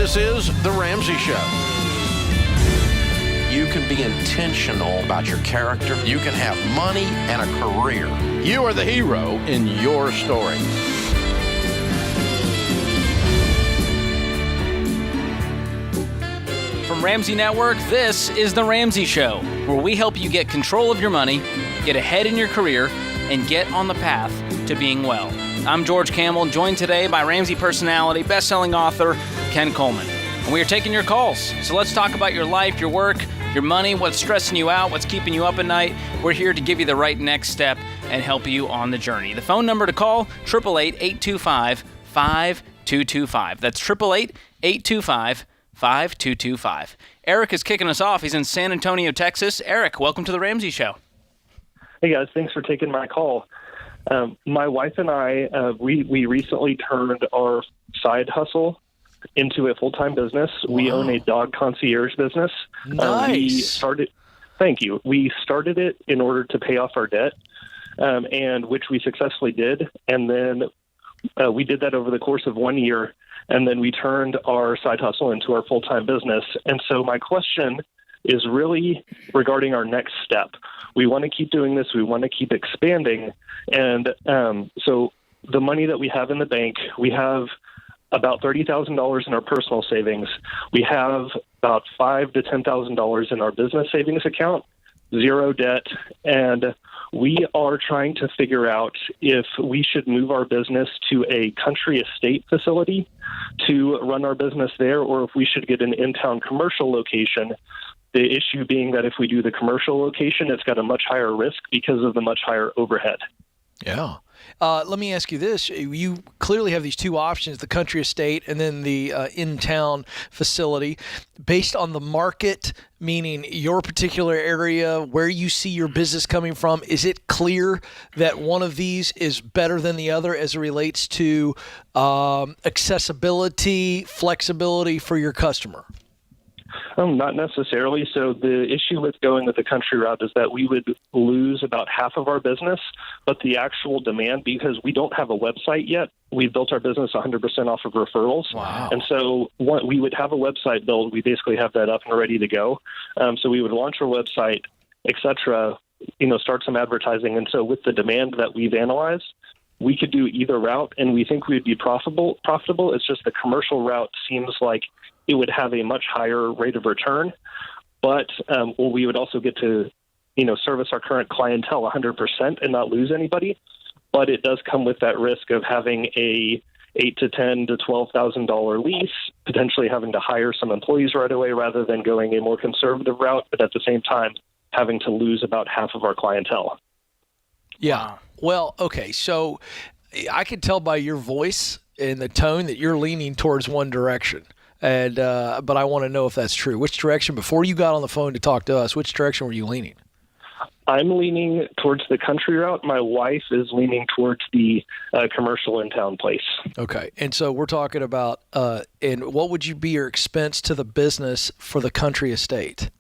This is The Ramsey Show. You can be intentional about your character. You can have money and a career. You are the hero in your story. From Ramsey Network, this is The Ramsey Show, where we help you get control of your money, get ahead in your career, and get on the path to being well. I'm George Campbell, joined today by Ramsey personality, best-selling author, Ken Coleman. And we are taking your calls. So let's talk about your life, your work, your money, what's stressing you out, what's keeping you up at night. We're here to give you the right next step and help you on the journey. The phone number to call, 888-825-5225. That's 888-825-5225. Eric is kicking us off. He's in San Antonio, Texas. Eric, welcome to The Ramsey Show. Hey, guys. Thanks for taking my call. My wife and I, we recently turned our side hustle into a full-time business. Wow. We own a dog concierge business. Nice. Thank you. We started it in order to pay off our debt, and which we successfully did. And then we did that over the course of 1 year, and then we turned our side hustle into our full-time business. And so my question is really regarding our next step. We want to keep doing this. We want to keep expanding. And so the money that we have in the bank, we have about $30,000 in our personal savings. We have about $5,000 to $10,000 in our business savings account, zero debt. And we are trying to figure out if we should move our business to a country estate facility to run our business there, or if we should get an in-town commercial location. The issue being that if we do the commercial location, it's got a much higher risk because of the much higher overhead. Yeah. Let me ask you this. You clearly have these two options, the country estate and then the in-town facility. Based on the market, meaning your particular area, where you see your business coming from, is it clear that one of these is better than the other as it relates to accessibility, flexibility for your customer? Not necessarily. So the issue with going with the country route is that we would lose about half of our business, but the actual demand, because we don't have a website yet, we built our business 100% off of referrals. Wow. And so we would have a website built. We basically have that up and ready to go. So we would launch our website, et cetera, start some advertising. And so with the demand that we've analyzed, we could do either route, and we think we'd be profitable. It's just the commercial route seems like it would have a much higher rate of return, but we would also get to, service our current clientele 100% and not lose anybody. But it does come with that risk of having a $8,000 to $10,000 to $12,000 lease, potentially having to hire some employees right away rather than going a more conservative route, but at the same time having to lose about half of our clientele. Yeah. Well, okay. So I can tell by your voice and the tone that you're leaning towards one direction. And but I want to know if that's true. Which direction, before you got on the phone to talk to us, which direction were you leaning? I'm leaning towards the country route. My wife is leaning towards the commercial in-town place. Okay. And so we're talking about, and what would be your expense to the business for the country estate?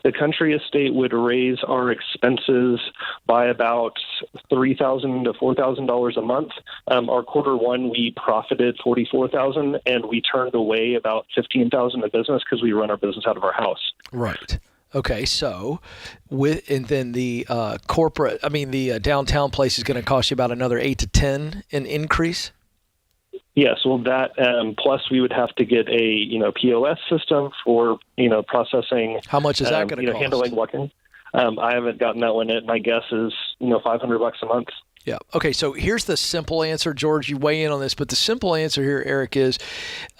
The country estate would raise our expenses by about $3,000 to $4,000 a month. Our quarter one, we profited $44,000, and we turned away about $15,000 of business because we run our business out of our house. Right. Okay. So, and then the the downtown place is going to cost you about another 8 to 10 in increase. Yes, well, that plus we would have to get a POS system for processing. How much is that going to cost? Handling walk-in. I haven't gotten that one yet. My guess is $500 a month. Yeah. Okay. So here's the simple answer, George. You weigh in on this, but the simple answer here, Eric, is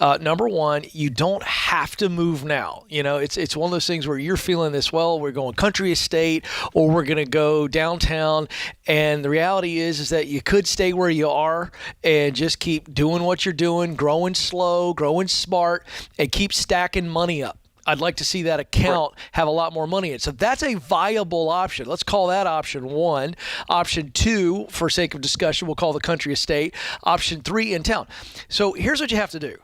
number one, you don't have to move now. It's one of those things where you're feeling this. Well, we're going country estate, or we're going to go downtown, and the reality is that you could stay where you are and just keep doing what you're doing, growing slow, growing smart, and keep stacking money up. I'd like to see that account have a lot more money in it. So that's a viable option. Let's call that option one. Option two, for sake of discussion, we'll call the country estate. Option three, in town. So here's what you have to do.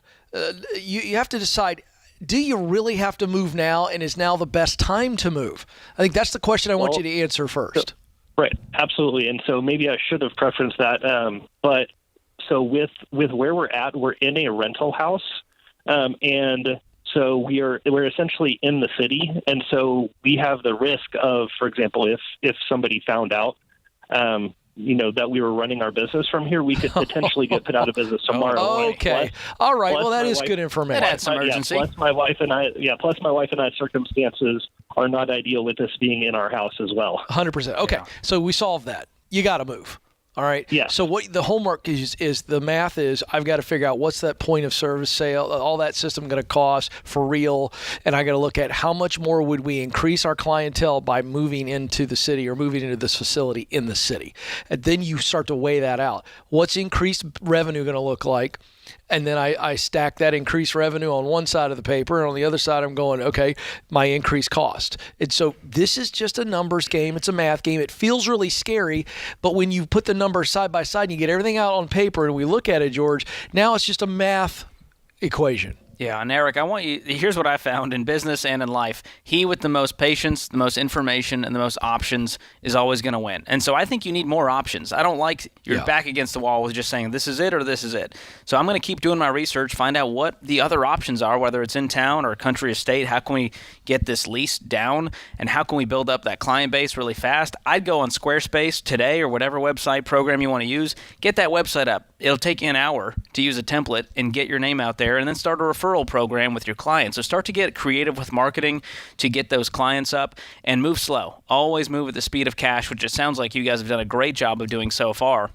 You have to decide, do you really have to move now, and is now the best time to move? I think that's the question I want you to answer first. Right, absolutely. And so maybe I should have preferenced that. But so with where we're at, we're in a rental house. And so we're essentially in the city, and so we have the risk of, for example, if somebody found out, that we were running our business from here, we could potentially get put out of business tomorrow. Okay, all right. Well, that is good information. That's some urgency. Plus my wife and I's circumstances are not ideal with this being in our house as well. 100%. Okay, so we solved that. You got to move. All right. Yeah. So what the homework is the math is I've got to figure out what's that point of service sale, all that system going to cost for real, and I got to look at how much more would we increase our clientele by moving into the city or moving into this facility in the city, and then you start to weigh that out. What's increased revenue going to look like? And then I stack that increased revenue on one side of the paper, and on the other side I'm going, okay, my increased cost. And so this is just a numbers game. It's a math game. It feels really scary, but when you put the numbers side by side and you get everything out on paper and we look at it, George, now it's just a math equation. Yeah, and Eric, here's what I found in business and in life. He with the most patience, the most information, and the most options is always going to win. And so I think you need more options. I don't like you're back against the wall with just saying this is it or this is it. So I'm going to keep doing my research, find out what the other options are, whether it's in town or country or state. How can we get this lease down, and how can we build up that client base really fast? I'd go on Squarespace today or whatever website program you want to use. Get that website up. It'll take you an hour to use a template and get your name out there, and then start a referral program with your clients. So start to get creative with marketing to get those clients up, and move slow. Always move at the speed of cash, which it sounds like you guys have done a great job of doing so far.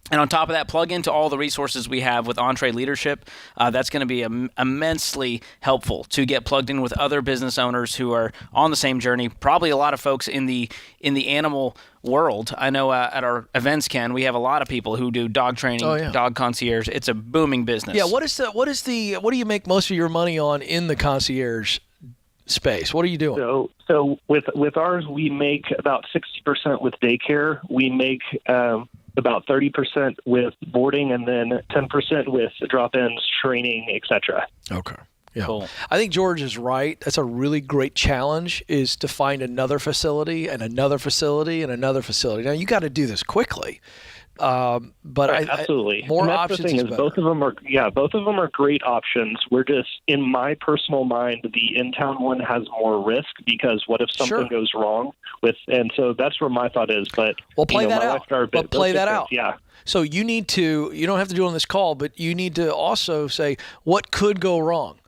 And on top of that, plug into all the resources we have with Entree Leadership. That's going to be immensely helpful to get plugged in with other business owners who are on the same journey. Probably a lot of folks in the animal world. I know at our events, Ken, we have a lot of people who do dog training, dog concierge. It's a booming business. Yeah. What do you make most of your money on in the concierge space? What are you doing? So with ours, we make about 60% with daycare. We make about 30% with boarding, and then 10% with drop-ins, training, etc. Okay. Yeah. Cool. I think George is right. That's a really great challenge, is to find another facility and another facility and another facility. Now, you got to do this quickly. But right, absolutely. More and that's options the thing is both of them are great options. We're just, in my personal mind, the in-town one has more risk, because what if something goes wrong and so that's where my thought is. But play that out. Yeah. So you don't have to do it on this call, but you need to also say what could go wrong.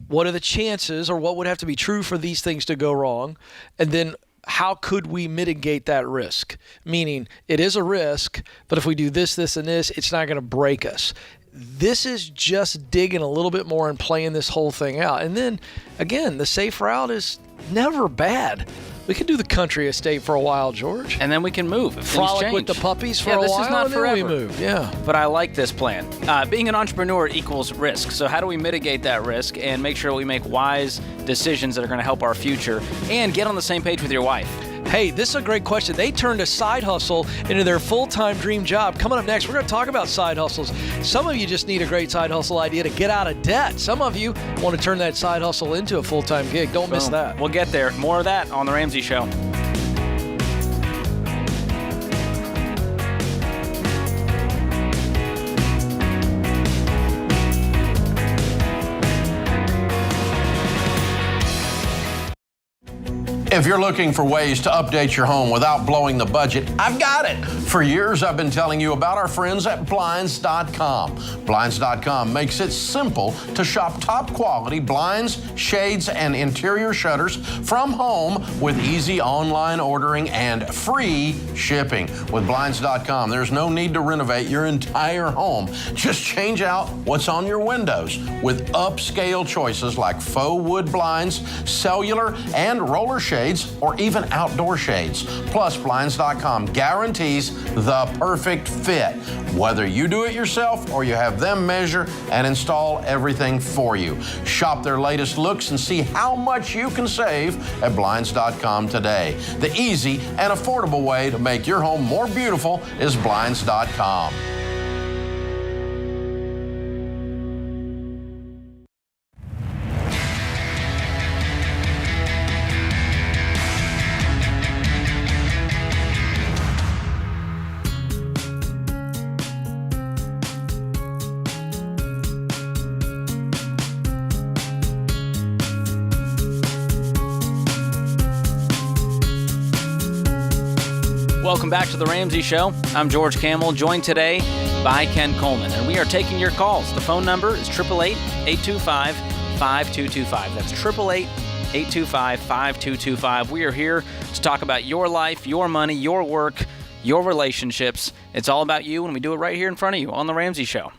What are the chances, or what would have to be true for these things to go wrong? And then how could we mitigate that risk? Meaning, it is a risk, but if we do this, this, and this, it's not going to break us. This is just digging a little bit more and playing this whole thing out. And then, again, the safe route is never bad. We can do the country estate for a while, George. And then we can move. Frolic with the puppies for a while. This is not and forever. Then we move. Yeah. But I like this plan. Being an entrepreneur equals risk. So how do we mitigate that risk and make sure we make wise decisions that are going to help our future, and get on the same page with your wife? Hey, this is a great question. They turned a side hustle into their full-time dream job. Coming up next, we're going to talk about side hustles. Some of you just need a great side hustle idea to get out of debt. Some of you want to turn that side hustle into a full-time gig. Don't miss that. We'll get there. More of that on The Ramsey Show. If you're looking for ways to update your home without blowing the budget, I've got it. For years, I've been telling you about our friends at Blinds.com. Blinds.com makes it simple to shop top quality blinds, shades, and interior shutters from home with easy online ordering and free shipping. With Blinds.com, there's no need to renovate your entire home. Just change out what's on your windows with upscale choices like faux wood blinds, cellular, and roller shades, or even outdoor shades. Plus, Blinds.com guarantees the perfect fit, whether you do it yourself or you have them measure and install everything for you. Shop their latest looks and see how much you can save at Blinds.com today. The easy and affordable way to make your home more beautiful is Blinds.com. Welcome back to The Ramsey Show. I'm George Camel, joined today by Ken Coleman, and we are taking your calls. The phone number is 888-825-5225. That's 888-825-5225. We are here to talk about your life, your money, your work, your relationships. It's all about you, and we do it right here in front of you on The Ramsey Show.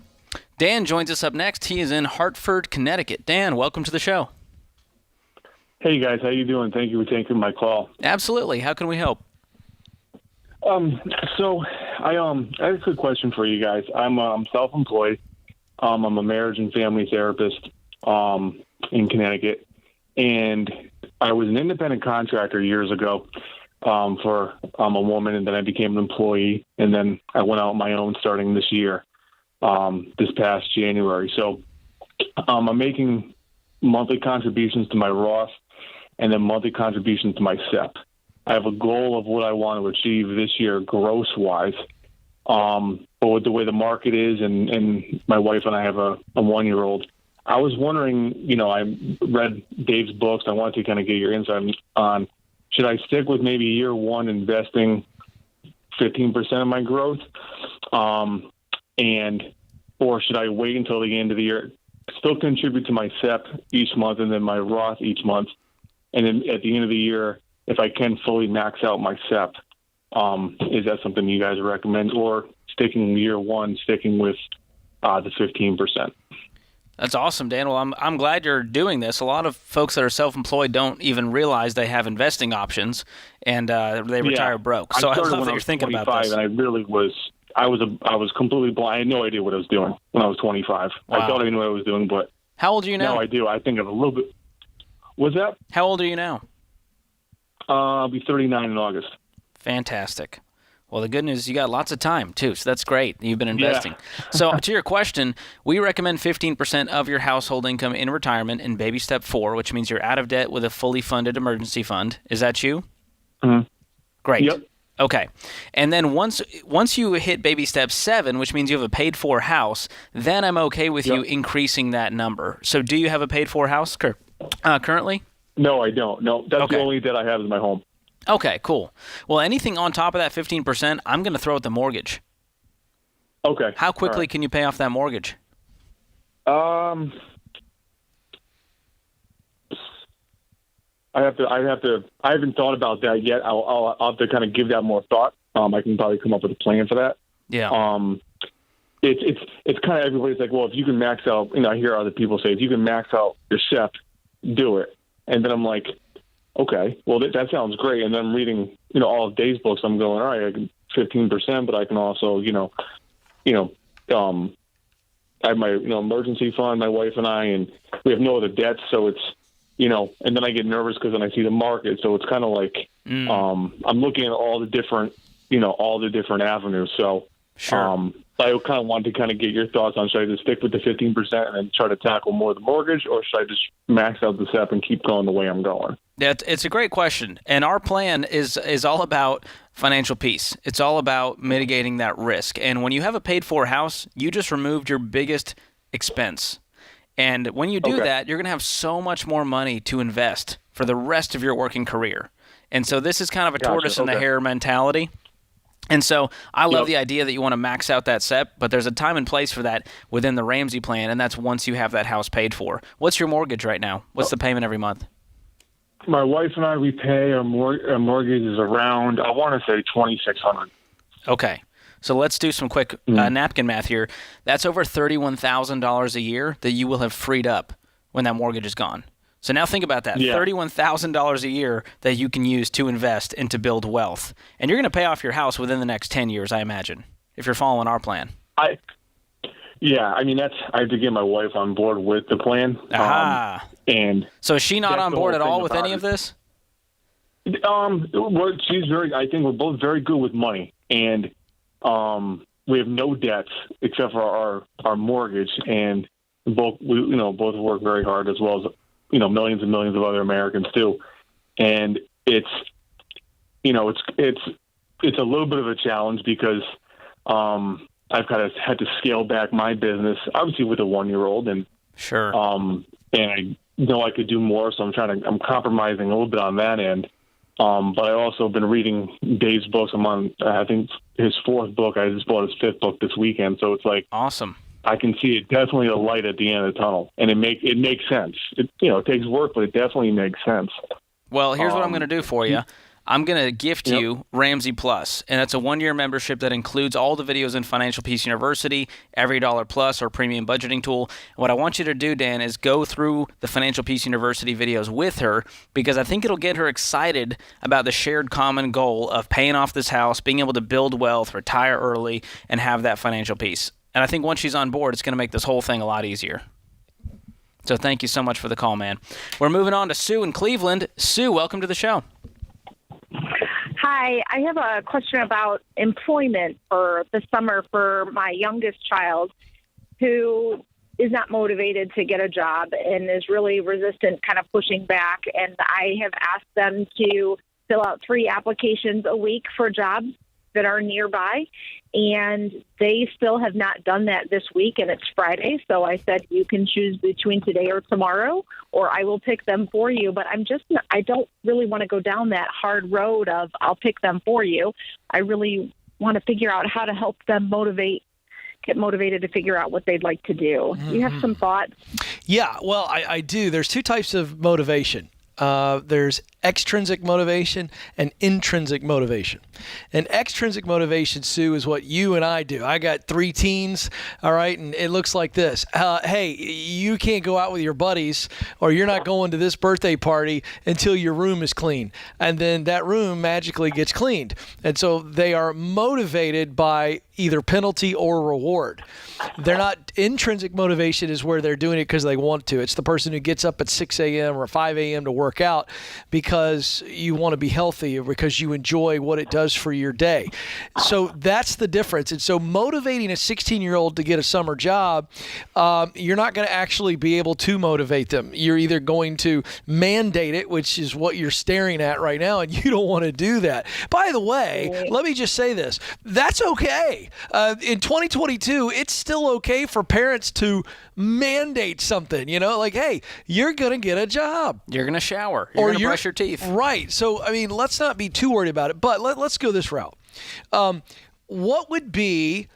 Dan joins us up next. He is in Hartford, Connecticut. Dan, welcome to the show. Hey, guys. How you doing? Thank you for taking my call. Absolutely. How can we help? So I have a quick question for you guys. I'm self-employed. I'm a marriage and family therapist in Connecticut, and I was an independent contractor years ago for a woman, and then I became an employee, and then I went out on my own starting this year, this past January. So I'm making monthly contributions to my Roth and then monthly contributions to my SEP. I have a goal of what I want to achieve this year gross-wise. But with the way the market is, and my wife and I have a 1-year-old, I was wondering, I read Dave's books. I wanted to kind of get your insight on, should I stick with maybe year one investing 15% of my growth? Or should I wait until the end of the year, still contribute to my SEP each month and then my Roth each month? And then at the end of the year, if I can fully max out my SEP, is that something you guys recommend? Or sticking year one, sticking with the 15%? That's awesome, Dan. Well, I'm glad you're doing this. A lot of folks that are self-employed don't even realize they have investing options, and they retire broke. So I love that you're thinking about this. And I really was. I was completely blind. I had no idea what I was doing when I was 25. Wow. I thought I knew what I was doing, but how old are you now? No, I do. I think of a little bit. What's that? How old are you now? I'll be 39 in August. Fantastic. Well, the good news is you got lots of time, too, so that's great. You've been investing. Yeah. So to your question, we recommend 15% of your household income in retirement in baby step 4, which means you're out of debt with a fully funded emergency fund. Is that you? Mm-hmm. Great. Yep. Okay. And then once you hit baby step 7, which means you have a paid-for house, then I'm okay with you increasing that number. So do you have a paid-for house currently? No, I don't. No, that's okay. The only debt I have is my home. Okay, cool. Well, anything on top of that 15%, I'm going to throw at the mortgage. Okay. How quickly can you pay off that mortgage? I haven't thought about that yet. I'll have to kind of give that more thought. I can probably come up with a plan for that. Yeah. It's kind of, everybody's like, well, if you can max out, I hear other people say, if you can max out your SEP, do it. And then I'm like, okay, well, that sounds great. And then I'm reading, all of Dave's books. I'm going, all right, I can 15%, but I can also, I have my, emergency fund, my wife and I, and we have no other debts. So it's, and then I get nervous because then I see the market. So it's kind of like, I'm looking at all the different avenues. So, sure. I kind of wanted to kind of get your thoughts on, should I just stick with the 15% and then try to tackle more of the mortgage, or should I just max out the SEP and keep going the way I'm going? Yeah, it's a great question. And our plan is all about financial peace. It's all about mitigating that risk. And when you have a paid-for house, you just removed your biggest expense. And when you do that, you're going to have so much more money to invest for the rest of your working career. And so this is kind of a tortoise and the hare mentality. And so I love the idea that you want to max out that SEP, but there's a time and place for that within the Ramsey plan, and that's once you have that house paid for. What's your mortgage right now? What's the payment every month? My wife and I, we pay our mortgage is around, I want to say $2,600. Okay. So let's do some quick napkin math here. That's over $31,000 a year that you will have freed up when that mortgage is gone. So now think about that, $31,000 a year that you can use to invest and to build wealth. And you're going to pay off your house within the next 10 years, I imagine, if you're following our plan. I have to get my wife on board with the plan. And so is she not on board at all with any of this? Well, I think we're both very good with money. And we have no debts except for our mortgage. And both work very hard, as well as millions and millions of other Americans too. And it's a little bit of a challenge because I've kind of had to scale back my business, obviously with a 1-year-old, and sure. And I know I could do more, so I'm compromising a little bit on that end. But I also been reading Dave's books. I'm on, I think, his 4th book. I just bought his 5th book this weekend. So it's like, awesome. I can see it definitely a light at the end of the tunnel, and it makes sense. It takes work, but it definitely makes sense. Well, here's what I'm going to do for you. I'm going to gift you Ramsey Plus, and that's a 1-year membership that includes all the videos in Financial Peace University, Every Dollar Plus, our premium budgeting tool. And what I want you to do, Dan, is go through the Financial Peace University videos with her, because I think it'll get her excited about the shared common goal of paying off this house, being able to build wealth, retire early, and have that financial peace. And I think once she's on board, it's going to make this whole thing a lot easier. So thank you so much for the call, man. We're moving on to Sue in Cleveland. Sue, welcome to the show. Hi, I have a question about employment for the summer for my youngest child, who is not motivated to get a job and is really resistant, kind of pushing back. And I have asked them to fill out 3 applications a week for jobs that are nearby, and they still have not done that this week, and it's Friday. So I said, you can choose between today or tomorrow, or I will pick them for you. But I don't really want to go down that hard road of I'll pick them for you. I really want to figure out how to help them get motivated to figure out what they'd like to do. Do you have some thoughts? Yeah, well, I do. There's 2 types of motivation. There's extrinsic motivation and intrinsic motivation. And extrinsic motivation, Sue, is what you and I do. I got 3 teens, all right, and it looks like this. Hey, you can't go out with your buddies, or you're not going to this birthday party until your room is clean. And then that room magically gets cleaned. And so they are motivated by either penalty or reward. They're not, intrinsic motivation is where they're doing it because they want to. It's the person who gets up at 6 a.m. or 5 a.m. to work out because you want to be healthy or because you enjoy what it does for your day. So that's the difference. And so motivating a 16-year-old to get a summer job, you're not going to actually be able to motivate them. You're either going to mandate it, which is what you're staring at right now, and you don't want to do that. By the way, let me just say this. That's okay. In 2022, it's still okay for parents to mandate something, like, hey, you're going to get a job. You're going to shower. You're going to brush your teeth. Right. So, I mean, let's not be too worried about it, but let's go this route. What would be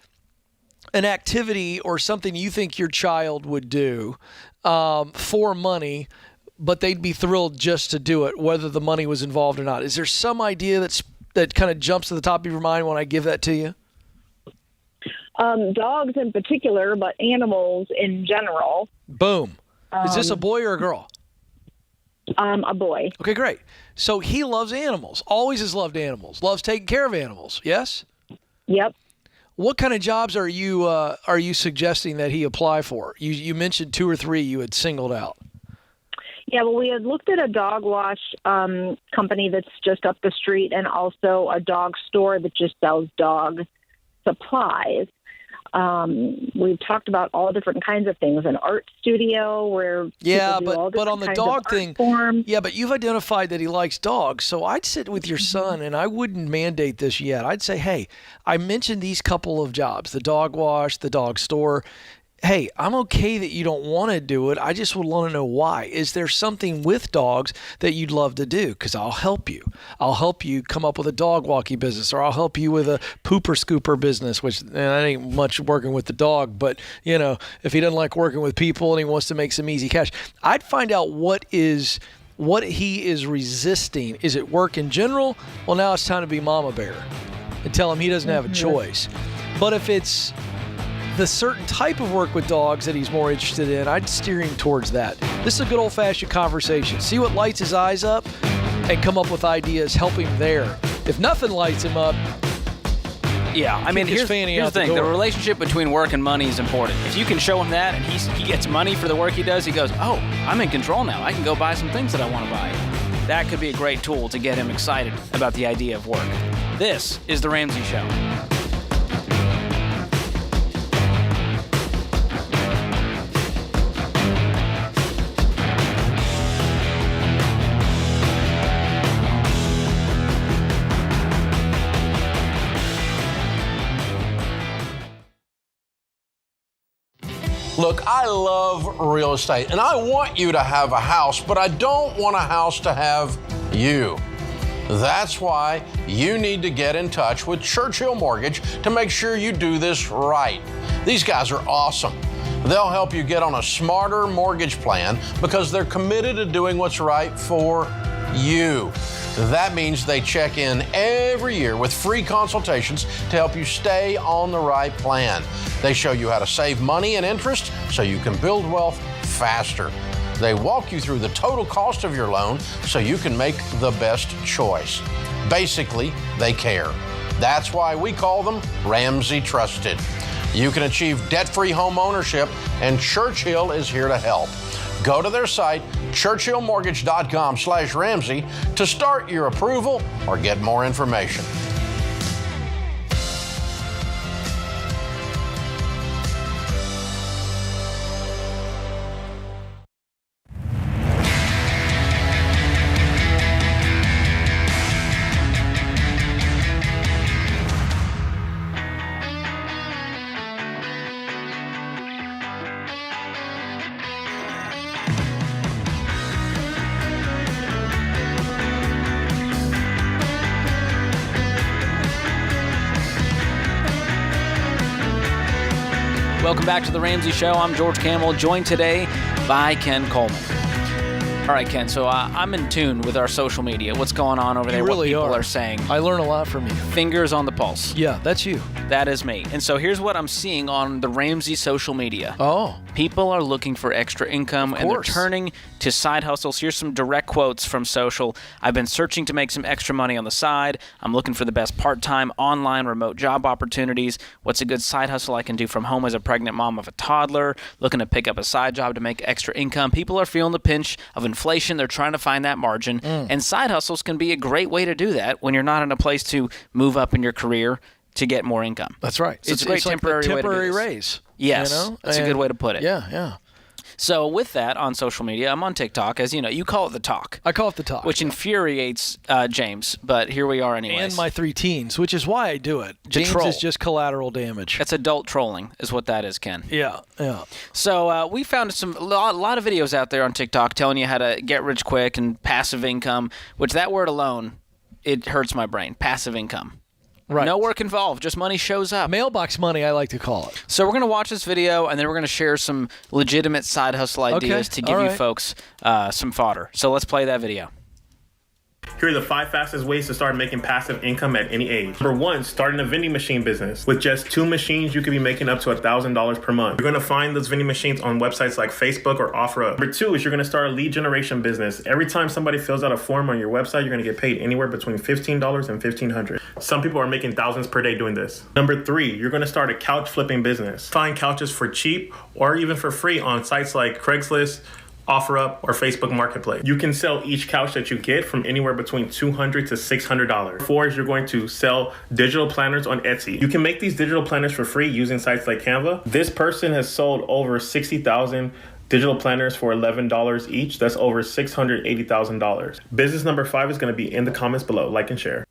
an activity or something you think your child would do for money, but they'd be thrilled just to do it, whether the money was involved or not? Is there some idea that kind of jumps to the top of your mind when I give that to you? Dogs in particular, but animals in general. Boom. Is this a boy or a girl? A boy. Okay, great. So he loves animals, always has loved animals, loves taking care of animals, yes? Yep. What kind of jobs are you suggesting that he apply for? You mentioned 2 or 3 you had singled out. Yeah, well, we had looked at a dog wash company that's just up the street, and also a dog store that just sells dog supplies. We've talked about all different kinds of things, an art studio where but on the dog thing, but you've identified that he likes dogs. So I'd sit with your son, and I wouldn't mandate this yet. I'd say, hey, I mentioned these couple of jobs, the dog wash, the dog store. Hey, I'm okay that you don't want to do it. I just would want to know why. Is there something with dogs that you'd love to do? Because I'll help you. I'll help you come up with a dog walkie business, or I'll help you with a pooper scooper business, which that ain't much working with the dog. But, if he doesn't like working with people and he wants to make some easy cash, I'd find out what he is resisting. Is it work in general? Well, now it's time to be mama bear and tell him he doesn't have a choice. But if it's the certain type of work with dogs that he's more interested in, I'd steer him towards that. This is a good old-fashioned conversation. See what lights his eyes up and come up with ideas, help him there. If nothing lights him up, here's the thing. The relationship between work and money is important. If you can show him that and he gets money for the work he does, he goes, oh, I'm in control now. I can go buy some things that I want to buy. That could be a great tool to get him excited about the idea of work. This is The Ramsey Show. Look, I love real estate, and I want you to have a house, but I don't want a house to have you. That's why you need to get in touch with Churchill Mortgage to make sure you do this right. These guys are awesome. They'll help you get on a smarter mortgage plan because they're committed to doing what's right for you. That means they check in every year with free consultations to help you stay on the right plan. They show you how to save money and interest so you can build wealth faster. They walk you through the total cost of your loan so you can make the best choice. Basically, they care. That's why we call them Ramsey Trusted. You can achieve debt-free home ownership, and Churchill is here to help. Go to their site, churchillmortgage.com/Ramsey, to start your approval or get more information. Welcome back to the Ramsey Show. I'm George Camel, joined today by Ken Coleman. All right, Ken, so I'm in tune with our social media. What's going on over there? You really what people are saying. I learn a lot from you. Fingers on the pulse. Yeah, that's you. That is me. And so here's what I'm seeing on the Ramsey social media. Oh. People are looking for extra income, and they're turning to side hustles. Here's some direct quotes from social. I've been searching to make some extra money on the side. I'm looking for the best part-time online remote job opportunities. What's a good side hustle I can do from home as a pregnant mom of a toddler? Looking to pick up a side job to make extra income. People are feeling the pinch of inflation. They're trying to find that margin. And side hustles can be a great way to do that when you're not in a place to move up in your career to get more income. That's right. So it's a great temporary like way to do this. raise. Yes, you know? That's a good way to put it. Yeah, yeah. So with that, on social media, I'm on TikTok. As you know, you call it the talk. I call it the talk. Which infuriates James, but here we are anyways. And my 3 teens, which is why I do it. James is just collateral damage. That's adult trolling is what that is, Ken. Yeah, yeah. So we found a lot of videos out there on TikTok telling you how to get rich quick and passive income, which that word alone, it hurts my brain. Passive income. Right. No work involved, just money shows up. Mailbox money, I like to call it. So we're going to watch this video, and then we're going to share some legitimate side hustle ideas to give you folks some fodder. So let's play that video. Here are the 5 fastest ways to start making passive income at any age. Number 1, starting a vending machine business. With just 2 machines, you could be making up to $1,000 per month. You're going to find those vending machines on websites like Facebook or OfferUp. Number 2 is you're going to start a lead generation business. Every time somebody fills out a form on your website, you're going to get paid anywhere between $15 and $1,500. Some people are making thousands per day doing this. Number 3, you're going to start a couch flipping business. Find couches for cheap or even for free on sites like Craigslist, OfferUp, or Facebook Marketplace. You can sell each couch that you get from anywhere between $200 to $600. 4 is you're going to sell digital planners on Etsy. You can make these digital planners for free using sites like Canva. This person has sold over 60,000 digital planners for $11 each. That's over $680,000. Business number 5 is going to be in the comments below. Like and share.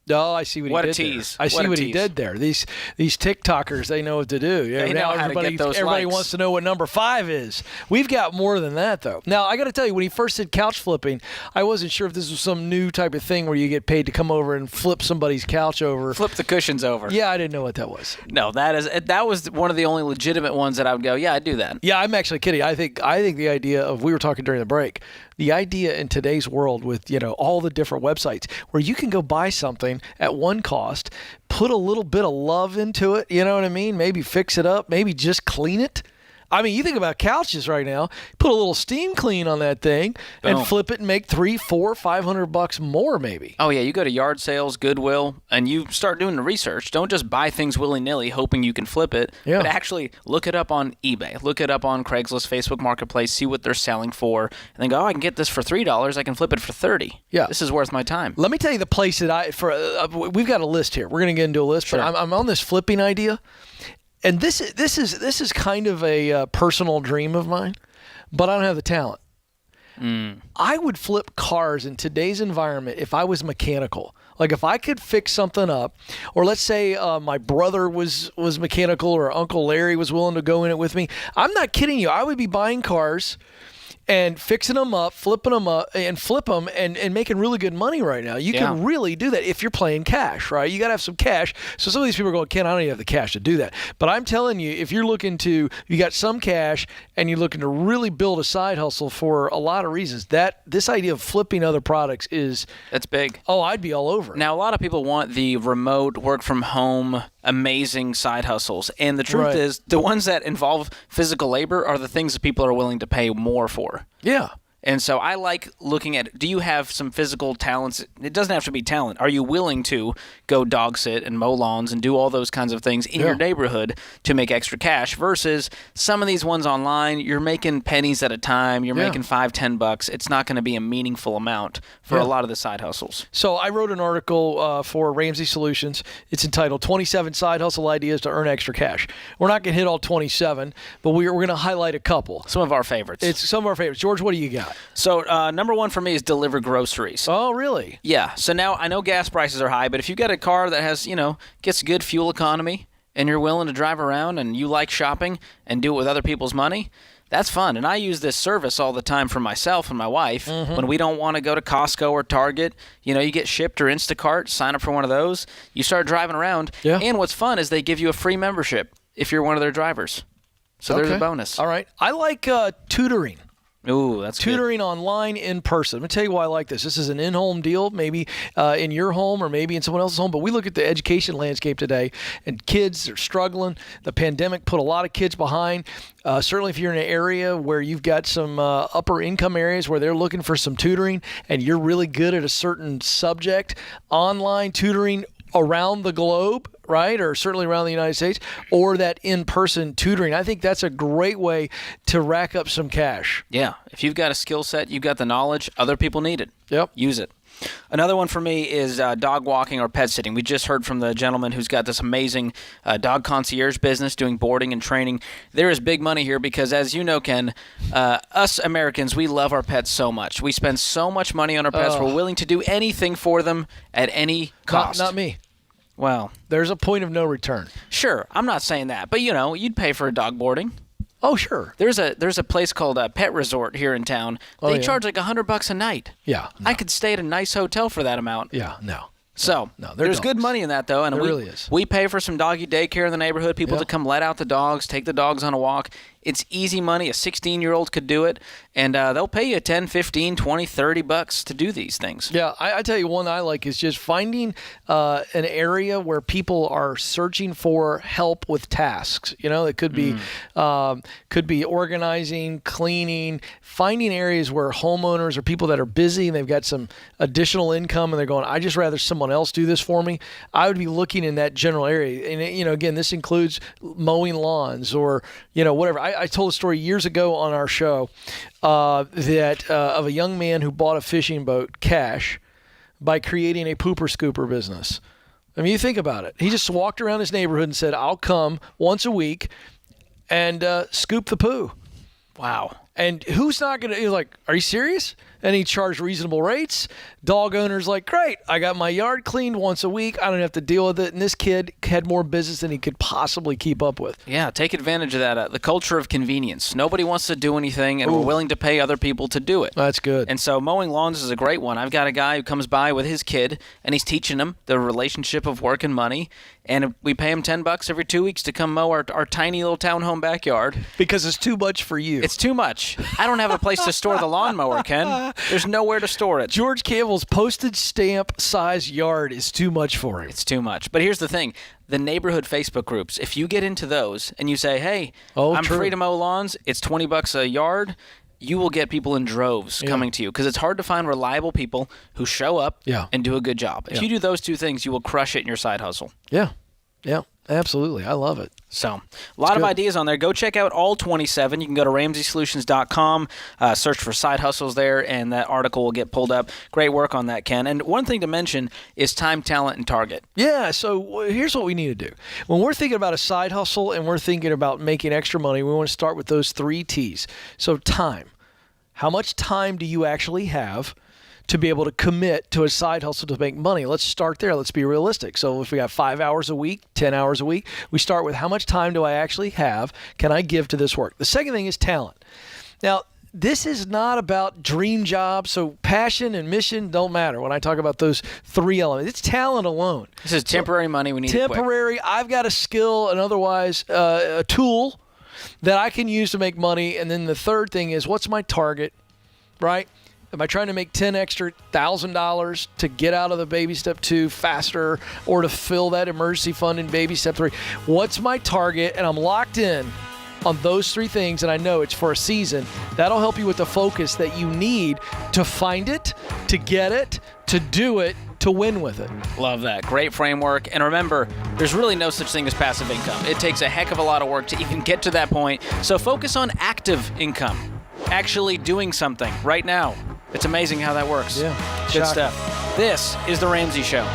Oh, I see what he did. What a tease. I see what he did there. These TikTokers, they know what to do. They know how to get those everybody likes. wants to know what number 5 is. We've got more than that, though. Now, I got to tell you, when he first did couch flipping, I wasn't sure if this was some new type of thing where you get paid to come over and flip somebody's couch over. Flip the cushions over. Yeah, I didn't know what that was. No, that was one of the only legitimate ones that I would go, yeah, I'd do that. Yeah, I'm actually kidding. I think the idea of, we were talking during the break, the idea in today's world with, all the different websites where you can go buy something at one cost, put a little bit of love into it, you know what I mean? Maybe fix it up, maybe just clean it. I mean, you think about couches right now, put a little steam clean on that thing and flip it and make $300, $400, $500 more maybe. Oh, yeah. You go to yard sales, Goodwill, and you start doing the research. Don't just buy things willy-nilly hoping you can flip it, but actually look it up on eBay. Look it up on Craigslist, Facebook Marketplace, see what they're selling for, and then go, I can get this for $3. I can flip it for $30. Yeah. This is worth my time. Let me tell you the place that we've got a list here. We're going to get into a list, but I'm on this flipping idea. And this is kind of a personal dream of mine, but I don't have the talent. I would flip cars in today's environment if I was mechanical. Like if I could fix something up, or let's say my brother was mechanical, or Uncle Larry was willing to go in it with me. I'm not kidding you. I would be buying cars and fixing them up, flipping them up, and flip them and making really good money right now. You can really do that if you're playing cash, right? You got to have some cash. So some of these people are going, Ken, I don't even have the cash to do that. But I'm telling you, if you're looking to, you got some cash and you're looking to really build a side hustle for a lot of reasons, this idea of flipping other products that's big. Oh, I'd be all over. Now, a lot of people want the remote work from home, amazing side hustles. And the truth is, the ones that involve physical labor are the things that people are willing to pay more for. Yeah. And so I like looking at, do you have some physical talents? It doesn't have to be talent. Are you willing to go dog sit and mow lawns and do all those kinds of things in your neighborhood to make extra cash versus some of these ones online, you're making pennies at a time. You're making $5-10. It's not going to be a meaningful amount for a lot of the side hustles. So I wrote an article for Ramsey Solutions. It's entitled 27 Side Hustle Ideas to Earn Extra Cash. We're not going to hit all 27, but we're going to highlight a couple. Some of our favorites. It's some of our favorites. George, what do you got? So number one for me is deliver groceries. Oh, really? Yeah. So now I know gas prices are high, but if you've got a car that has, gets good fuel economy and you're willing to drive around and you like shopping and do it with other people's money, that's fun. And I use this service all the time for myself and my wife. When we don't want to go to Costco or Target, you get Shipt or Instacart, sign up for one of those. You start driving around. Yeah. And what's fun is they give you a free membership if you're one of their drivers. So there's a bonus. All right. I like tutoring. Ooh, that's tutoring good. Online, in person. Let me tell you why I like this. This is an in-home deal, maybe in your home or maybe in someone else's home. But we look at the education landscape today, and kids are struggling. The pandemic put a lot of kids behind. Certainly if you're in an area where you've got some upper income areas where they're looking for some tutoring and you're really good at a certain subject, online tutoring around the globe, right, or certainly around the United States, or that in-person tutoring. I think that's a great way to rack up some cash. Yeah. If you've got a skill set, you've got the knowledge, other people need it. Yep. Use it. Another one for me is dog walking or pet sitting. We just heard from the gentleman who's got this amazing dog concierge business doing boarding and training. There is big money here because, as you know, Ken, us Americans, we love our pets so much. We spend so much money on our pets. We're willing to do anything for them at any cost. Not me. Well, there's a point of no return. Sure, I'm not saying that, but you'd pay for a dog boarding. Oh, sure. There's a place called a Pet Resort here in town. They charge like $100 a night. Yeah, no. I could stay at a nice hotel for that amount. Yeah, no. So there's good money in that, though, and there really is. We pay for some doggy daycare in the neighborhood. People to come let out the dogs, take the dogs on a walk. It's easy money. A 16-year-old could do it, and they'll pay you $10, $15, $20, $30 to do these things. Yeah, I tell you, one I like is just finding an area where people are searching for help with tasks. It could be organizing, cleaning, finding areas where homeowners or people that are busy and they've got some additional income and they're going, I just rather someone else do this for me. I would be looking in that general area. And, again, this includes mowing lawns or, whatever. I told a story years ago on our show that of a young man who bought a fishing boat cash by creating a pooper scooper business. I mean, you think about it. He just walked around his neighborhood and said, I'll come once a week and scoop the poo. Wow. And who's not going to, he's like, are you serious? And he charged reasonable rates. Dog owner's like, great, I got my yard cleaned once a week. I don't have to deal with it. And this kid had more business than he could possibly keep up with. Yeah, take advantage of that. The culture of convenience. Nobody wants to do anything, and we're willing to pay other people to do it. That's good. And so mowing lawns is a great one. I've got a guy who comes by with his kid, and he's teaching him the relationship of work and money. And we pay him $10 every 2 weeks to come mow our tiny little townhome backyard. Because it's too much for you. It's too much. I don't have a place to store the lawnmower, Ken. There's nowhere to store it. George Campbell's postage stamp size yard is too much for him. It's too much. But here's the thing. The neighborhood Facebook groups, if you get into those and you say, hey, I'm free to mow lawns, it's $20 a yard, you will get people in droves coming to you because it's hard to find reliable people who show up and do a good job. If you do those two things, you will crush it in your side hustle. Yeah. Yeah. Absolutely. I love it. So, a lot of ideas on there. Go check out all 27. You can go to RamseySolutions.com, search for side hustles there, and that article will get pulled up. Great work on that, Ken. And one thing to mention is time, talent, and target. Yeah, so here's what we need to do. When we're thinking about a side hustle and we're thinking about making extra money, we want to start with those 3 T's. So, time. How much time do you actually have to be able to commit to a side hustle to make money? Let's start there. Let's be realistic. So if we got 5 hours a week, 10 hours a week, we start with how much time do I actually have? Can I give to this work? The second thing is talent. Now, this is not about dream job. So passion and mission don't matter when I talk about those three elements. It's talent alone. This is temporary money. We need temporary. I've got a skill and otherwise a tool that I can use to make money. And then the third thing is, what's my target, right? Am I trying to make $1,000 to get out of the baby step 2 faster, or to fill that emergency fund in baby step 3? What's my target? And I'm locked in on those three things, and I know it's for a season. That'll help you with the focus that you need to find it, to get it, to do it, to win with it. Love that. Great framework. And remember, there's really no such thing as passive income. It takes a heck of a lot of work to even get to that point. So focus on active income, actually doing something right now. It's amazing how that works. Yeah. Good Shocking. stuff. This is The Ramsey Show.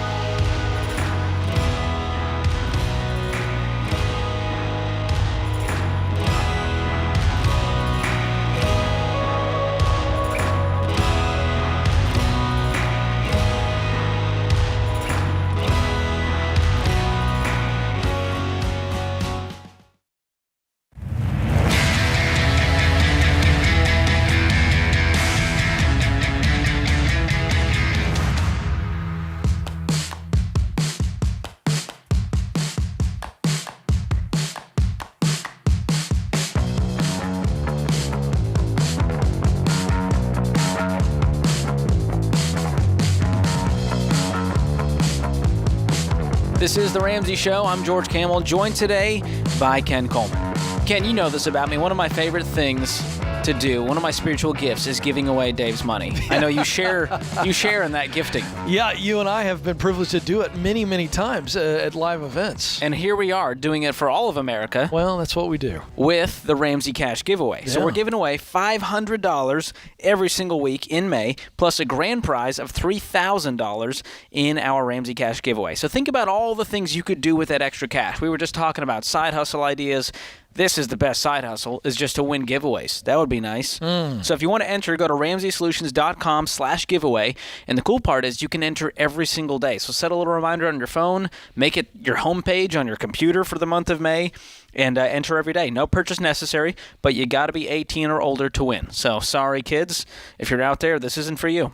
This is The Ramsey Show. I'm George Camel, joined today by Ken Coleman. Ken, you know this about me. One of my favorite things to do, one of my spiritual gifts, is giving away Dave's money. I know you share in that gifting. Yeah, you and I have been privileged to do it many, many times at live events. And here we are doing it for all of America. Well, that's what we do. With the Ramsey Cash Giveaway. Yeah. So we're giving away $500 every single week in May, plus a grand prize of $3,000 in our Ramsey Cash Giveaway. So think about all the things you could do with that extra cash. We were just talking about side hustle ideas. This is the best side hustle, is just to win giveaways. That would be nice. So if you want to enter, go to RamseySolutions.com/giveaway. And the cool part is you can enter every single day. So set a little reminder on your phone, make it your homepage on your computer for the month of May, and enter every day. No purchase necessary, but you got to be 18 or older to win. So sorry, kids, if you're out there, this isn't for you.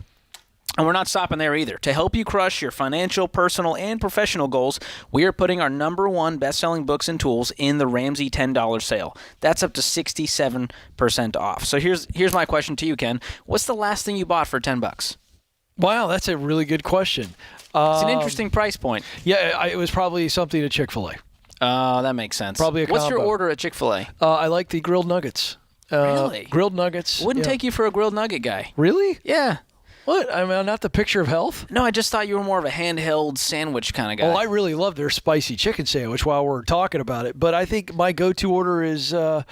And we're not stopping there either. To help you crush your financial, personal, and professional goals, we are putting our #1 best-selling books and tools in the Ramsey $10 sale. That's up to 67% off. So here's my question to you, Ken. What's the last thing you bought for $10? Wow, that's a really good question. It's an interesting price point. Yeah, it was probably something at Chick-fil-A. That makes sense. Probably a What's your combo. order at Chick-fil-A? I like the grilled nuggets. Really? Grilled nuggets. Wouldn't take you for a grilled nugget guy. Really? Yeah. What? I mean, not the picture of health? No, I just thought you were more of a handheld sandwich kind of guy. Well, I really love their spicy chicken sandwich while we're talking about it. But I think my go-to order is the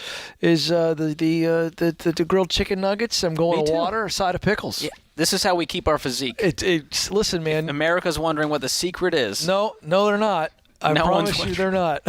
grilled chicken nuggets. I'm going Me to too. water, a side of pickles. Yeah, this is how we keep our physique. Listen, man. America's wondering what the secret is. No, they're not. I No one's promise you they're not.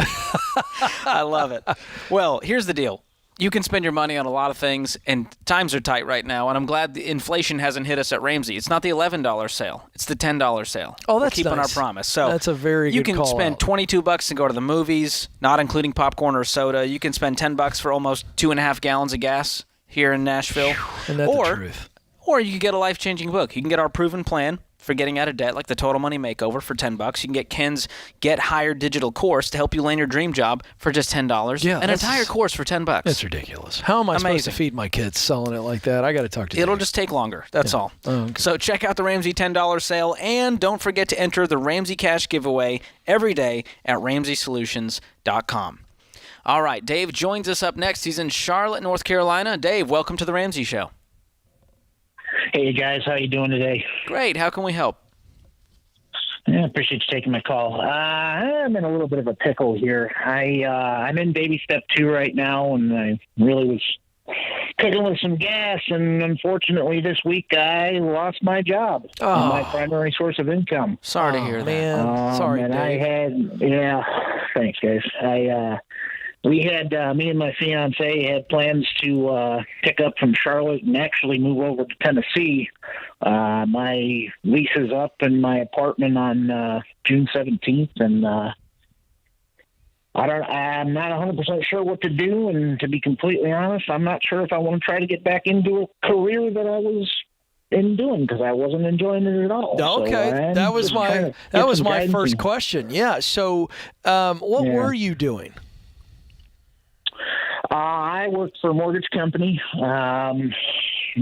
I love it. Well, here's the deal. You can spend your money on a lot of things, and times are tight right now, and I'm glad the inflation hasn't hit us at Ramsey. It's not the $11 sale. It's the $10 sale. Oh, that's We're keeping nice. our promise. So That's a very you good can call spend out. $22 to go to the movies, not including popcorn or soda. You can spend $10 for almost 2.5 gallons of gas here in Nashville. Isn't that the truth? Or you can get a life-changing book. You can get our proven plan for getting out of debt, like the Total Money Makeover for $10. You can get Ken's Get Hired digital course to help you land your dream job for just $10. Yeah, An entire course for $10. That's ridiculous. How am I supposed to Amazing. feed my kids selling it like that? I got to talk to It'll Dave. just take longer. That's all. Oh, okay. So check out the Ramsey $10 sale, and don't forget to enter the Ramsey Cash Giveaway every day at RamseySolutions.com. All right, Dave joins us up next. He's in Charlotte, North Carolina. Dave, welcome to the Ramsey Show. Hey guys, how you doing today? Great. How can we help? Yeah, appreciate you taking my call. I'm in a little bit of a pickle here. I'm in baby step 2 right now, and I really was cooking with some gas, and unfortunately this week I lost my job, my primary source of income. Sorry to hear that. Man, sorry, and Dave. Thanks guys. We had, me and my fiance had plans to pick up from Charlotte and actually move over to Tennessee. My lease is up in my apartment on June 17th, and I'm not 100% sure what to do, and to be completely honest, I'm not sure if I want to try to get back into a career that I was in doing, because I wasn't enjoying it at all. Okay, So that was my first question. Yeah. So, what were you doing? I worked for a mortgage company.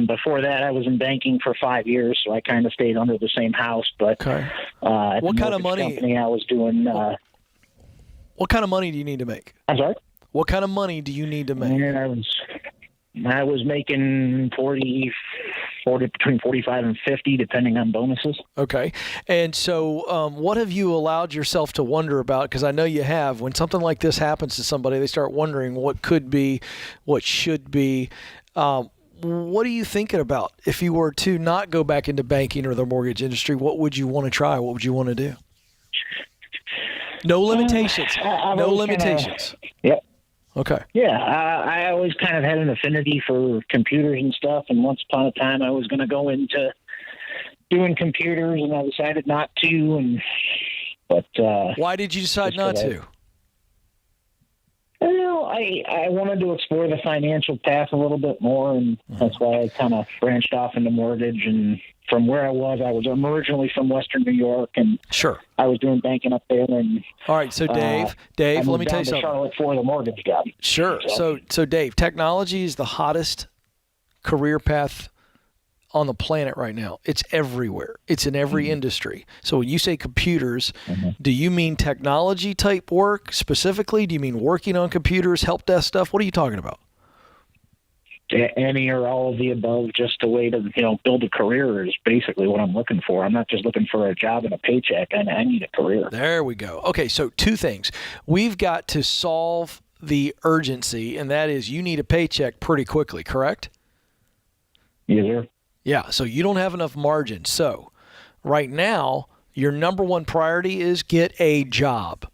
Before that, I was in banking for 5 years, so I kind of stayed under the same house. But what kind of money? Company I was doing. What kind of money do you need to make? I'm sorry? What kind of money do you need to make? And I was making 40 between 45 and 50, depending on bonuses. Okay. And so what have you allowed yourself to wonder about? Because I know you have. When something like this happens to somebody, they start wondering what could be, what should be. What are you thinking about? If you were to not go back into banking or the mortgage industry, what would you want to try? What would you want to do? No limitations. No limitations. Yep. Okay. Yeah, I always kind of had an affinity for computers and stuff, and once upon a time I was going to go into doing computers, and I decided not to. But why did you decide not to? Well, I wanted to explore the financial path a little bit more, and that's why I kind of branched off into mortgage. And from where I was originally from Western New York, and sure, I was doing banking up there. And all right, so Dave, let me tell you something. Charlotte for the mortgage job. Sure. So Dave, technology is the hottest career path on the planet right now. It's everywhere. It's in every industry. So when you say computers, do you mean technology type work specifically? Do you mean working on computers, help desk stuff? What are you talking about? Any or all of the above, just a way to build a career is basically what I'm looking for. I'm not just looking for a job and a paycheck. I need a career. There we go. Okay, so two things. We've got to solve the urgency, and that is you need a paycheck pretty quickly, correct? Yes, sir. Yeah, so you don't have enough margin. So right now, your number one priority is get a job,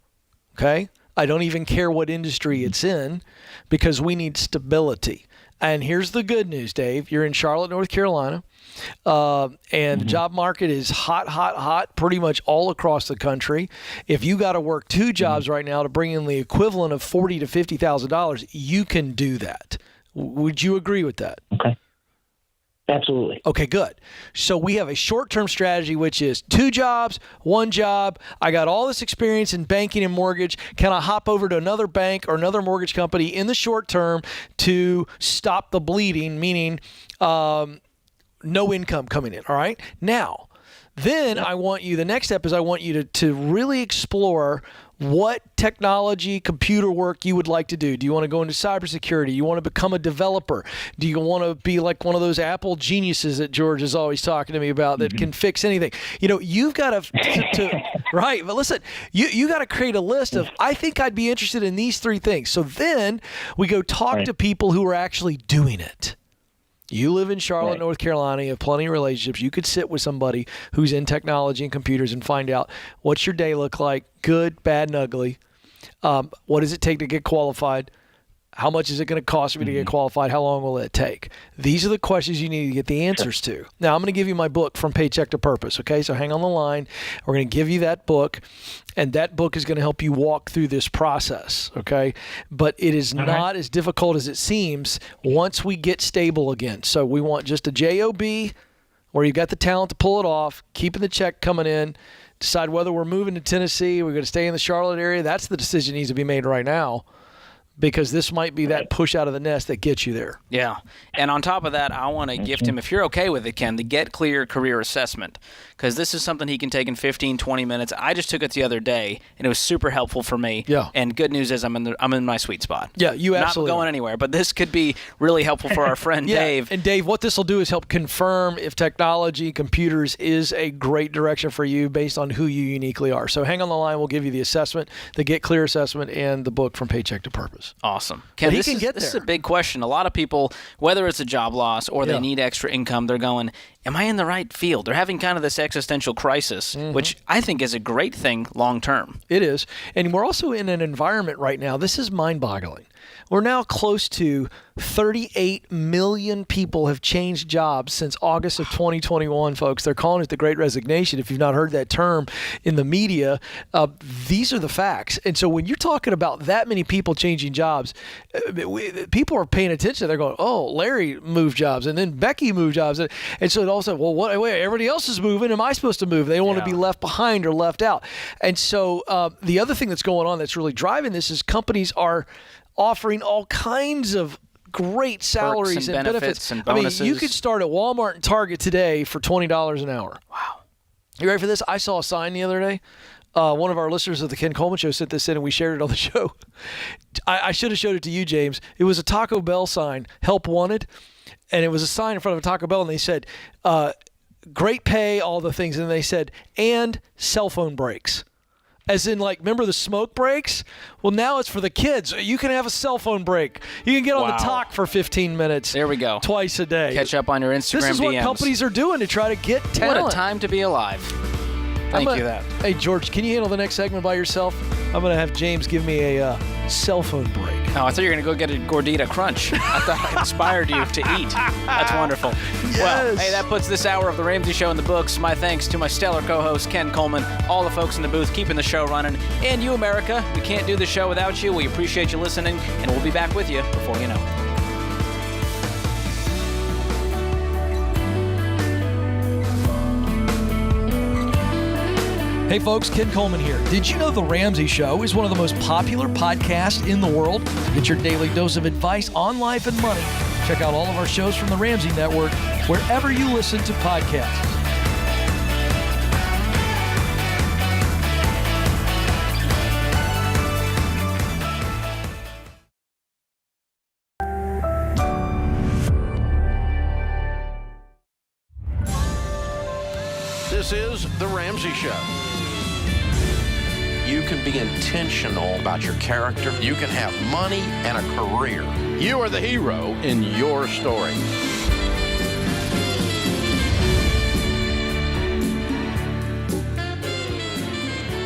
okay? I don't even care what industry it's in because we need stability. And here's the good news, Dave. You're in Charlotte, North Carolina, and the job market is hot, pretty much all across the country. If you got to work two jobs right now to bring in the equivalent of $40,000 to $50,000, you can do that. Would you agree with that? Okay. Absolutely. Okay, good. So we have a short-term strategy, which is two jobs, one job. I got all this experience in banking and mortgage. Can I hop over to another bank or another mortgage company in the short term to stop the bleeding, meaning no income coming in, all right? Now, then the next step is I want you to really explore what technology, computer work you would like to do. Do you want to go into cybersecurity? You want to become a developer? Do you want to be like one of those Apple geniuses that George is always talking to me about that can fix anything? You've got to right. But listen, you got to create a list of, I think I'd be interested in these three things. So then we go talk to people who are actually doing it. You live in Charlotte, North Carolina. You have plenty of relationships. You could sit with somebody who's in technology and computers and find out what's your day look like, good, bad, and ugly. What does it take to get qualified? How much is it going to cost me to get qualified? How long will it take? These are the questions you need to get the answers to. Now, I'm going to give you my book, From Paycheck to Purpose, okay? So hang on the line. We're going to give you that book, and that book is going to help you walk through this process, okay? But it is not as difficult as it seems once we get stable again. So we want just a job where you've got the talent to pull it off, keeping the check coming in, decide whether we're moving to Tennessee, we're going to stay in the Charlotte area. That's the decision that needs to be made right now, because this might be that push out of the nest that gets you there. Yeah. And on top of that, I want to gift him, if you're okay with it, Ken, the Get Clear Career Assessment, because this is something he can take in 15, 20 minutes. I just took it the other day, and it was super helpful for me. Yeah. And good news is I'm in my sweet spot. Yeah, you absolutely not going anywhere, but this could be really helpful for our friend Dave. And Dave, what this will do is help confirm if technology, computers is a great direction for you based on who you uniquely are. So hang on the line. We'll give you the assessment, the Get Clear Assessment, and the book From Paycheck to Purpose. Awesome. Ken, this is a big question. A lot of people, whether it's a job loss or they need extra income, they're going, am I in the right field? They're having kind of this existential crisis, which I think is a great thing long term. It is. And we're also in an environment right now, this is mind-boggling. we're now close to 38 million people have changed jobs since August of 2021, folks. They're calling it the Great Resignation. If you've not heard that term in the media, these are the facts. And so when you're talking about that many people changing jobs, people are paying attention. They're going, oh, Larry moved jobs, and then Becky moved jobs. And so it also, well, wait, everybody else is moving. Am I supposed to move? They don't want to be left behind or left out. And so the other thing that's going on that's really driving this is companies are offering all kinds of great salaries and benefits and bonuses. I mean, you could start at Walmart and Target today for $20 an hour. Wow. You ready for this? I saw a sign the other day. One of our listeners of the Ken Coleman Show sent this in, and we shared it on the show. I should have showed it to you, James. It was a Taco Bell sign, help wanted, and it was a sign in front of a Taco Bell, and they said, great pay, all the things, and they said, and cell phone breaks. As in, like, remember the smoke breaks? Well, now it's for the kids. You can have a cell phone break. You can get on the talk for 15 minutes. There we go. Twice a day. Catch up on your Instagram DMs. This is what companies are doing to try to get talent. What a time to be alive. Thank you. Hey, George, can you handle the next segment by yourself? I'm going to have James give me a cell phone break. Oh, I thought you were going to go get a Gordita Crunch. I thought I inspired you to eat. That's wonderful. Yes. Well, hey, that puts this hour of The Ramsey Show in the books. My thanks to my stellar co-host, Ken Coleman, all the folks in the booth keeping the show running, and you, America. We can't do the show without you. We appreciate you listening, and we'll be back with you before you know it. Hey folks, Ken Coleman here. Did you know The Ramsey Show is one of the most popular podcasts in the world? Get your daily dose of advice on life and money. Check out all of our shows from the Ramsey Network wherever you listen to podcasts. This is The Ramsey Show. You can be intentional about your character. You can have money and a career. You are the hero in your story.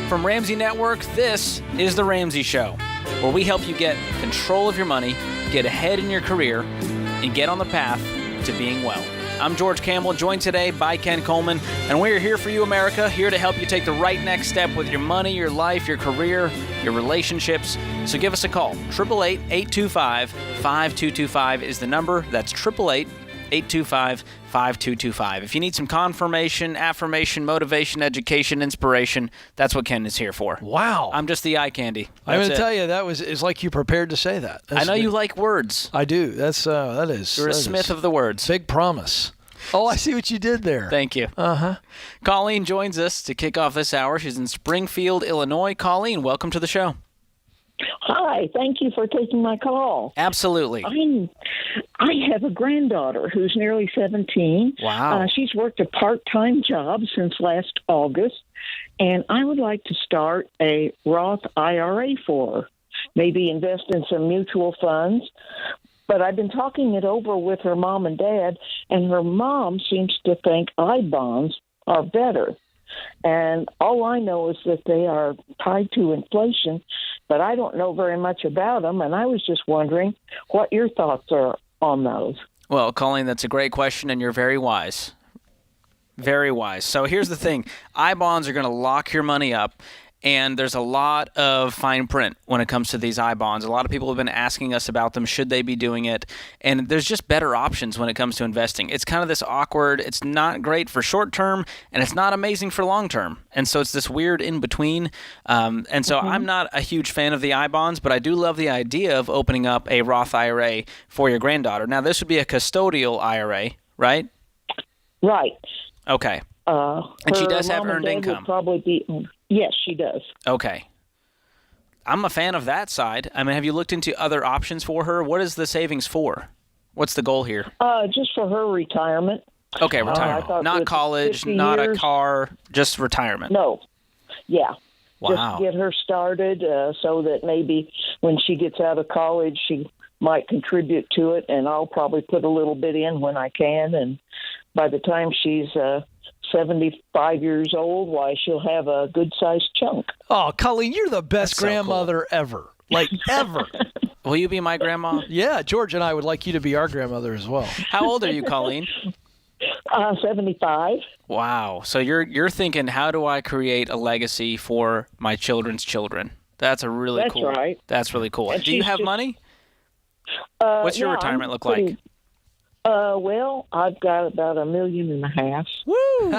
From Ramsey Network, this is The Ramsey Show, where we help you get control of your money, get ahead in your career, and get on the path to being well. I'm George Campbell, joined today by Ken Coleman, and we are here for you, America, here to help you take the right next step with your money, your life, your career, your relationships. So give us a call. 888-825-5225 is the number. That's 888-825-5225. If you need some confirmation, affirmation, motivation, education, inspiration, that's what Ken is here for. Wow. I'm just the eye candy. I'm going to tell you, it's like you prepared to say that. I know you like words. I do. That is. You're a smith of the words. Big promise. Oh, I see what you did there. Thank you. Uh-huh. Colleen joins us to kick off this hour. She's in Springfield, Illinois. Colleen, welcome to the show. Hi, thank you for taking my call. Absolutely. I have a granddaughter who's nearly 17. Wow. She's worked a part-time job since last August, and I would like to start a Roth IRA for her, maybe invest in some mutual funds. But I've been talking it over with her mom and dad, and her mom seems to think I bonds are better. And all I know is that they are tied to inflation, but I don't know very much about them, and I was just wondering what your thoughts are on those. Well, Colleen, that's a great question, and you're very wise. Very wise. So here's the thing. I-bonds are going to lock your money up, and there's a lot of fine print when it comes to these I-bonds. A lot of people have been asking us about them. Should they be doing it? And there's just better options when it comes to investing. It's kind of this awkward, it's not great for short term, and it's not amazing for long term. And so it's this weird in between. And so I'm not a huge fan of the I-bonds, but I do love the idea of opening up a Roth IRA for your granddaughter. Now, this would be a custodial IRA, right? Right. Okay. And she does have earned income. Probably be. Yes, she does. Okay. I'm a fan of that side. I mean, have you looked into other options for her? What is the savings for? What's the goal here? Just for her retirement. Okay, retirement. Not college, not a car, just retirement. No. Yeah. Wow. Just get her started so that maybe when she gets out of college, she might contribute to it, and I'll probably put a little bit in when I can. And by the time she's 75 years old, why, she'll have a good-sized chunk. Oh, Colleen, you're the best That's so grandmother ever. like ever. Will you be my grandma? Yeah, George and I would like you to be our grandmother as well. How old are you, Colleen? 75. Wow. So you're thinking, how do I create a legacy for my children's children? That's a really That's cool. right. That's really cool. And Do you she's have just- money? What's your Yeah, retirement I'm look pretty- like? Well, I've got about $1.5 million. Woo!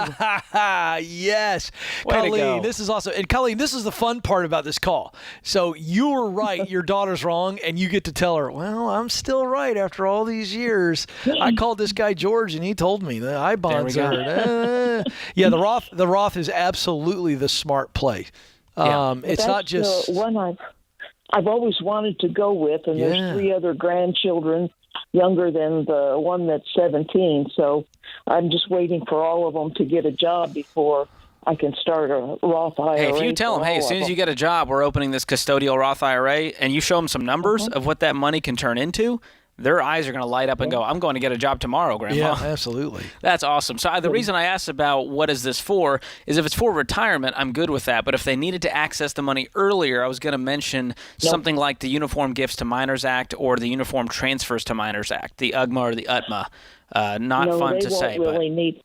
Yes. Way to Colleen, go. this is awesome. And Colleen, this is the fun part about this call. So you were right, your daughter's wrong, and you get to tell her, well, I'm still right after all these years. I called this guy George, and he told me that I bonds There we are. Yeah, the Roth is absolutely the smart play. Yeah. It's not just the one I've always wanted to go with, and Yeah. there's 3 other grandchildren younger than the one that's 17. So I'm just waiting for all of them to get a job before I can start a Roth IRA. Hey, if you tell them, hey, as soon as you get a job, we're opening this custodial Roth IRA, and you show them some numbers of what that money can turn into, their eyes are going to light up and go, I'm going to get a job tomorrow, Grandma. yeah, absolutely. That's awesome. So the reason I asked about what is this for is if it's for retirement, I'm good with that. But if they needed to access the money earlier, I was going to mention something like the Uniform Gifts to Minors Act or the Uniform Transfers to Minors Act, the UGMA or the UTMA. Not no, fun they to won't say, really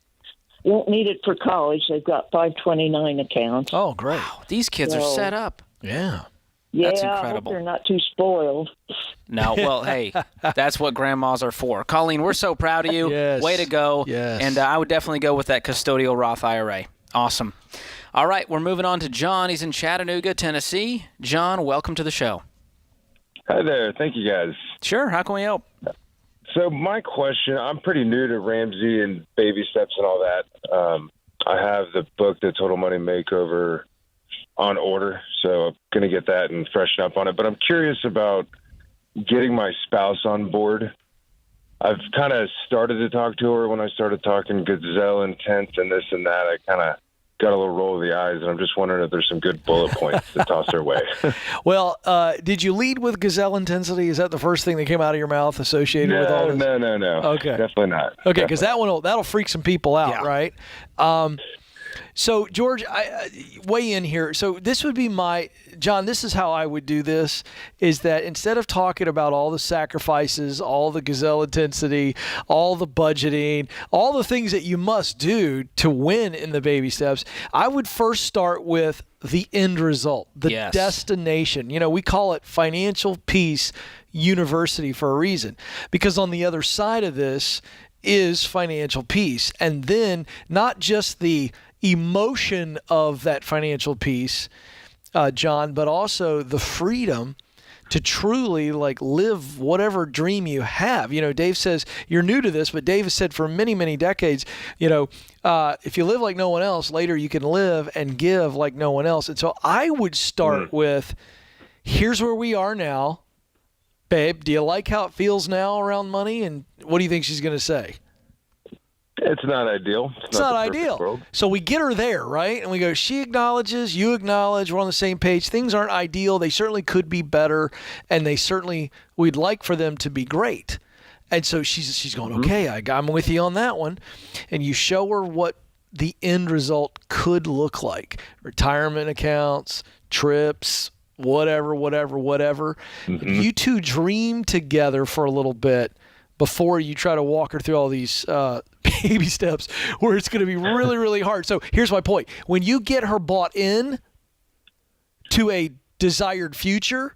won't need it for college. They've got 529 accounts. Oh, great. but these kids are So- set up. Yeah. Yeah, that's I hope incredible. they're not too spoiled. No, well, hey, that's what grandmas are for. Colleen, we're so proud of you. Yes. Way to go. Yes. And I would definitely go with that custodial Roth IRA. Awesome. All right, we're moving on to John. He's in Chattanooga, Tennessee. John, welcome to the show. Hi there. Thank you, guys. Sure, how can we help? So my question, I'm pretty new to Ramsey and baby steps and all that. I have the book, The Total Money Makeover, on order, so I'm going to get that and freshen up on it. But I'm curious about getting my spouse on board. I've kind of started to talk to her when I started talking gazelle intent and this and that. I kind of got a little roll of the eyes, and I'm just wondering if there's some good bullet points to toss her way. Well, did you lead with gazelle intensity? Is that the first thing that came out of your mouth associated with all this? No. Okay. Definitely not. Okay, because that'll freak some people out, Yeah. right? So, George, I weigh in here. So this would be John, this is how I would do this, is that instead of talking about all the sacrifices, all the gazelle intensity, all the budgeting, all the things that you must do to win in the baby steps, I would first start with the end result, the Yes. destination. We call it Financial Peace University for a reason, because on the other side of this is financial peace. And then not just the emotion of that financial peace, John, but also the freedom to truly live whatever dream you have. Dave says you're new to this, but Dave has said for many, many decades, if you live like no one else, later you can live and give like no one else. And so I would start with, here's where we are now. Babe, do you like how it feels now around money? And what do you think she's going to say? It's not ideal. It's not the perfect ideal. world. So we get her there, right? And we go, she acknowledges, you acknowledge, we're on the same page. Things aren't ideal. They certainly could be better, and we'd like for them to be great. And so she's going, okay, I'm with you on that one. And you show her what the end result could look like. Retirement accounts, trips, whatever. You two dream together for a little bit before you try to walk her through all these baby steps where it's going to be really, really hard. So here's my point. When you get her bought in to a desired future,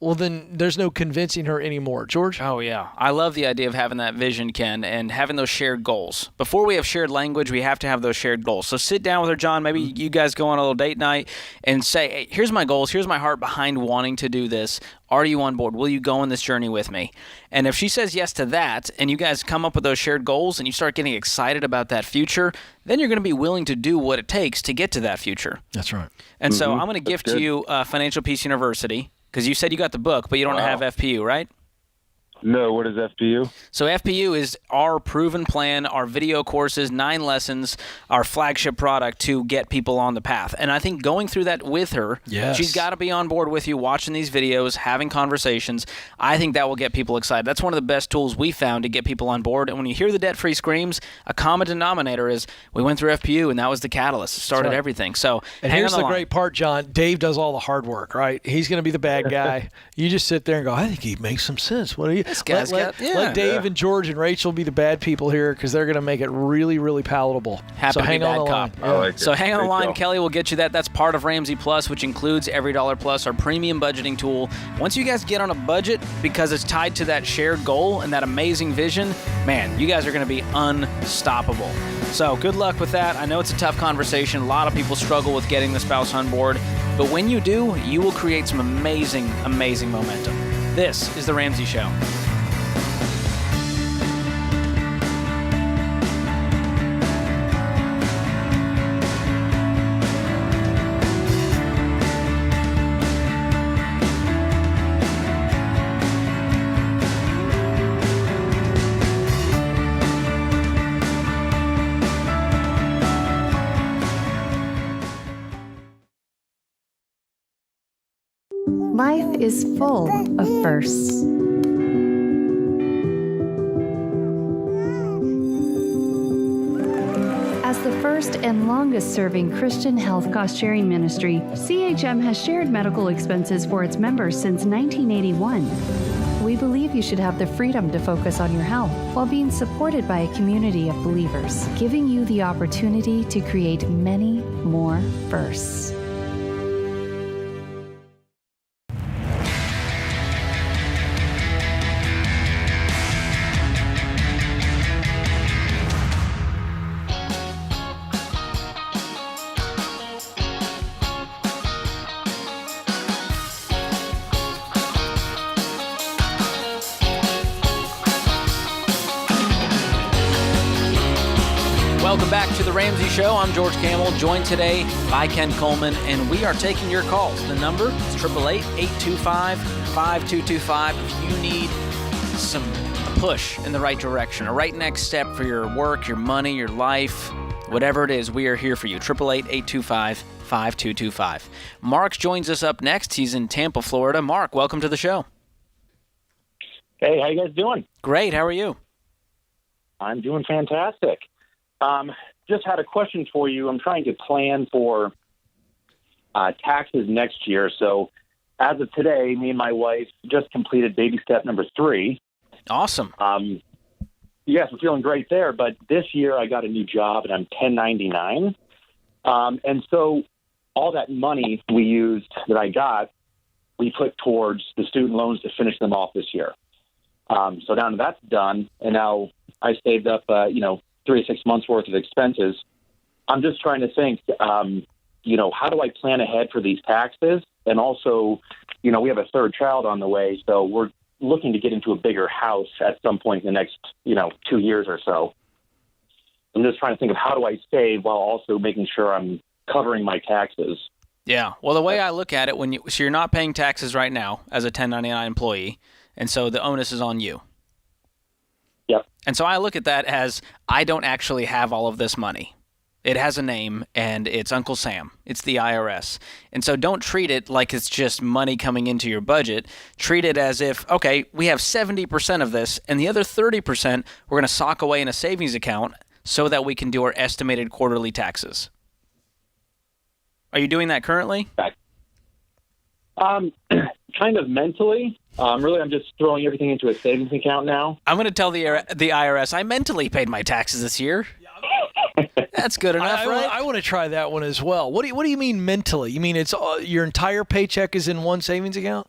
well, then there's no convincing her anymore. George? Oh, yeah. I love the idea of having that vision, Ken, and having those shared goals. Before we have shared language, we have to have those shared goals. So sit down with her, John. Maybe you guys go on a little date night and say, hey, here's my goals. Here's my heart behind wanting to do this. Are you on board? Will you go on this journey with me? And if she says yes to that, and you guys come up with those shared goals and you start getting excited about that future, then you're going to be willing to do what it takes to get to that future. That's right. And so I'm going to gift you Financial Peace University, because you said you got the book, but you don't have FPU, right? No, what is FPU? So FPU is our proven plan, our video courses, 9 lessons, our flagship product to get people on the path. And I think going through that with her, she's got to be on board with you, watching these videos, having conversations. I think that will get people excited. That's one of the best tools we found to get people on board. And when you hear the debt-free screams, a common denominator is we went through FPU, and that was the catalyst. It started everything. So and here's the great part, John. Dave does all the hard work, right? He's going to be the bad guy. You just sit there and go, I think he makes some sense. What do you? Let Dave and George and Rachel be the bad people here because they're going to make it really, really palatable. Happy to hang be on bad the cop. line. Like so hang on the line. Deal. Kelly will get you that. That's part of Ramsey Plus, which includes Every Dollar Plus, our premium budgeting tool. Once you guys get on a budget, because it's tied to that shared goal and that amazing vision, man, you guys are going to be unstoppable. So good luck with that. I know it's a tough conversation. A lot of people struggle with getting the spouse on board. But when you do, you will create some amazing, amazing momentum. This is The Ramsey Show. Life is full of firsts. As the first and longest-serving Christian health cost-sharing ministry, CHM has shared medical expenses for its members since 1981. We believe you should have the freedom to focus on your health while being supported by a community of believers, giving you the opportunity to create many more firsts. Welcome back to The Ramsey Show. I'm George Camel, joined today by Ken Coleman, and we are taking your calls. The number is 888-825-5225. If you need a push in the right direction, a right next step for your work, your money, your life, whatever it is, we are here for you. 888-825-5225. Mark joins us up next. He's in Tampa, Florida. Mark, welcome to the show. Hey, how you guys doing? Great. How are you? I'm doing fantastic. Just had a question for you. I'm trying to plan for taxes next year. So as of today, me and my wife just completed baby step number 3. Awesome. Yes, we're feeling great there. But this year I got a new job and I'm 1099. And so all that money that I got, we put towards the student loans to finish them off this year. So now that's done. And now I saved up, 3 to 6 months worth of expenses. I'm just trying to think, how do I plan ahead for these taxes? And also, we have a third child on the way, so we're looking to get into a bigger house at some point in the next, 2 years or so. I'm just trying to think of how do I save while also making sure I'm covering my taxes. Yeah. Well, the way I look at it, so you're not paying taxes right now as a 1099 employee, and so the onus is on you. Yep. And so I look at that as I don't actually have all of this money. It has a name, and it's Uncle Sam. It's the IRS. And so don't treat it like it's just money coming into your budget. Treat it as if, okay, we have 70% of this, and the other 30% we're going to sock away in a savings account so that we can do our estimated quarterly taxes. Are you doing that currently? Kind of mentally. Really, I'm just throwing everything into a savings account now. I'm going to tell the IRS I mentally paid my taxes this year. That's good enough, right? I want to try that one as well. What do you mean mentally? You mean it's your entire paycheck is in one savings account?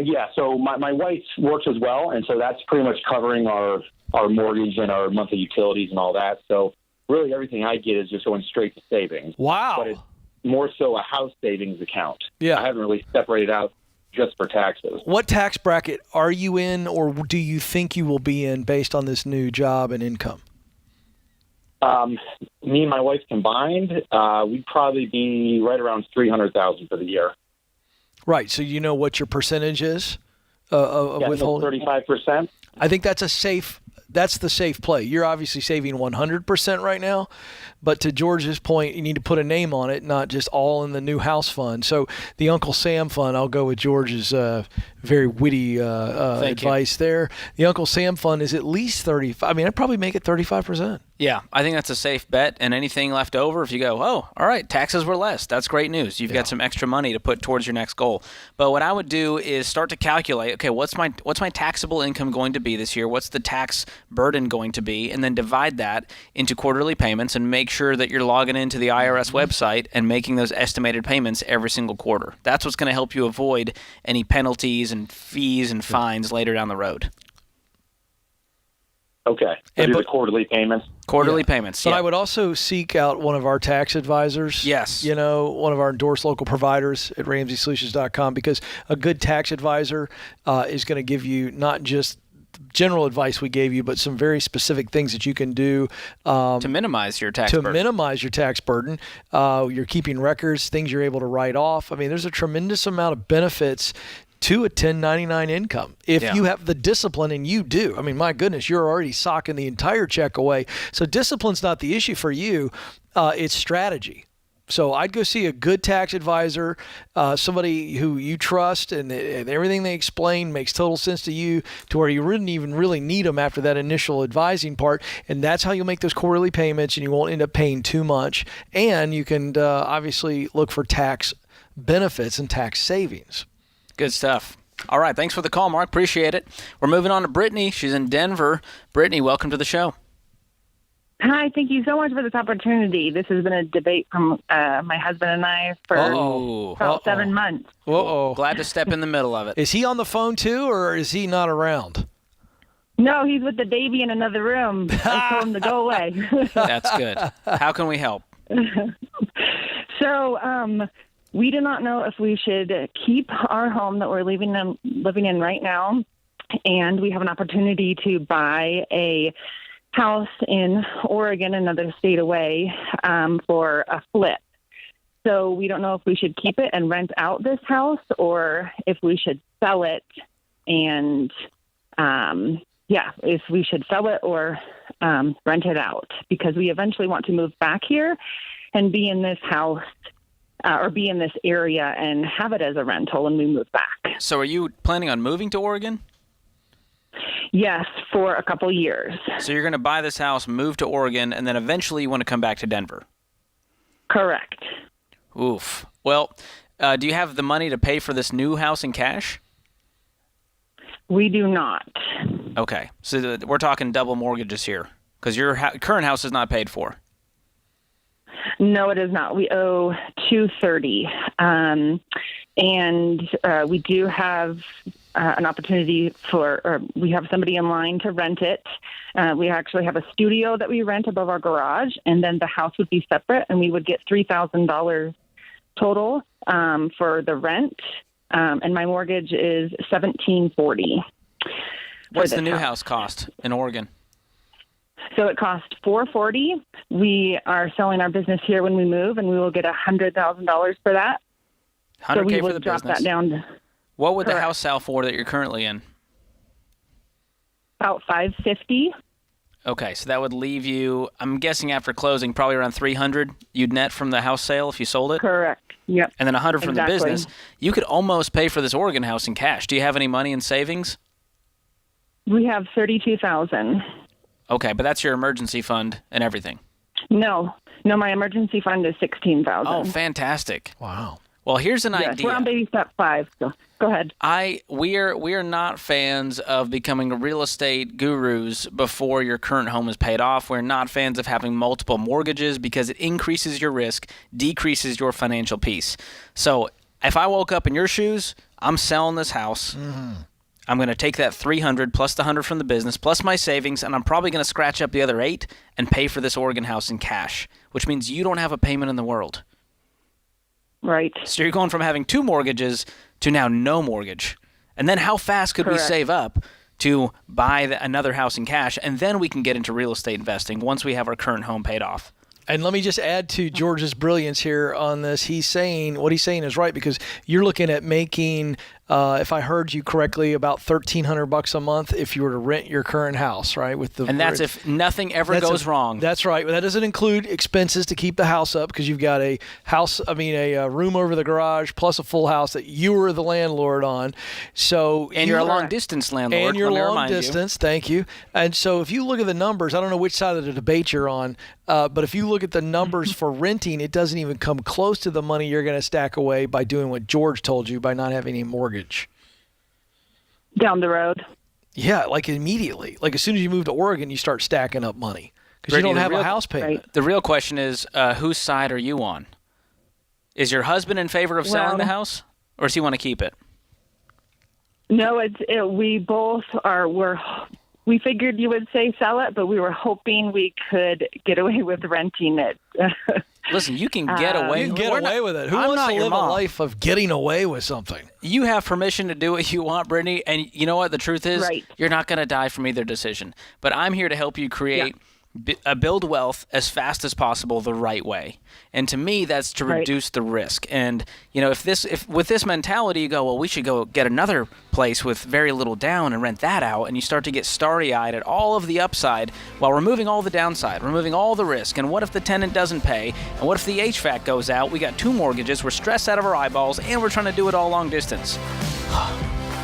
Yeah. So my wife works as well, and so that's pretty much covering our mortgage and our monthly utilities and all that. So really, everything I get is just going straight to savings. Wow. But it's more so a house savings account. Yeah. I haven't really separated out just for taxes. What tax bracket are you in, or do you think you will be in based on this new job and income? Me and my wife combined, we'd probably be right around $300,000 for the year. Right. So you know what your percentage is withholding. 35%. I think that's the safe play. You're obviously saving 100% right now, but to George's point, you need to put a name on it, not just all in the new house fund. So the Uncle Sam fund, I'll go with George's very witty advice there. The Uncle Sam fund is at least 35. I mean, I'd probably make it 35%. Yeah, I think that's a safe bet. And anything left over, if you go, oh, all right, taxes were less, that's great news. You've got some extra money to put towards your next goal. But what I would do is start to calculate, okay, what's my taxable income going to be this year? What's the tax burden going to be? And then divide that into quarterly payments and make sure that you're logging into the IRS website and making those estimated payments every single quarter. That's what's going to help you avoid any penalties and fees and fines later down the road. Okay. So do the quarterly payments. Quarterly payments. But I would also seek out one of our tax advisors. Yes. One of our endorsed local providers at RamseySolutions.com, because a good tax advisor is going to give you not just general advice we gave you, but some very specific things that you can do to minimize your tax burden. You're keeping records, things you're able to write off. I mean, there's a tremendous amount of benefits to a 1099 income if you have the discipline, and you do. I mean, my goodness, you're already socking the entire check away. So discipline's not the issue for you. It's strategy. So I'd go see a good tax advisor, somebody who you trust, and everything they explain makes total sense to you, to where you wouldn't even really need them after that initial advising part. And that's how you'll make those quarterly payments, and you won't end up paying too much. And you can obviously look for tax benefits and tax savings. Good stuff. All right. Thanks for the call, Mark. Appreciate it. We're moving on to Brittany. She's in Denver. Brittany, welcome to the show. Hi. Thank you so much for this opportunity. This has been a debate from my husband and I for about 7 months. Glad to step in the middle of it. Is he on the phone too, or is he not around? No, he's with the baby in another room. I told him to go away. That's good. How can we help? So, we do not know if we should keep our home that we're living in right now, and we have an opportunity to buy a house in Oregon, another state away, for a flip. So we don't know if we should keep it and rent out this house, or if we should sell it and, if we should sell it or rent it out, because we eventually want to move back here and be in this house or be in this area and have it as a rental when we move back. So are you planning on moving to Oregon? Yes, for a couple years. So you're going to buy this house, move to Oregon, and then eventually you want to come back to Denver? Correct. Oof. Well, do you have the money to pay for this new house in cash? We do not. Okay. So we're talking double mortgages here, because your current house is not paid for. No, it is not. We owe $230, and we do have an opportunity we have somebody in line to rent it. We actually have a studio that we rent above our garage, and then the house would be separate, and we would get $3,000 total for the rent. And my mortgage is $1,740. What's the new house cost in Oregon? So it cost $440. We are selling our business here when we move, and we will get $100,000 for that. $100K so we for the drop business. That down to, what would the house sell for that you're currently in? About $550. Okay, so that would leave you, I'm guessing after closing, probably around $300 you'd net from the house sale if you sold it? Correct. Yep. And then $100 from the business. You could almost pay for this Oregon house in cash. Do you have any money in savings? We have $32,000. Okay, but that's your emergency fund and everything. No, my emergency fund is $16,000. Oh, fantastic! Wow. Well, here's an idea. We're on baby step 5. So go ahead. We are not fans of becoming real estate gurus before your current home is paid off. We're not fans of having multiple mortgages because it increases your risk, decreases your financial peace. So if I woke up in your shoes, I'm selling this house. Mm-hmm. I'm going to take that $300 plus the $100 from the business plus my savings, and I'm probably going to scratch up the other $8 and pay for this Oregon house in cash, which means you don't have a payment in the world. Right. So you're going from having 2 mortgages to now no mortgage. And then how fast could we save up to buy another house in cash, and then we can get into real estate investing once we have our current home paid off? And let me just add to George's brilliance here on this. What he's saying is right, because you're looking at making if I heard you correctly, about $1,300 a month if you were to rent your current house, right? And that's if nothing ever goes wrong. That's right. That doesn't include expenses to keep the house up because you've got a room over the garage plus a full house that you were the landlord on. So you're a long distance landlord. And you're long distance. Thank you. And so if you look at the numbers, I don't know which side of the debate you're on, but if you look at the numbers for renting, it doesn't even come close to the money you're going to stack away by doing what George told you by not having any mortgage. Down the road. Yeah, like immediately. Like as soon as you move to Oregon, you start stacking up money because you don't have a house payment. Right. The real question is, whose side are you on? Is your husband in favor of selling the house, or does he want to keep it? No, we both are. We figured you would say sell it, but we were hoping we could get away with renting it. Listen, you can get away. You can get away with it. Who wants to live a life of getting away with something? You have permission to do what you want, Brittany. And you know what? The truth is, you're not going to die from either decision. But I'm here to help you create build wealth as fast as possible the right way. And to me, that's to reduce the risk. And if with this mentality you go, well, we should go get another place with very little down and rent that out, and you start to get starry-eyed at all of the upside while removing all the downside, removing all the risk. And what if the tenant doesn't pay? And what if the HVAC goes out? We got 2 mortgages, we're stressed out of our eyeballs, and we're trying to do it all long distance.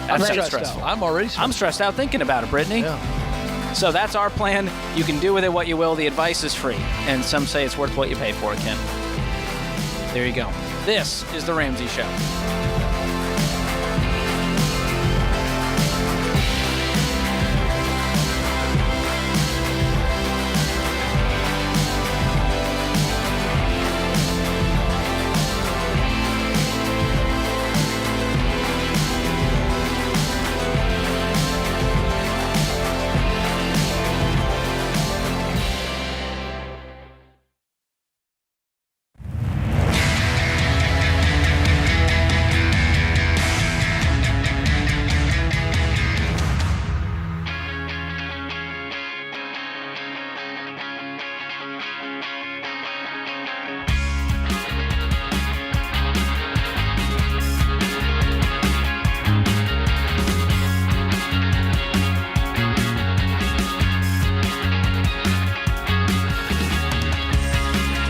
That's stressful. I'm already stressed. I'm stressed out thinking about it, Brittany. Yeah. So that's our plan. You can do with it what you will. The advice is free. And some say it's worth what you pay for it, Ken. There you go. This is The Ramsey Show.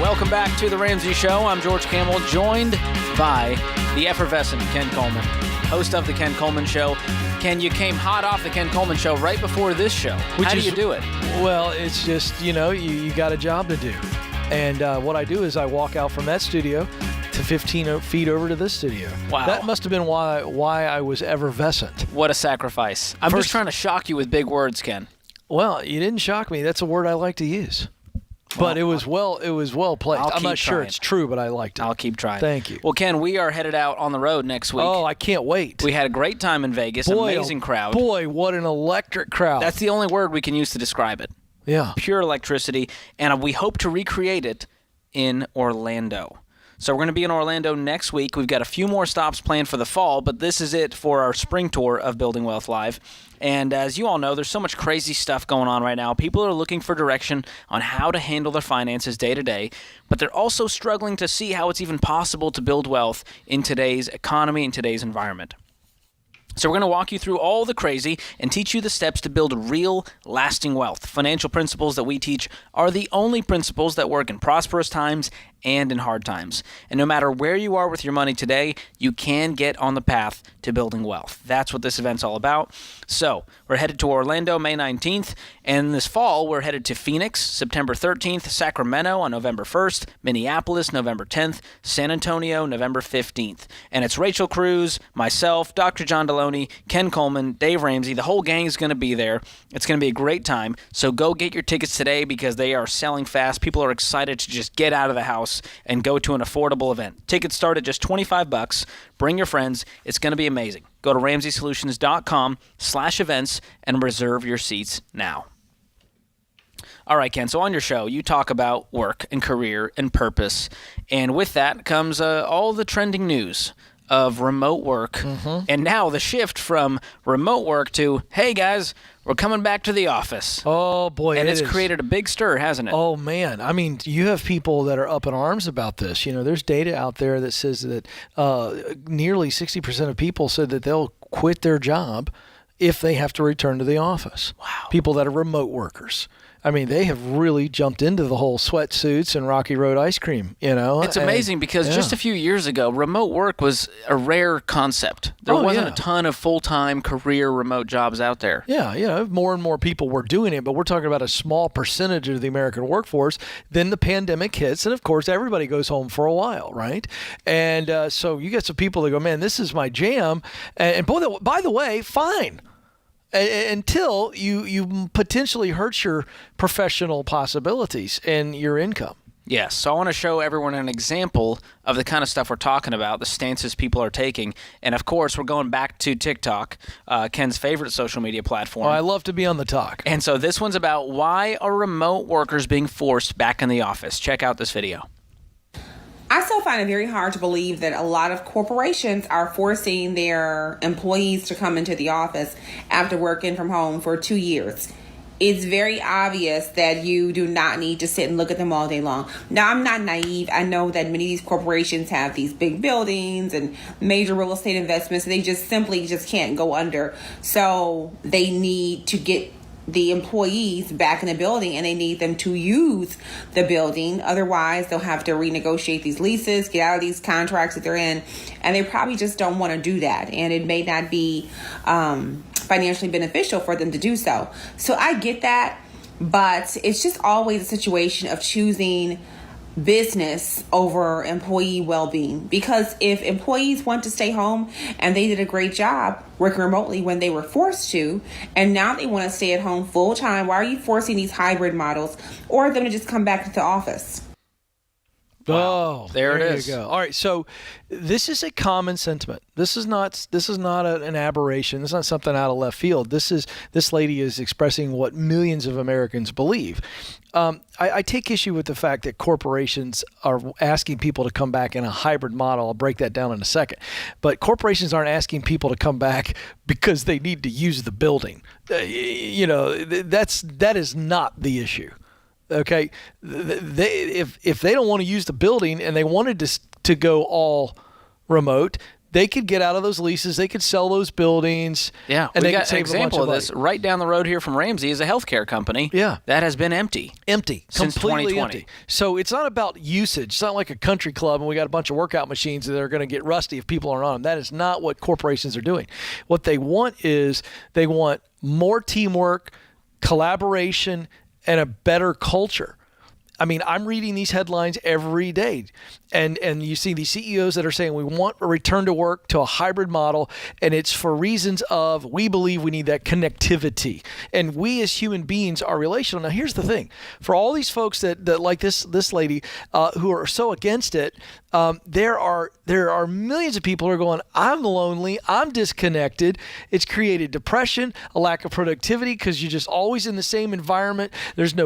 Welcome back to The Ramsey Show. I'm George Camel, joined by the effervescent Ken Coleman, host of The Ken Coleman Show. Ken, you came hot off The Ken Coleman Show right before this show. How do you do it? Well, it's just, you got a job to do. And what I do is I walk out from that studio to 15 feet over to this studio. Wow. That must have been why I was effervescent. What a sacrifice. I'm just trying to shock you with big words, Ken. Well, you didn't shock me. That's a word I like to use. But it was well placed. I'm not sure it's true, but I liked it. I'll keep trying. Thank you. Well, Ken, we are headed out on the road next week. Oh, I can't wait. We had a great time in Vegas. Amazing crowd. Boy, what an electric crowd. That's the only word we can use to describe it. Yeah. Pure electricity. And we hope to recreate it in Orlando. So we're going to be in Orlando next week. We've got a few more stops planned for the fall, but this is it for our spring tour of Building Wealth Live. And as you all know, there's so much crazy stuff going on right now. People are looking for direction on how to handle their finances day to day, but they're also struggling to see how it's even possible to build wealth in today's economy, in today's environment. So we're going to walk you through all the crazy and teach you the steps to build real, lasting wealth. Financial principles that we teach are the only principles that work in prosperous times and in hard times. And no matter where you are with your money today, you can get on the path to building wealth. That's what this event's all about. So we're headed to Orlando May 19th, and this fall we're headed to Phoenix September 13th, Sacramento on November 1st, Minneapolis November 10th, San Antonio November 15th. And it's Rachel Cruz, myself, Dr. John Deloney, Ken Coleman, Dave Ramsey. The whole gang is going to be there. It's going to be a great time. So go get your tickets today because they are selling fast. People are excited to just get out of the house and go to an affordable event. Tickets start at just $25. Bring your friends. It's going to be amazing. Go to RamseySolutions.com/events and reserve your seats now. All right, Ken, so on your show, you talk about work and career and purpose. And with that comes all the trending news of remote work, and now the shift from remote work to, hey guys, we're coming back to the office. Oh boy, and it's created a big stir, hasn't it? Oh man, I mean, you have people that are up in arms about this. There's data out there that says that nearly 60% of people said that they'll quit their job if they have to return to the office. Wow. People that are remote workers. I mean, they have really jumped into the whole sweatsuits and Rocky Road ice cream, It's amazing because just a few years ago, remote work was a rare concept. There wasn't a ton of full-time career remote jobs out there. Yeah, more and more people were doing it, but we're talking about a small percentage of the American workforce. Then the pandemic hits, and of course, everybody goes home for a while, right? And so you get some people that go, man, this is my jam. And by the way, fine. Until you potentially hurt your professional possibilities and your income. Yes, so I want to show everyone an example of the kind of stuff we're talking about, the stances people are taking. And of course, we're going back to TikTok, Ken's favorite social media platform. Oh, I love to be on the talk. And so this one's about why are remote workers being forced back in the office. Check out this video. I still find it very hard to believe that a lot of corporations are forcing their employees to come into the office after working from home for 2 years. It's very obvious that you do not need to sit and look at them all day long. Now, I'm not naive. I know that many of these corporations have these big buildings and major real estate investments. They just simply can't go under. So they need to get the employees back in the building, and they need them to use the building. Otherwise, they'll have to renegotiate these leases, get out of these contracts that they're in, and they probably just don't want to do that. And it may not be financially beneficial for them to do so. So I get that, but it's just always a situation of choosing business over employee well-being, because if employees want to stay home and they did a great job working remotely when they were forced to, and now they want to stay at home full time, why are you forcing these hybrid models or them to just come back to the office? Wow. Oh, there it is. You go. All right, so this is a common sentiment. This is not an aberration. This is not something out of left field. This lady is expressing what millions of Americans believe. I take issue with the fact that corporations are asking people to come back in a hybrid model. I'll break that down in a second. But corporations aren't asking people to come back because they need to use the building. That is not the issue. Okay, if they don't want to use the building and they wanted to go all remote, they could get out of those leases. They could sell those buildings. Yeah, and we they got could save an example a bunch of this right down the road here from Ramsey is a healthcare company. Yeah, that has been empty since completely 2020. Empty. So it's not about usage. It's not like a country club and we got a bunch of workout machines that are going to get rusty if people aren't on them. That is not what corporations are doing. What they want is they want more teamwork, collaboration, and a better culture. I mean, I'm reading these headlines every day, and you see these CEOs that are saying we want a return to work to a hybrid model, and it's for reasons of we believe we need that connectivity, and we as human beings are relational. Now, here's the thing: for all these folks that like this lady who are so against it, there are millions of people who are going, I'm lonely, I'm disconnected. It's created depression, a lack of productivity because you're just always in the same environment. There's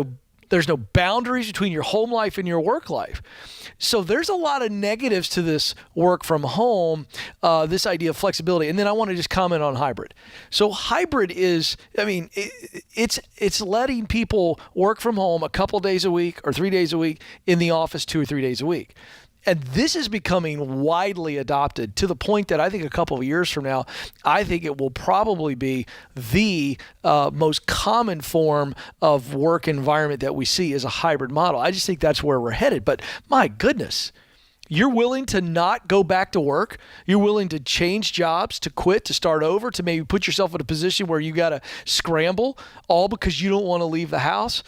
no boundaries between your home life and your work life. So there's a lot of negatives to this work from home, this idea of flexibility. And then I want to just comment on hybrid. So hybrid is, it's letting people work from home a couple days a week or 3 days a week, in the office 2 or 3 days a week. And this is becoming widely adopted to the point that I think a couple of years from now, I think it will probably be the most common form of work environment that we see is a hybrid model. I just think that's where we're headed. But my goodness, you're willing to not go back to work? You're willing to change jobs, to quit, to start over, to maybe put yourself in a position where you got to scramble, all because you don't want to leave the house?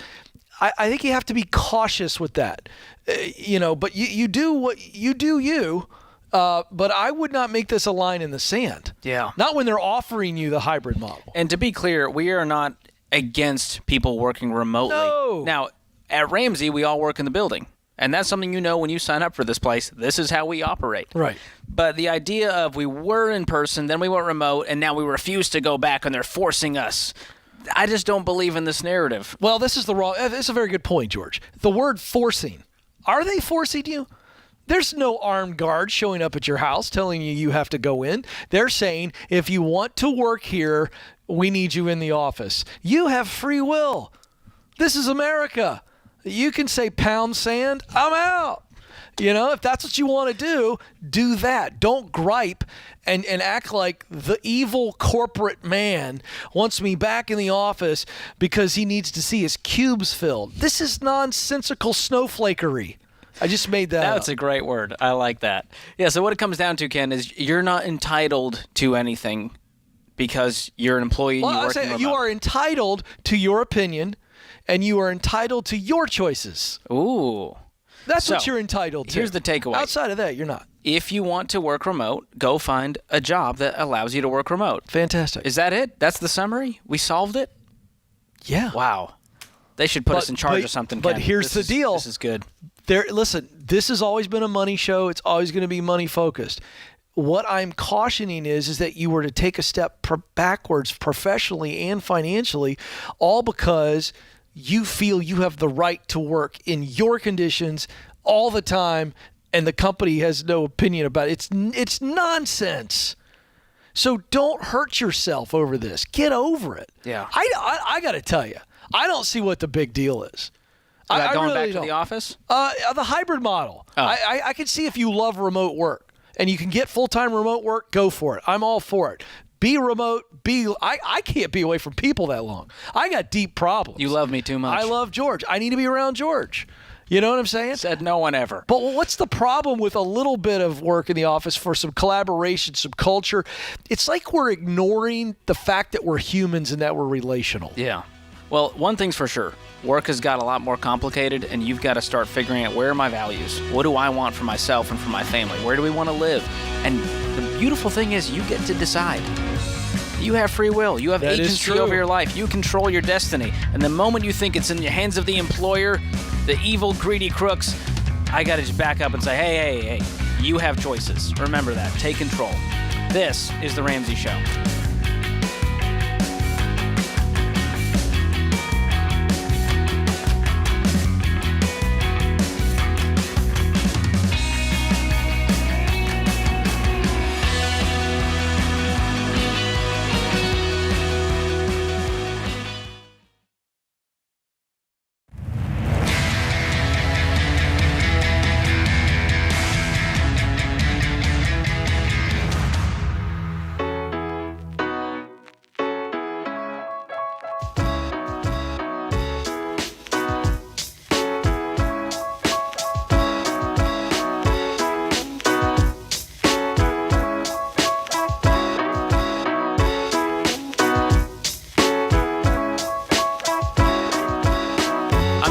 I think you have to be cautious with that, but you do what you do, but I would not make this a line in the sand. Yeah. Not when they're offering you the hybrid model. And to be clear, we are not against people working remotely. No. Now, at Ramsey, we all work in the building. And that's something you know when you sign up for this place. This is how we operate. Right. But the idea of we were in person, then we went remote, and now we refuse to go back and they're forcing us. I just don't believe in this narrative. Well, this is a very good point, George. The word forcing. Are they forcing you? There's no armed guard showing up at your house telling you have to go in. They're saying, if you want to work here, we need you in the office. You have free will. This is America. You can say pound sand, I'm out. If that's what you want to do that. Don't gripe and act like the evil corporate man wants me back in the office because he needs to see his cubes filled. This is nonsensical snowflakery. I just made that That's up. a great word. I like that. Yeah, so what it comes down to, Ken, is you're not entitled to anything because you're an employee and you work remote. You are entitled to your opinion, and you are entitled to your choices. Ooh. That's what you're entitled to. Here's the takeaway. Outside of that, you're not. If you want to work remote, go find a job that allows you to work remote. Fantastic. Is that it? That's the summary? We solved it? Yeah. Wow. They should put us in charge of something, But Ken. here's the deal. This is good. Listen, this has always been a money show. It's always going to be money focused. What I'm cautioning is that you were to take a step backwards professionally and financially, all because you feel you have the right to work in your conditions all the time, and the company has no opinion about it. It's nonsense. So don't hurt yourself over this. Get over it. Yeah. I got to tell you, I don't see what the big deal is. About going really back to don't. the office? The hybrid model. Oh. I can see if you love remote work and you can get full-time remote work, go for it. I'm all for it. Be remote. I can't be away from people that long. I got deep problems. You love me too much. I love George. I need to be around George. You know what I'm saying? Said no one ever. But what's the problem with a little bit of work in the office for some collaboration, some culture? It's like we're ignoring the fact that we're humans and that we're relational. Yeah. Well, one thing's for sure. Work has got a lot more complicated, and you've got to start figuring out, where are my values? What do I want for myself and for my family? Where do we want to live? And the beautiful thing is you get to decide. You have free will. You have agency over your life. You control your destiny. And the moment you think it's in the hands of the employer, the evil, greedy crooks, I got to just back up and say, hey, you have choices. Remember that. Take control. This is The Ramsey Show.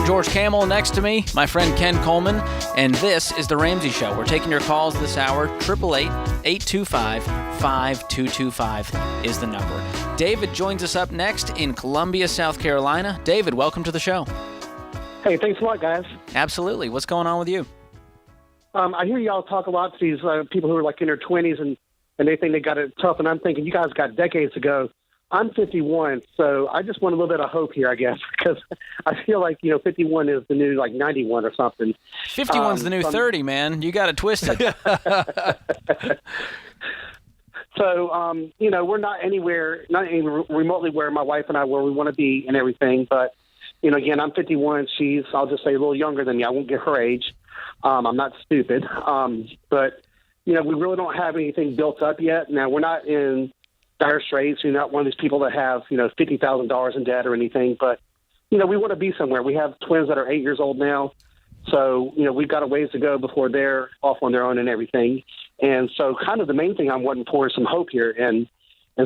George Camel next to me, my friend Ken Coleman, and this is The Ramsey Show. We're taking your calls this hour. 888-825-5225 is the number. David joins us up next in Columbia, South Carolina. David, welcome to the show. Hey, thanks a lot, guys. Absolutely. What's going on with you? I hear y'all talk a lot to these people who are like in their 20s and they think they got it tough, and I'm thinking you guys got decades ago. I'm 51, so I just want a little bit of hope here, I guess, because I feel like, 51 is the new, 91 or something. 51's the new 30, man. You got it twisted. So, we're not even remotely where my wife and I where we want to be and everything. But, again, I'm 51. She's, I'll just say, a little younger than me. I won't get her age. I'm not stupid. But, we really don't have anything built up yet. Now, we're not in dire straits. We're not one of these people that have, $50,000 in debt or anything. But, we want to be somewhere. We have twins that are 8 years old now. So, we've got a ways to go before they're off on their own and everything. And so kind of the main thing I'm wanting for is some hope here and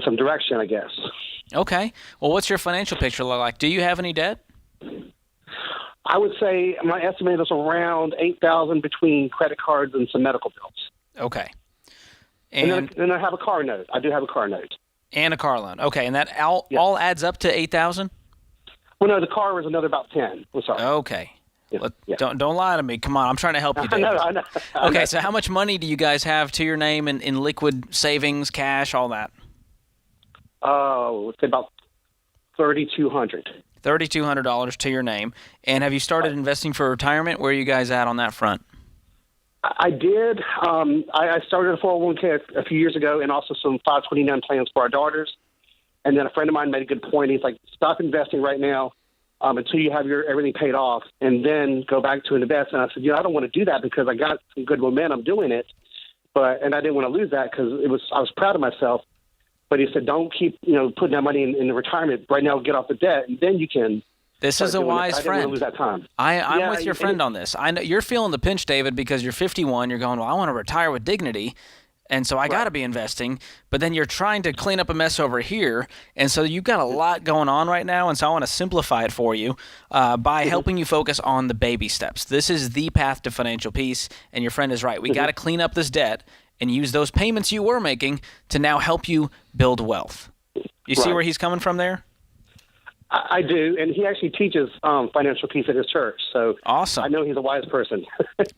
some direction, I guess. Okay. Well, what's your financial picture look like? Do you have any debt? I would say my estimate is around $8,000 between credit cards and some medical bills. Okay. And then I have a car note. I do have a car note. And a car loan. Okay. And that all adds up to $8,000? Well, no, the car was another about 10. I'm sorry. Okay. Yeah. Don't lie to me. Come on. I'm trying to help you, David. I know. Okay, so how much money do you guys have to your name in liquid savings, cash, all that? Let's say about $3,200. $3,200 to your name. And have you started investing for retirement? Where are you guys at on that front? I did. I started a 401k a few years ago, and also some 529 plans for our daughters. And then a friend of mine made a good point. He's like, stop investing right now until you have everything paid off, and then go back to invest. And I said, I don't want to do that because I got some good momentum doing it, and I didn't want to lose that because I was proud of myself. But he said, don't keep putting that money in the retirement right now. Get off the debt, and then you can. This is a wise friend. I didn't want to lose that time. I'm with your friend on this. I know you're feeling the pinch, David, because you're 51. You're going, well, I want to retire with dignity, and so I got to be investing. But then you're trying to clean up a mess over here, and so you've got a lot going on right now. And so I want to simplify it for you by helping you focus on the baby steps. This is the path to financial peace, and your friend is right. We got to clean up this debt and use those payments you were making to now help you build wealth. You see where he's coming from there? I do, and he actually teaches financial peace at his church. So awesome. I know he's a wise person.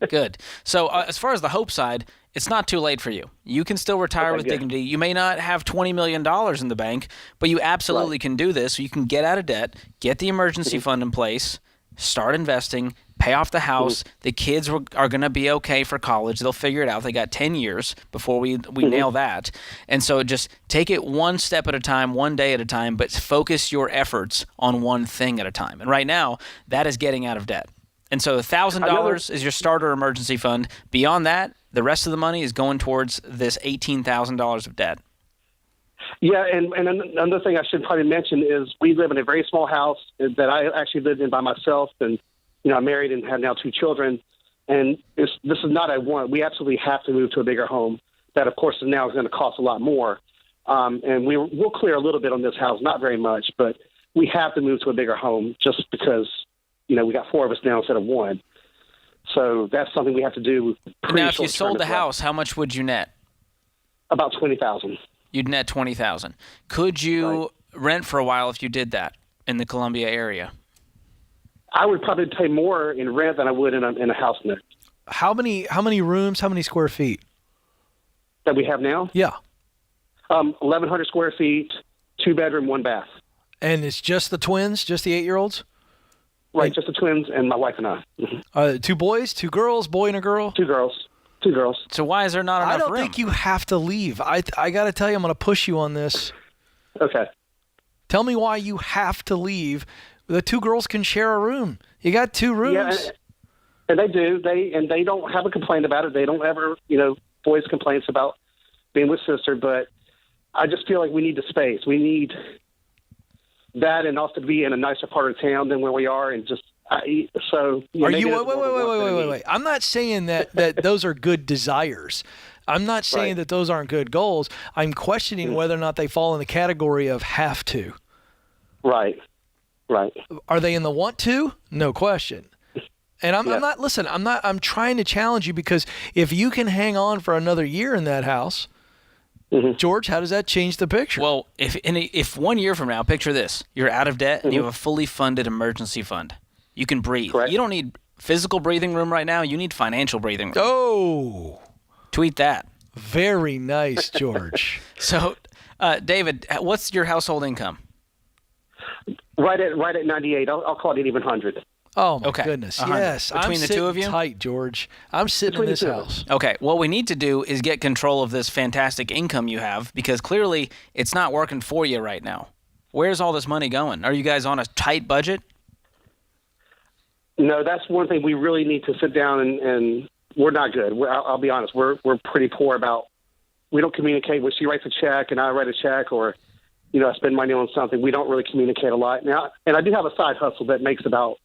Good. So as far as the hope side, it's not too late for you. You can still retire with dignity. You may not have $20 million in the bank, but you absolutely can do this. So you can get out of debt, get the emergency fund in place, start investing, pay off the house. The kids are going to be okay for college. They'll figure it out. They got 10 years before we nail that. And so just take it one step at a time, one day at a time, but focus your efforts on one thing at a time. And right now, that is getting out of debt. And so $1,000 is your starter emergency fund. Beyond that, the rest of the money is going towards this $18,000 of debt. Yeah, and another thing I should probably mention is we live in a very small house that I actually lived in by myself, and I'm married and have now 2 children. And this is not a want. We absolutely have to move to a bigger home. That, of course, now is going to cost a lot more. And we'll clear a little bit on this house, not very much, but we have to move to a bigger home just because we got 4 of us now instead of 1. So that's something we have to do. Now, if you sold the house, how much would you net? About $20,000. You'd net $20,000. Could you rent for a while if you did that in the Columbia area? I would probably pay more in rent than I would in a house net. How many rooms? How many square feet that we have now? Yeah, 1,100 square feet, 2 bedroom, 1 bath. And it's just the twins, just the 8-year-olds? Right, just the twins and my wife and I. 2 boys, 2 girls, boy and a girl? 2 girls. 2 girls. So why is there not enough room? I don't think you have to leave. I got to tell you, I'm going to push you on this. Okay. Tell me why you have to leave. The 2 girls can share a room. You got 2 rooms. Yeah, and they do. They don't have a complaint about it. They don't ever, voice complaints about being with sister. But I just feel like we need the space. We need that, and also to be in a nicer part of town than where we are, and just. Are you? Wait. I'm not saying that those are good desires. I'm not saying that those aren't good goals. I'm questioning whether or not they fall in the category of have to. Right. Are they in the want to? No question. And I'm not. Listen, I'm trying to challenge you, because if you can hang on for another year in that house, George, how does that change the picture? Well, if 1 year from now, picture this: you're out of debt and you have a fully funded emergency fund. You can breathe. Correct. You don't need physical breathing room right now. You need financial breathing room. Oh. Tweet that. Very nice, George. So, David, what's your household income? Right at 98. I'll call it even 100. Oh, my goodness. 100. Yes. Between the 2 of you? Tight, George. I'm sitting in this house. Okay. What we need to do is get control of this fantastic income you have, because clearly it's not working for you right now. Where's all this money going? Are you guys on a tight budget? No, that's one thing we really need to sit down and we're not good. I'll be honest. We're pretty poor about. We don't communicate when she writes a check and I write a check, or I spend money on something. We don't really communicate a lot now. And I do have a side hustle that makes about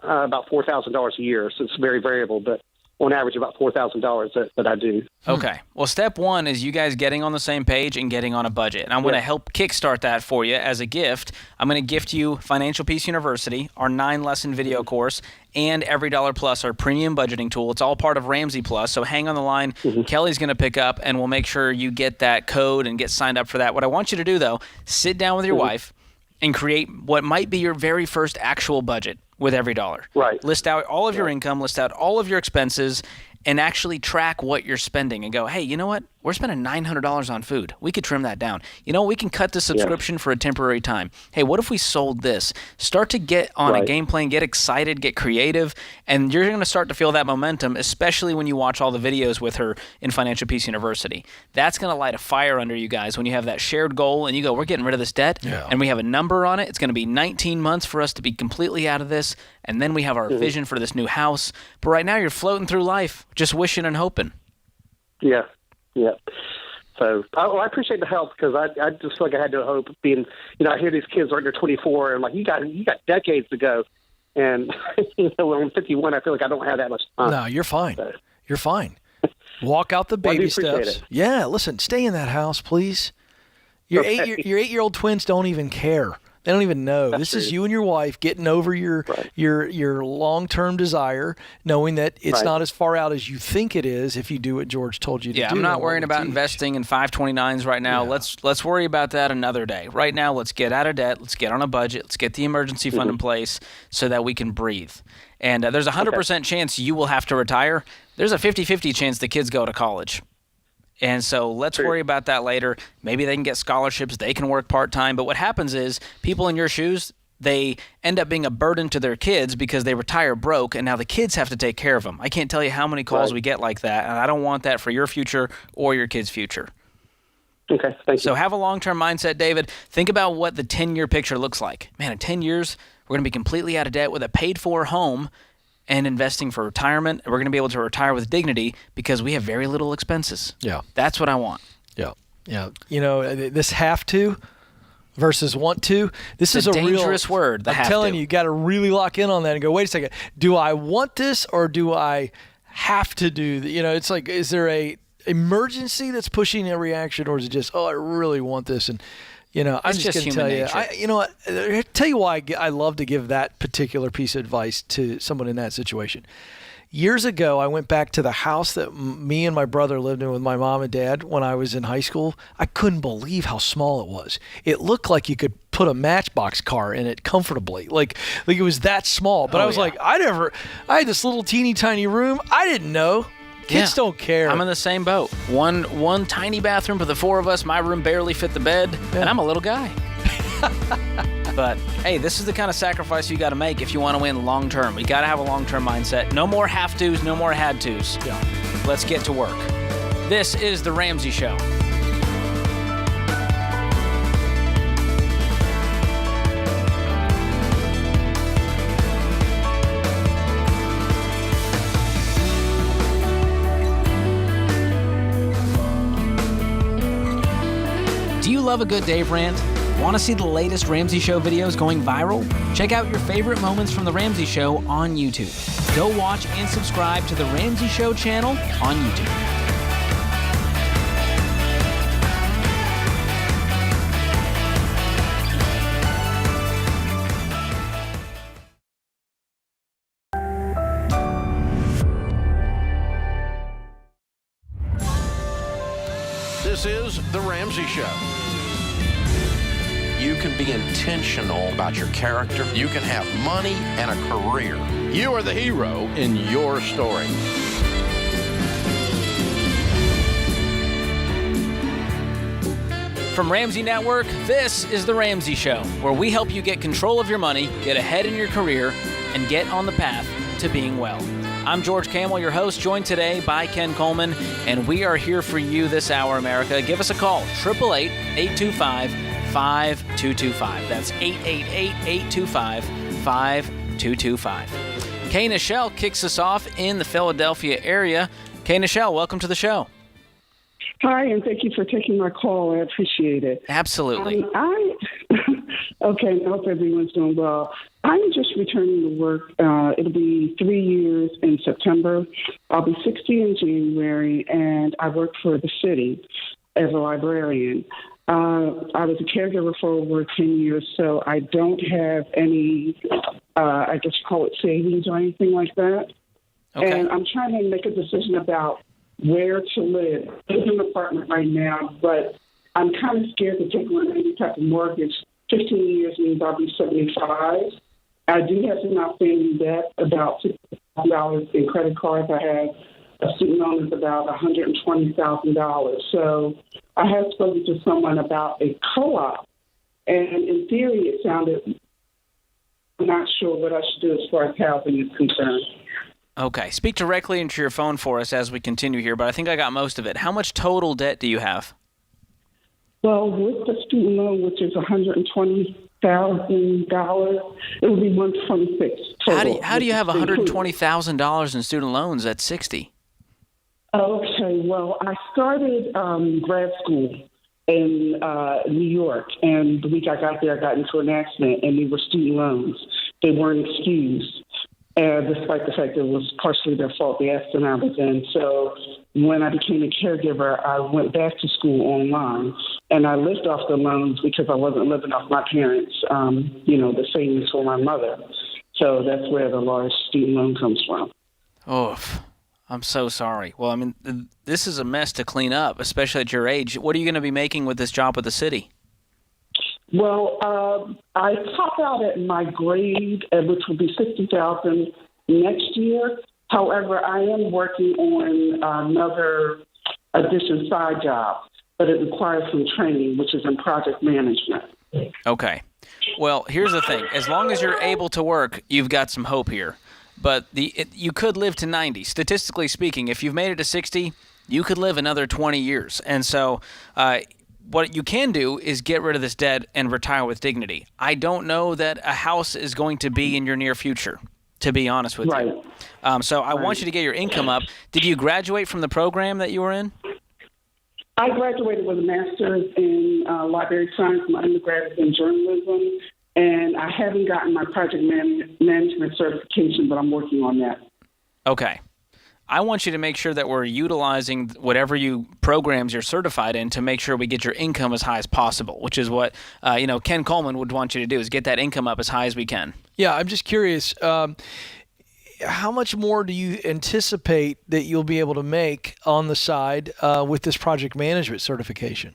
$4,000 a year, so it's very variable. But on average, about $4,000 that I do. Okay. Well, step 1 is you guys getting on the same page and getting on a budget. And I'm going to help kickstart that for you as a gift. I'm going to gift you Financial Peace University, our 9-lesson video course, and Every Dollar Plus, our premium budgeting tool. It's all part of Ramsey Plus, so hang on the line. Kelly's going to pick up, and we'll make sure you get that code and get signed up for that. What I want you to do, though, sit down with your wife and create what might be your very first actual budget with every dollar. Right. List out all of your income, list out all of your expenses, and actually track what you're spending and go, hey, you know what? We're spending $900 on food. We could trim that down. We can cut the subscription for a temporary time. Hey, what if we sold this? Start to get on a game plan, get excited, get creative, and you're going to start to feel that momentum, especially when you watch all the videos with her in Financial Peace University. That's going to light a fire under you guys when you have that shared goal and you go, we're getting rid of this debt, and we have a number on it. It's going to be 19 months for us to be completely out of this, and then we have our vision for this new house. But right now you're floating through life, just wishing and hoping. Yeah. So I appreciate the help because I just feel like I had to hope being, I hear these kids are under 24 and I'm like, you got decades to go. And, when I'm 51, I feel like I don't have that much time. No, you're fine. So. You're fine. Walk out the baby steps. Yeah, listen, stay in that house, please. Your 8-year-old twins don't even care. They don't even know. This is you and your wife getting over your long-term desire, knowing that it's not as far out as you think it is if you do what George told you to do. Yeah, I'm not worrying about investing in 529s right now. Yeah. Let's worry about that another day. Right now, let's get out of debt. Let's get on a budget. Let's get the emergency fund in place so that we can breathe. And there's a 100% chance you will have to retire. There's a 50-50 chance the kids go to college. And so let's worry about that later. Maybe they can get scholarships. They can work part-time. But what happens is people in your shoes, they end up being a burden to their kids because they retire broke, and now the kids have to take care of them. I can't tell you how many calls we get like that, and I don't want that for your future or your kids' future. Okay, thank you. So have a long-term mindset, David. Think about what the 10-year picture looks like. Man, in 10 years, we're going to be completely out of debt with a paid-for home and investing for retirement. We're going to be able to retire with dignity because we have very little expenses. Yeah. That's what I want. Yeah. This have to versus want to, this is a dangerous word. I'm telling you got to really lock in on that and go, wait a second, do I want this or do I have to do that? It's like, is there a emergency that's pushing a reaction, or is it just, I really want this? And I'm just going to tell you, tell you why I love to give that particular piece of advice to someone in that situation. Years ago, I went back to the house that me and my brother lived in with my mom and dad when I was in high school. I couldn't believe how small it was. It looked like you could put a Matchbox car in it comfortably. Like it was that small. But I was like, I had this little teeny tiny room. I didn't know. Kids don't care. I'm in the same boat. One tiny bathroom for the four of us. My room barely fit the bed, and I'm a little guy. But, hey, this is the kind of sacrifice you got to make if you want to win long term. We got to have a long-term mindset. No more have-tos, no more had-tos. Yeah. Let's get to work. This is The Ramsey Show. Do you love a good Dave Rant? Want to see the latest Ramsey Show videos going viral? Check out your favorite moments from The Ramsey Show on YouTube. Go watch and subscribe to The Ramsey Show channel on YouTube. This is The Ramsey Show. You can be intentional about your character. You can have money and a career. You are the hero in your story. From Ramsey Network, this is The Ramsey Show, where we help you get control of your money, get ahead in your career, and get on the path to being well. I'm George Camel, your host, joined today by Ken Coleman, and we are here for you this hour, America. Give us a call, 888-825-5225. That's 888-825-5225. Kay Nichelle kicks us off in the Philadelphia area. Kay Nichelle, welcome to the show. Hi, and thank you for taking my call. I appreciate it. Absolutely. Okay, I hope everyone's doing well. I'm just returning to work. It'll be 3 years in September. I'll be 60 in January, and I work for the city as a librarian. I was a caregiver for over 10 years, so I don't have any, I guess you call it savings or anything like that. Okay. And I'm trying to make a decision about where to live. I live in an apartment right now, but I'm kind of scared to take on any type of mortgage. 15 years means I'll be 75. I do have some outstanding debt, about $60 in credit cards. I have a student loan is about $120,000. So I have spoken to someone about a co-op, and in theory, it sounded. I'm not sure what I should do as far as housing is concerned. Okay. Speak directly into your phone for us as we continue here, but I think I got most of it. How much total debt do you have? Well, with the student loan, which is $120,000, it would be $126,000 total. How do you have $120,000 in student loans at 60? Okay, well, I started grad school in New York, and the week I got there, I got into an accident, and they were student loans. They weren't excused, despite the fact that it was partially their fault, the accident I was in. So when I became a caregiver, I went back to school online, and I lived off the loans because I wasn't living off my parents, the savings for my mother. So that's where the large student loan comes from. Oh, I'm so sorry. Well, I mean, this is a mess to clean up, especially at your age. What are you going to be making with this job with the city? Well, I top out at my grade, which will be $60,000 next year. However, I am working on another addition side job, but it requires some training, which is in project management. Okay. Well, here's the thing. As long as you're able to work, you've got some hope here. But you could live to 90. Statistically speaking, if you've made it to 60, you could live another 20 years. And so what you can do is get rid of this debt and retire with dignity. I don't know that a house is going to be in your near future, to be honest with you. So I want you to get your income up. Did you graduate from the program that you were in? I graduated with a master's in library science. My undergrad is in journalism. And I haven't gotten my project management certification, but I'm working on that. Okay. I want you to make sure that we're utilizing whatever programs you're certified in to make sure we get your income as high as possible, which is what Ken Coleman would want you to do, is get that income up as high as we can. Yeah, I'm just curious. How much more do you anticipate that you'll be able to make on the side with this project management certification?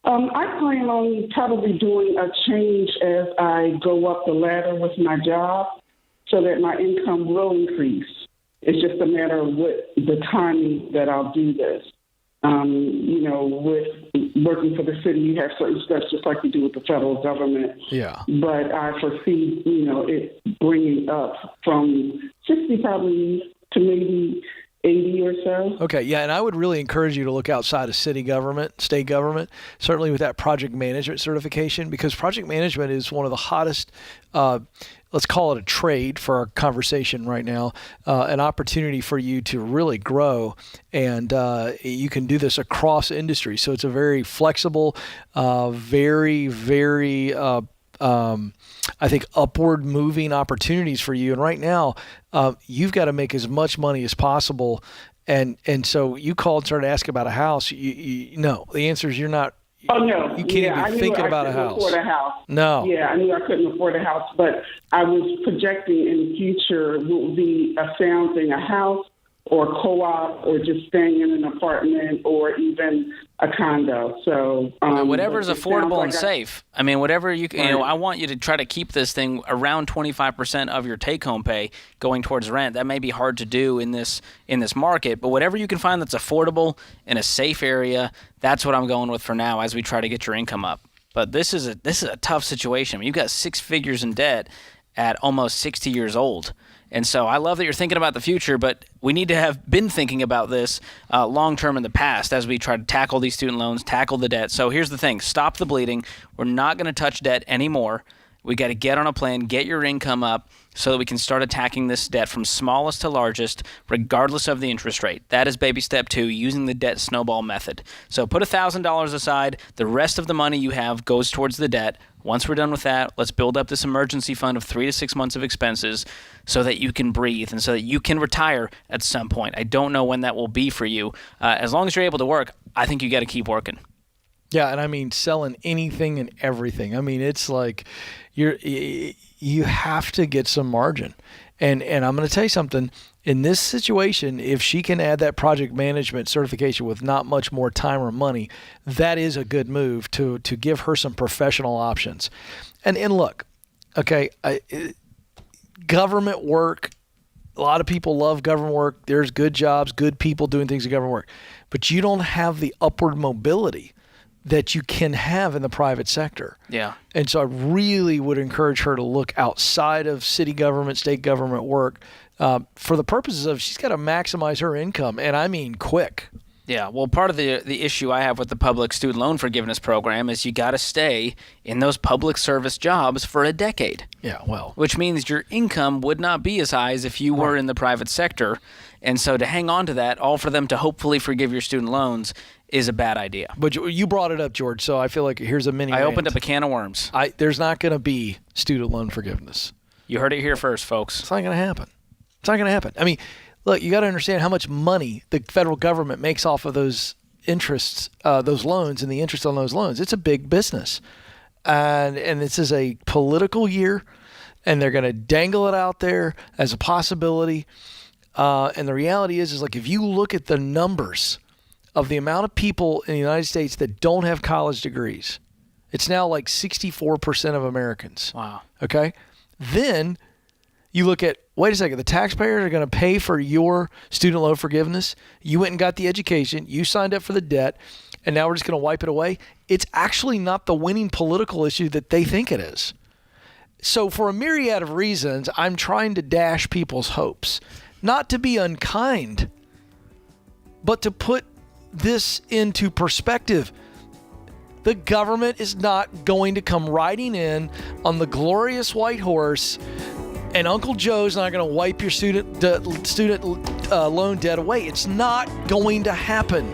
I plan on probably doing a change as I go up the ladder with my job so that my income will increase. It's just a matter of the timing that I'll do this. With working for the city, you have certain steps just like you do with the federal government. Yeah. But I foresee, it bringing up from 60 probably to maybe 80 or so. Okay, yeah, and I would really encourage you to look outside of city government, state government, certainly with that project management certification, because project management is one of the hottest, let's call it a trade for our conversation right now, an opportunity for you to really grow, and you can do this across industry. So it's a very flexible, very, very I think upward moving opportunities for you. And right now, you've got to make as much money as possible. And so you called and started asking about a house. No, the answer is you're not. Oh, no. You can't even think about a house. Afford a house. No. Yeah, I knew I couldn't afford a house, but I was projecting in the future what would be a sound thing, a house or co-op or just staying in an apartment or even a condo. So whatever's affordable and safe. I mean, whatever you can, I want you to try to keep this thing around 25% of your take-home pay going towards rent. That may be hard to do in this market, but whatever you can find that's affordable in a safe area, that's what I'm going with for now as we try to get your income up. But this is a tough situation. I mean, you've got 6 figures in debt at almost 60 years old. And so I love that you're thinking about the future, but we need to have been thinking about this long-term in the past as we try to tackle these student loans, tackle the debt. So here's the thing. Stop the bleeding. We're not going to touch debt anymore. We got to get on a plan, get your income up so that we can start attacking this debt from smallest to largest, regardless of the interest rate. That is baby step 2, using the debt snowball method. So put $1,000 aside. The rest of the money you have goes towards the debt. Once we're done with that, let's build up this emergency fund of 3 to 6 months of expenses so that you can breathe and so that you can retire at some point. I don't know when that will be for you. As long as you're able to work, I think you got to keep working. Yeah, and I mean selling anything and everything. I mean, it's like you have to get some margin. And I'm going to tell you something. In this situation, if she can add that project management certification with not much more time or money, that is a good move to give her some professional options. And look, okay, government work A lot of people love government work. There's good jobs, good people doing things in government work. But you don't have the upward mobility that you can have in the private sector. Yeah. And so I really would encourage her to look outside of city government, state government work for the purposes of she's got to maximize her income, and I mean quick. Yeah, well, part of the issue I have with the public student loan forgiveness program is you got to stay in those public service jobs for a decade. Yeah, well. Which means your income would not be as high as if you were in the private sector. And so to hang on to that, all for them to hopefully forgive your student loans is a bad idea. But you brought it up, George, so I feel like here's a mini I rant. opened up a can of worms. There's not going to be student loan forgiveness. You heard it here first, folks. It's not going to happen. It's not going to happen. I mean, look, you got to understand how much money the federal government makes off of those interests, those loans, and the interest on those loans. It's a big business. And this is a political year, and they're going to dangle it out there as a possibility. And the reality is like if you look at the numbers of the amount of people in the United States that don't have college degrees, it's now like 64% of Americans. Wow. Okay? Then you look at, wait a second, the taxpayers are going to pay for your student loan forgiveness. You went and got the education. You signed up for the debt, and now we're just going to wipe it away. It's actually not the winning political issue that they think it is. So for a myriad of reasons, I'm trying to dash people's hopes. Not to be unkind, but to put this into perspective. The government is not going to come riding in on the glorious white horse, and Uncle Joe's not going to wipe your student loan debt away. It's not going to happen.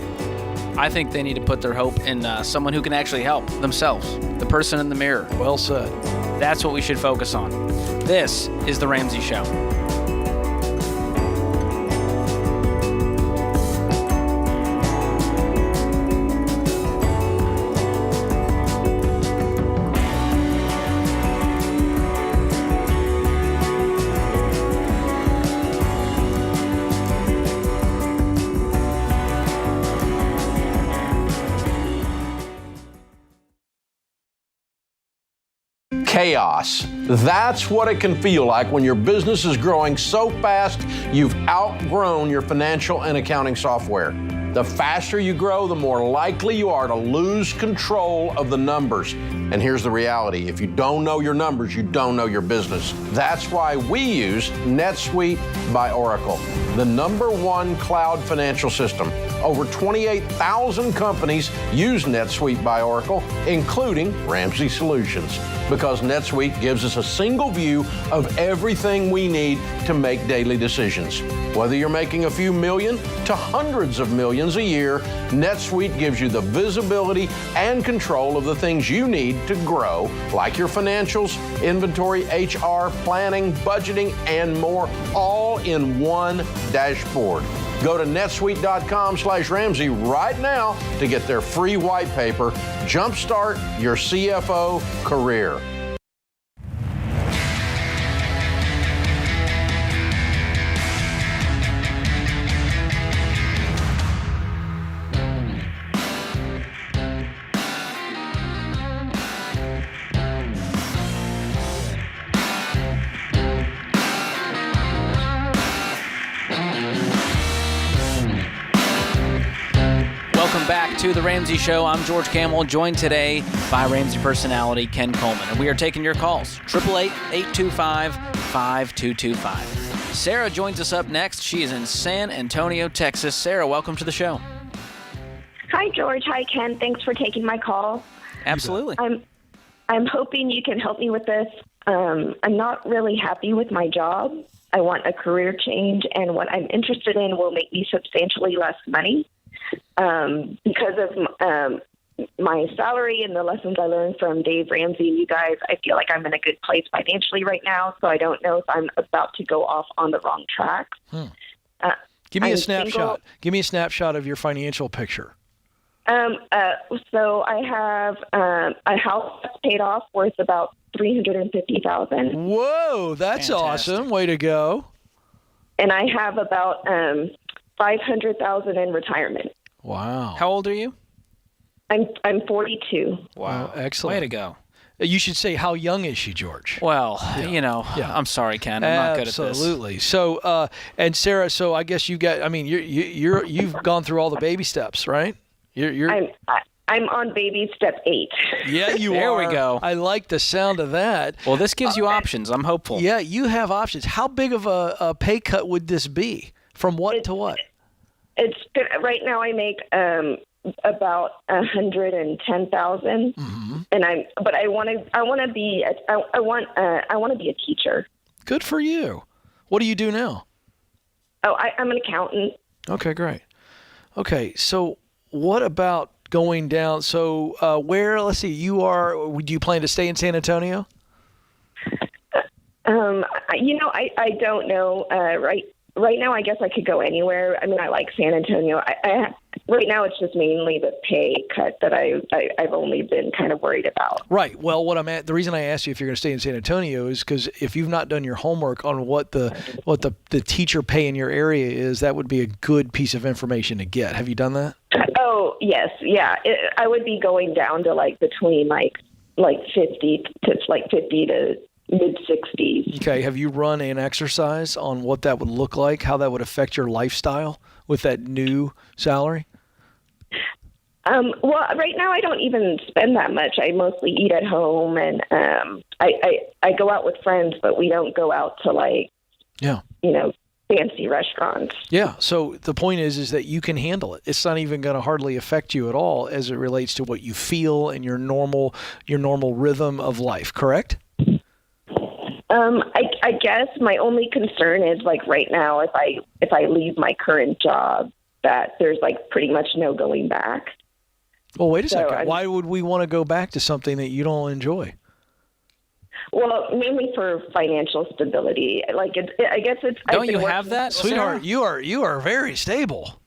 I think they need to put their hope in someone who can actually help themselves, the person in the mirror. Well said. That's what we should focus on. This is The Ramsey Show. Chaos. That's what it can feel like when your business is growing so fast you've outgrown your financial and accounting software. The faster you grow, the more likely you are to lose control of the numbers. And here's the reality. If you don't know your numbers, you don't know your business. That's why we use NetSuite by Oracle, the #1 cloud financial system. Over 28,000 companies use NetSuite by Oracle, including Ramsey Solutions, because NetSuite gives us a single view of everything we need to make daily decisions. Whether you're making a few million to hundreds of millions a year, NetSuite gives you the visibility and control of the things you need to grow, like your financials, inventory, HR, planning, budgeting, and more, all in one dashboard. Go to netsuite.com/Ramsey right now to get their free white paper. Jumpstart your CFO career. Welcome back to The Ramsey Show. I'm George Camel, joined today by Ramsey personality Ken Coleman. And we are taking your calls, 888-825-5225. Sarah joins us up next. She is in San Antonio, Texas. Sarah, welcome to the show. Hi, George. Hi, Ken. Thanks for taking my call. Absolutely. I'm hoping you can help me with this. I'm not really happy with my job. I want a career change, and what I'm interested in will make me substantially less money. Because of my salary and the lessons I learned from Dave Ramsey and you guys, I feel like I'm in a good place financially right now, so I don't know if I'm about to go off on the wrong track. Give me a snapshot. Single. Give me a snapshot of your financial picture. So I have a house that's paid off worth about $350,000. Whoa, that's fantastic. Awesome. Way to go. And I have about $500,000 in retirement. Wow. How old are you? I'm 42. Wow. Excellent. Way to go. You should say, how young is she, George? Well, I'm sorry, Ken. I'm not good at this. Absolutely. So, and Sarah, so I guess you've gone through all the baby steps, right? I'm on baby step 8. Yeah, you there are. There we go. I like the sound of that. Well, this gives you options. I'm hopeful. Yeah, you have options. How big of a pay cut would this be? From what to what? It's good. Right now I make about $110,000, and I want to be a teacher. Good for you. What do you do now? Oh, I'm an accountant. Okay, great. Okay, so what about going down? So let's see, do you plan to stay in San Antonio? I don't know. Right now, I guess I could go anywhere. I mean, I like San Antonio. Right now, it's just mainly the pay cut that I've only been kind of worried about. Right. Well, the reason I asked you if you're going to stay in San Antonio is because if you've not done your homework on what the teacher pay in your area is, that would be a good piece of information to get. Have you done that? Oh, yes. Yeah. I would be going down to between 50 to mid-60s. Okay. Have you run an exercise on what that would look like, how that would affect your lifestyle with that new salary? Well, right now I don't even spend that much. I mostly eat at home, and I go out with friends, but we don't go out to fancy restaurants. Yeah. So the point is that you can handle it. It's not even going to hardly affect you at all as it relates to what you feel and your normal rhythm of life. Correct? I guess my only concern is right now, if I leave my current job, that there's pretty much no going back. Well, wait a second. Why would we want to go back to something that you don't enjoy? Well, mainly for financial stability. I guess it's. Don't you have that, sweetheart? You are very stable.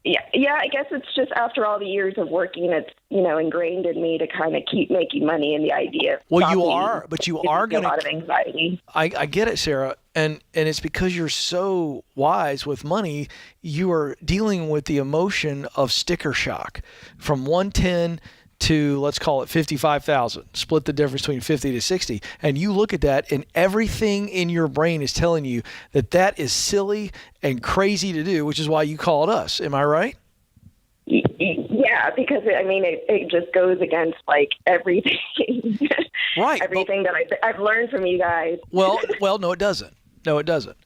Yeah. I guess it's just after all the years of working, it's ingrained in me to kind of keep making money, and the idea. Well, you are going to a lot of anxiety. I get it, Sarah, and it's because you're so wise with money. You are dealing with the emotion of sticker shock from 110 to, let's call it 55,000. Split the difference between 50 to 60, and you look at that, and everything in your brain is telling you that is silly and crazy to do, which is why you called us. Am I right? Yeah, because it just goes against everything. Right. Everything that I've learned from you guys. Well, no, it doesn't. No, it doesn't.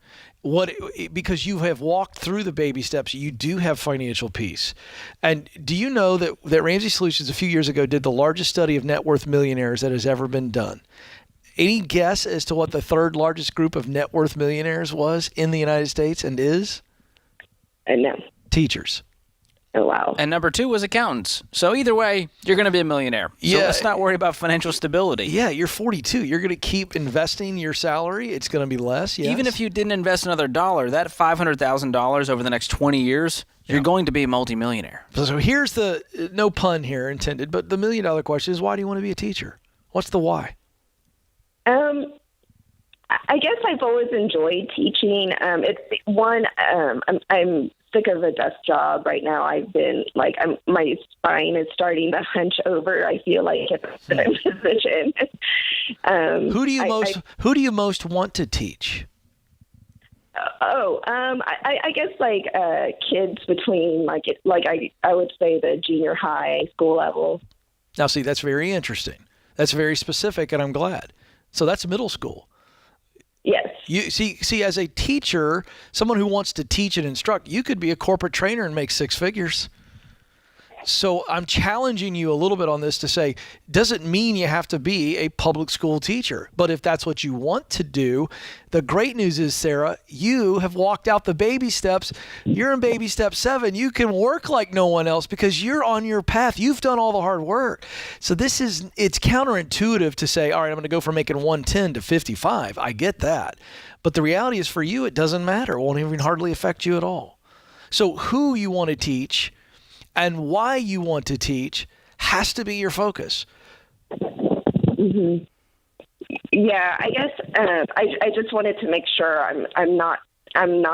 Because you have walked through the baby steps, you do have financial peace. And do you know that Ramsey Solutions a few years ago did the largest study of net worth millionaires that has ever been done? Any guess as to what the third largest group of net worth millionaires was in the United States and is? No. Teachers. Oh, wow. And number 2 was accountants. So either way, you're going to be a millionaire. So let's not worry about financial stability. Yeah, you're 42. You're going to keep investing your salary. It's going to be less, yes. Even if you didn't invest another dollar, that $500,000 over the next 20 years, you're going to be a multimillionaire. So here's the, no pun here intended, but the $1 million question is, why do you want to be a teacher? What's the why? I guess I've always enjoyed teaching. It's one, I'm sick of a desk job right now. I've been my spine is starting to hunch over. I feel like it's in a position. Who do you most want to teach? I guess kids between I would say the junior high school level. Now, see, that's very interesting. That's very specific, and I'm glad. So that's middle school. Yes. You see, as a teacher, someone who wants to teach and instruct, you could be a corporate trainer and make 6 figures. So I'm challenging you a little bit on this to say, doesn't mean you have to be a public school teacher. But if that's what you want to do, the great news is, Sarah, you have walked out the baby steps. You're in baby step 7. You can work like no one else because you're on your path. You've done all the hard work. So it's counterintuitive to say, all right, I'm going to go from making 110 to 55. I get that. But the reality is for you, it doesn't matter. It won't even hardly affect you at all. So who you want to teach and why you want to teach has to be your focus. Mm-hmm. Yeah, I guess I just wanted to make sure I'm not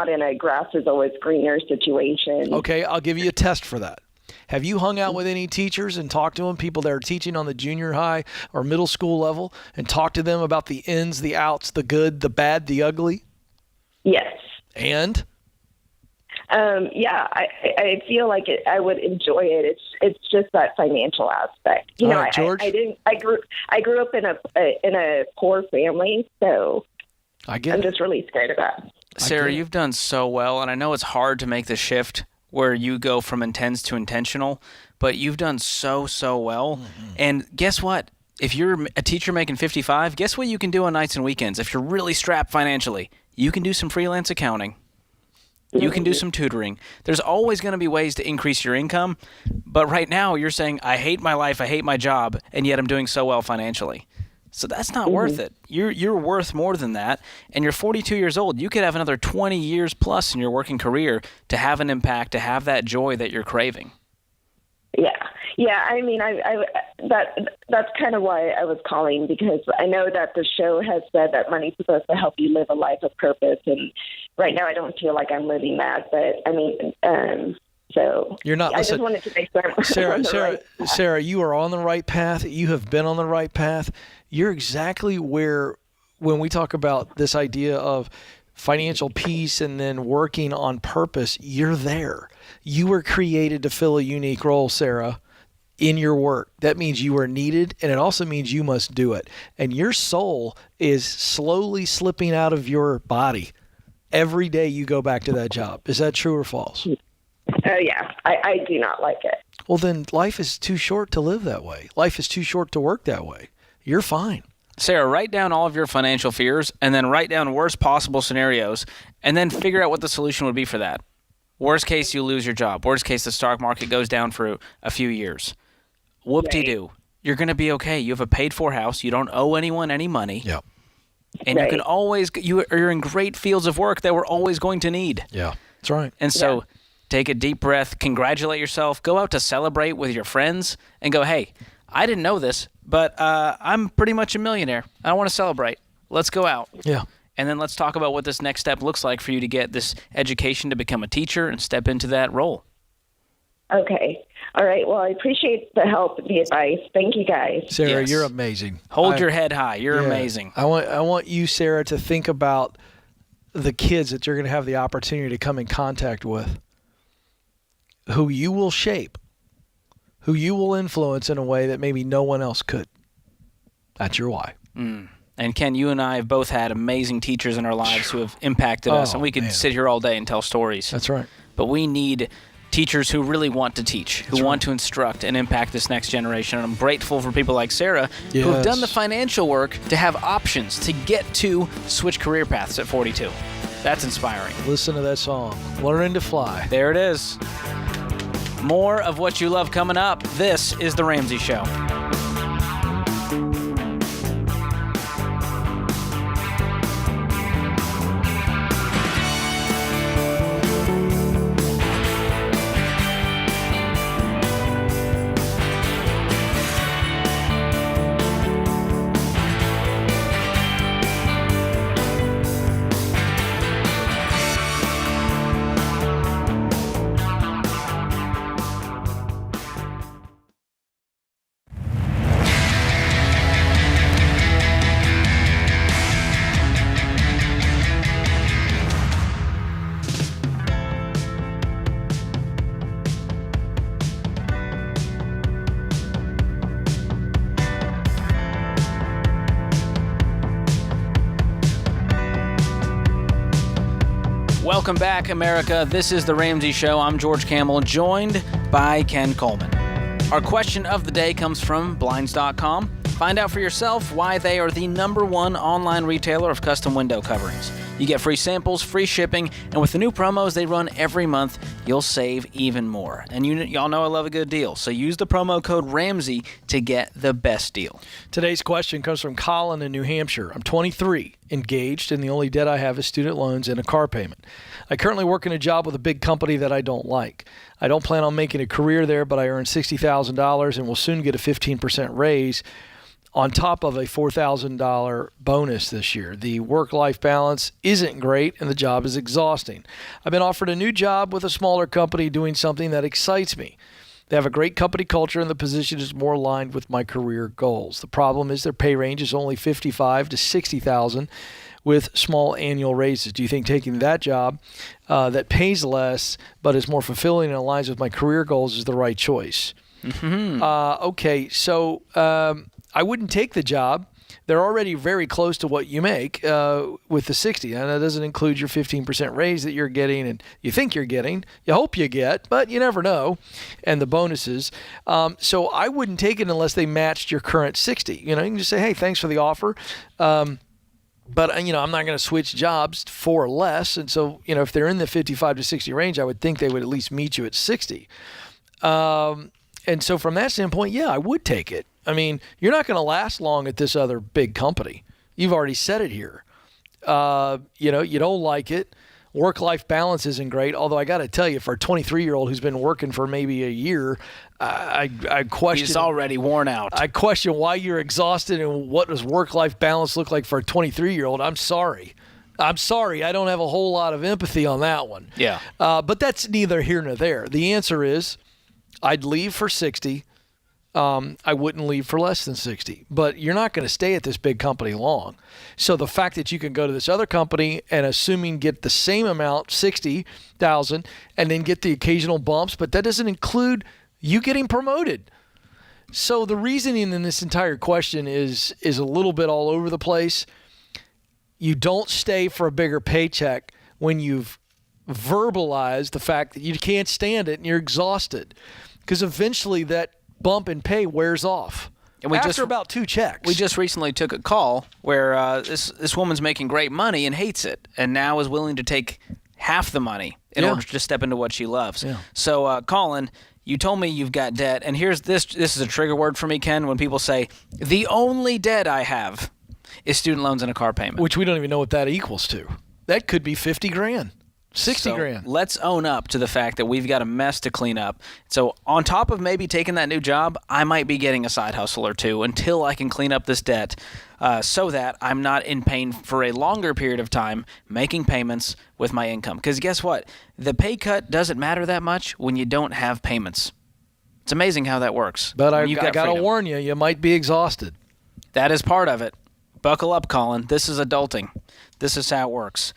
in a grass is always greener situation. Okay, I'll give you a test for that. Have you hung out with any teachers and talked to them, people that are teaching on the junior high or middle school level, and talked to them about the ins, the outs, the good, the bad, the ugly? Yes. And? Yeah, I feel like I would enjoy it. It's just that financial aspect. You know, right, George? I grew up in a poor family, so I'm just really scared of that. Sarah, you've done so well, and I know it's hard to make the shift where you go from intense to intentional, but you've done so well. Mm-hmm. And guess what? If you're a teacher making $55, guess what you can do on nights and weekends? If you're really strapped financially, you can do some freelance accounting. You can do some tutoring. There's always going to be ways to increase your income, but right now you're saying, I hate my life, I hate my job, and yet I'm doing so well financially. So that's not worth it. You're worth more than that, and you're 42 years old. You could have another 20 years plus in your working career to have an impact, to have that joy that you're craving. Yeah. I mean, that's kind of why I was calling, because I know that the show has said that money's supposed to help you live a life of purpose, and right now I don't feel like I'm living that. But I mean, so you're not. I just wanted to make sure. Sarah, you are on the right path. You have been on the right path. You're exactly where, when we talk about this idea of financial peace and then working on purpose, you're there. You were created to fill a unique role, Sarah, in your work. That means you are needed, and it also means you must do it. And your soul is slowly slipping out of your body every day you go back to that job. Is that true or false? Oh, yeah. I do not like it. Well, then life is too short to live that way. Life is too short to work that way. You're fine. Sarah, write down all of your financial fears and then write down worst possible scenarios and then figure out what the solution would be for that. Worst case, you lose your job. Worst case, the stock market goes down for a few years. Whoop-de-doo. You're going to be okay. You have a paid-for house. You don't owe anyone any money. Yep. And you can always – you're in great fields of work that we're always going to need. Yeah, that's right. And so take a deep breath, congratulate yourself, go out to celebrate with your friends, and go, hey, I didn't know this, but I'm pretty much a millionaire. I want to celebrate. Let's go out. Yeah. And then let's talk about what this next step looks like for you to get this education to become a teacher and step into that role. Okay. All right. Well, I appreciate the help, the advice. Thank you, guys. Sarah, you're amazing. Hold your head high. You're amazing. I want you, Sarah, to think about the kids that you're going to have the opportunity to come in contact with, who you will shape, who you will influence in a way that maybe no one else could. That's your why. And Ken, you and I have both had amazing teachers in our lives who have impacted us, and we could sit here all day and tell stories. That's right. But we need teachers who really want to teach, who want to instruct and impact this next generation. And I'm grateful for people like Sarah who have done the financial work to have options to get to switch career paths at 42. That's inspiring. Listen to that song, Learning to Fly. There it is. More of what you love coming up. This is The Ramsey Show. Welcome back, America. This is The Ramsey Show. I'm George Campbell, joined by Ken Coleman. Our question of the day comes from Blinds.com. Find out for yourself why they are the #1 online retailer of custom window coverings. You get free samples, free shipping, and with the new promos they run every month, you'll save even more. And y'all know I love a good deal, so use the promo code Ramsey to get the best deal. Today's question comes from Colin in New Hampshire. I'm 23, engaged, and the only debt I have is student loans and a car payment. I currently work in a job with a big company that I don't like. I don't plan on making a career there, but I earn $60,000 and will soon get a 15% raise on top of a $4,000 bonus this year. The work-life balance isn't great, and the job is exhausting. I've been offered a new job with a smaller company doing something that excites me. They have a great company culture, and the position is more aligned with my career goals. The problem is their pay range is only $55,000 to $60,000 with small annual raises. Do you think taking that job that pays less but is more fulfilling and aligns with my career goals is the right choice? Okay, so I wouldn't take the job. They're already very close to what you make with the 60, and that doesn't include your 15% raise that you're getting and you think you're getting. You hope you get, but you never know, and the bonuses. So I wouldn't take it unless they matched your current 60. You can just say, hey, thanks for the offer. But, I'm not going to switch jobs for less. And so, if they're in the 55 to 60 range, I would think they would at least meet you at 60. And so from that standpoint, yeah, I would take it. I mean, you're not going to last long at this other big company. You've already said it here. You don't like it. Work-life balance isn't great. Although I got to tell you, for a 23-year-old who's been working for maybe a year, I question. He's already worn out. I question why you're exhausted and what does work-life balance look like for a 23-year-old. I'm sorry. I don't have a whole lot of empathy on that one. Yeah. But that's neither here nor there. The answer is I'd leave for 60. I wouldn't leave for less than 60. But you're not going to stay at this big company long. So the fact that you can go to this other company and assuming get the same amount, $60,000, and then get the occasional bumps, but that doesn't include you getting promoted. So the reasoning in this entire question is a little bit all over the place. You don't stay for a bigger paycheck when you've verbalized the fact that you can't stand it and you're exhausted. Because eventually that bump in pay wears off. And after about 2 checks. We just recently took a call where this woman's making great money and hates it, and now is willing to take half the money in order to step into what she loves. Yeah. So, Colin, you told me you've got debt, and here's this. This is a trigger word for me, Ken, when people say, the only debt I have is student loans and a car payment. Which we don't even know what that equals to. That could be $50,000. 60 grand. Let's own up to the fact that we've got a mess to clean up. So on top of maybe taking that new job, I might be getting a side hustle or two until I can clean up this debt so that I'm not in pain for a longer period of time making payments with my income. Because guess what? The pay cut doesn't matter that much when you don't have payments. It's amazing how that works. But I got to warn you, you might be exhausted. That is part of it. Buckle up, Colin. This is adulting. This is how it works.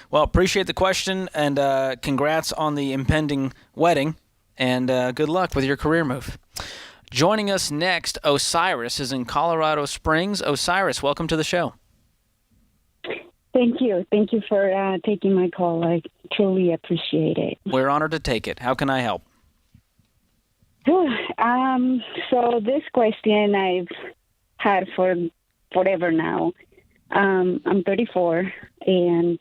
Well, appreciate the question, and congrats on the impending wedding, and good luck with your career move. Joining us next, Osiris is in Colorado Springs. Osiris, welcome to the show. Thank you. Thank you for taking my call. I truly appreciate it. We're honored to take it. How can I help? So this question I've had for forever now. I'm 34, and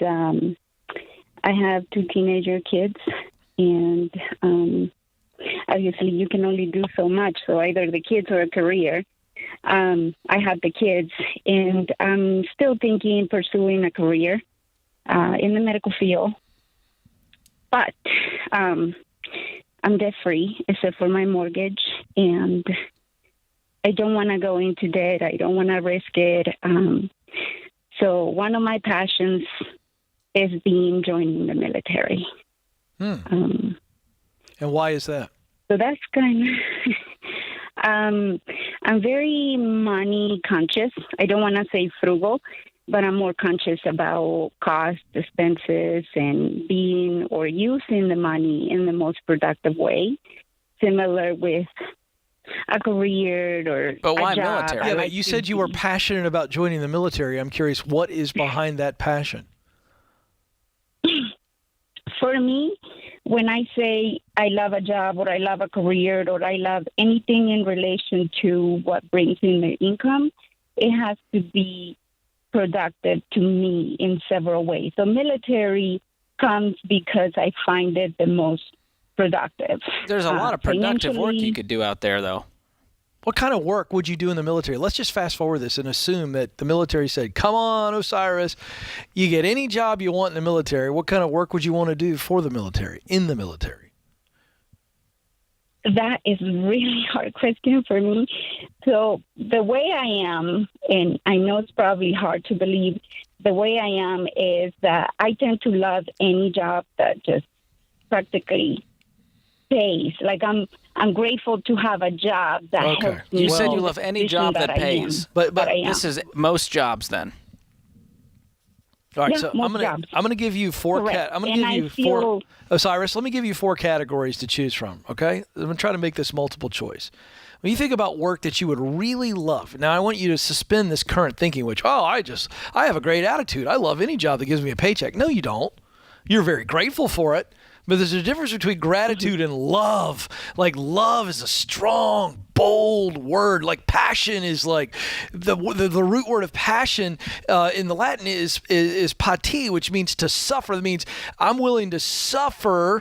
I have 2 teenager kids, and obviously you can only do so much, so either the kids or a career. I have the kids, and I'm still pursuing a career in the medical field, but I'm debt-free except for my mortgage, and I don't want to go into debt. I don't want to risk it. So one of my passions is joining the military. And why is that? So that's kind of, I'm very money conscious. I don't want to say frugal, but I'm more conscious about cost, expenses, and using the money in the most productive way, similar with a career or but why a job. military? Yeah, but you said you were passionate about joining the military. I'm curious, what is behind that passion? For me, when I say I love a job or I love a career or I love anything in relation to what brings in the income, it has to be productive to me in several ways. So military comes because I find it the most productive. There's a lot of productive work you could do out there, though. What kind of work would you do in the military? Let's just fast forward this and assume that the military said, come on, Osiris, you get any job you want in the military. What kind of work would you want to do for the military, in the military? That is a really hard question for me. So the way I am, and I know it's probably hard to believe, the way I am is that I tend to love any job that just practically pays. Like I'm grateful to have a job that helps me. You said you in the love any position job that I am. pays, but this is most jobs then. All right, Yeah, so most jobs. I'm gonna give you four. Correct. I'm gonna And give I you feel- four. Osiris, let me give you 4 categories to choose from. Okay, I'm gonna try to make this multiple choice. When you think about work that you would really love, now I want you to suspend this current thinking, which I have a great attitude. I love any job that gives me a paycheck. No, you don't. You're very grateful for it. But there's a difference between gratitude and love. Like love is a strong, bold word. Like passion is like the root word of passion in the Latin is pati, which means to suffer. That means I'm willing to suffer,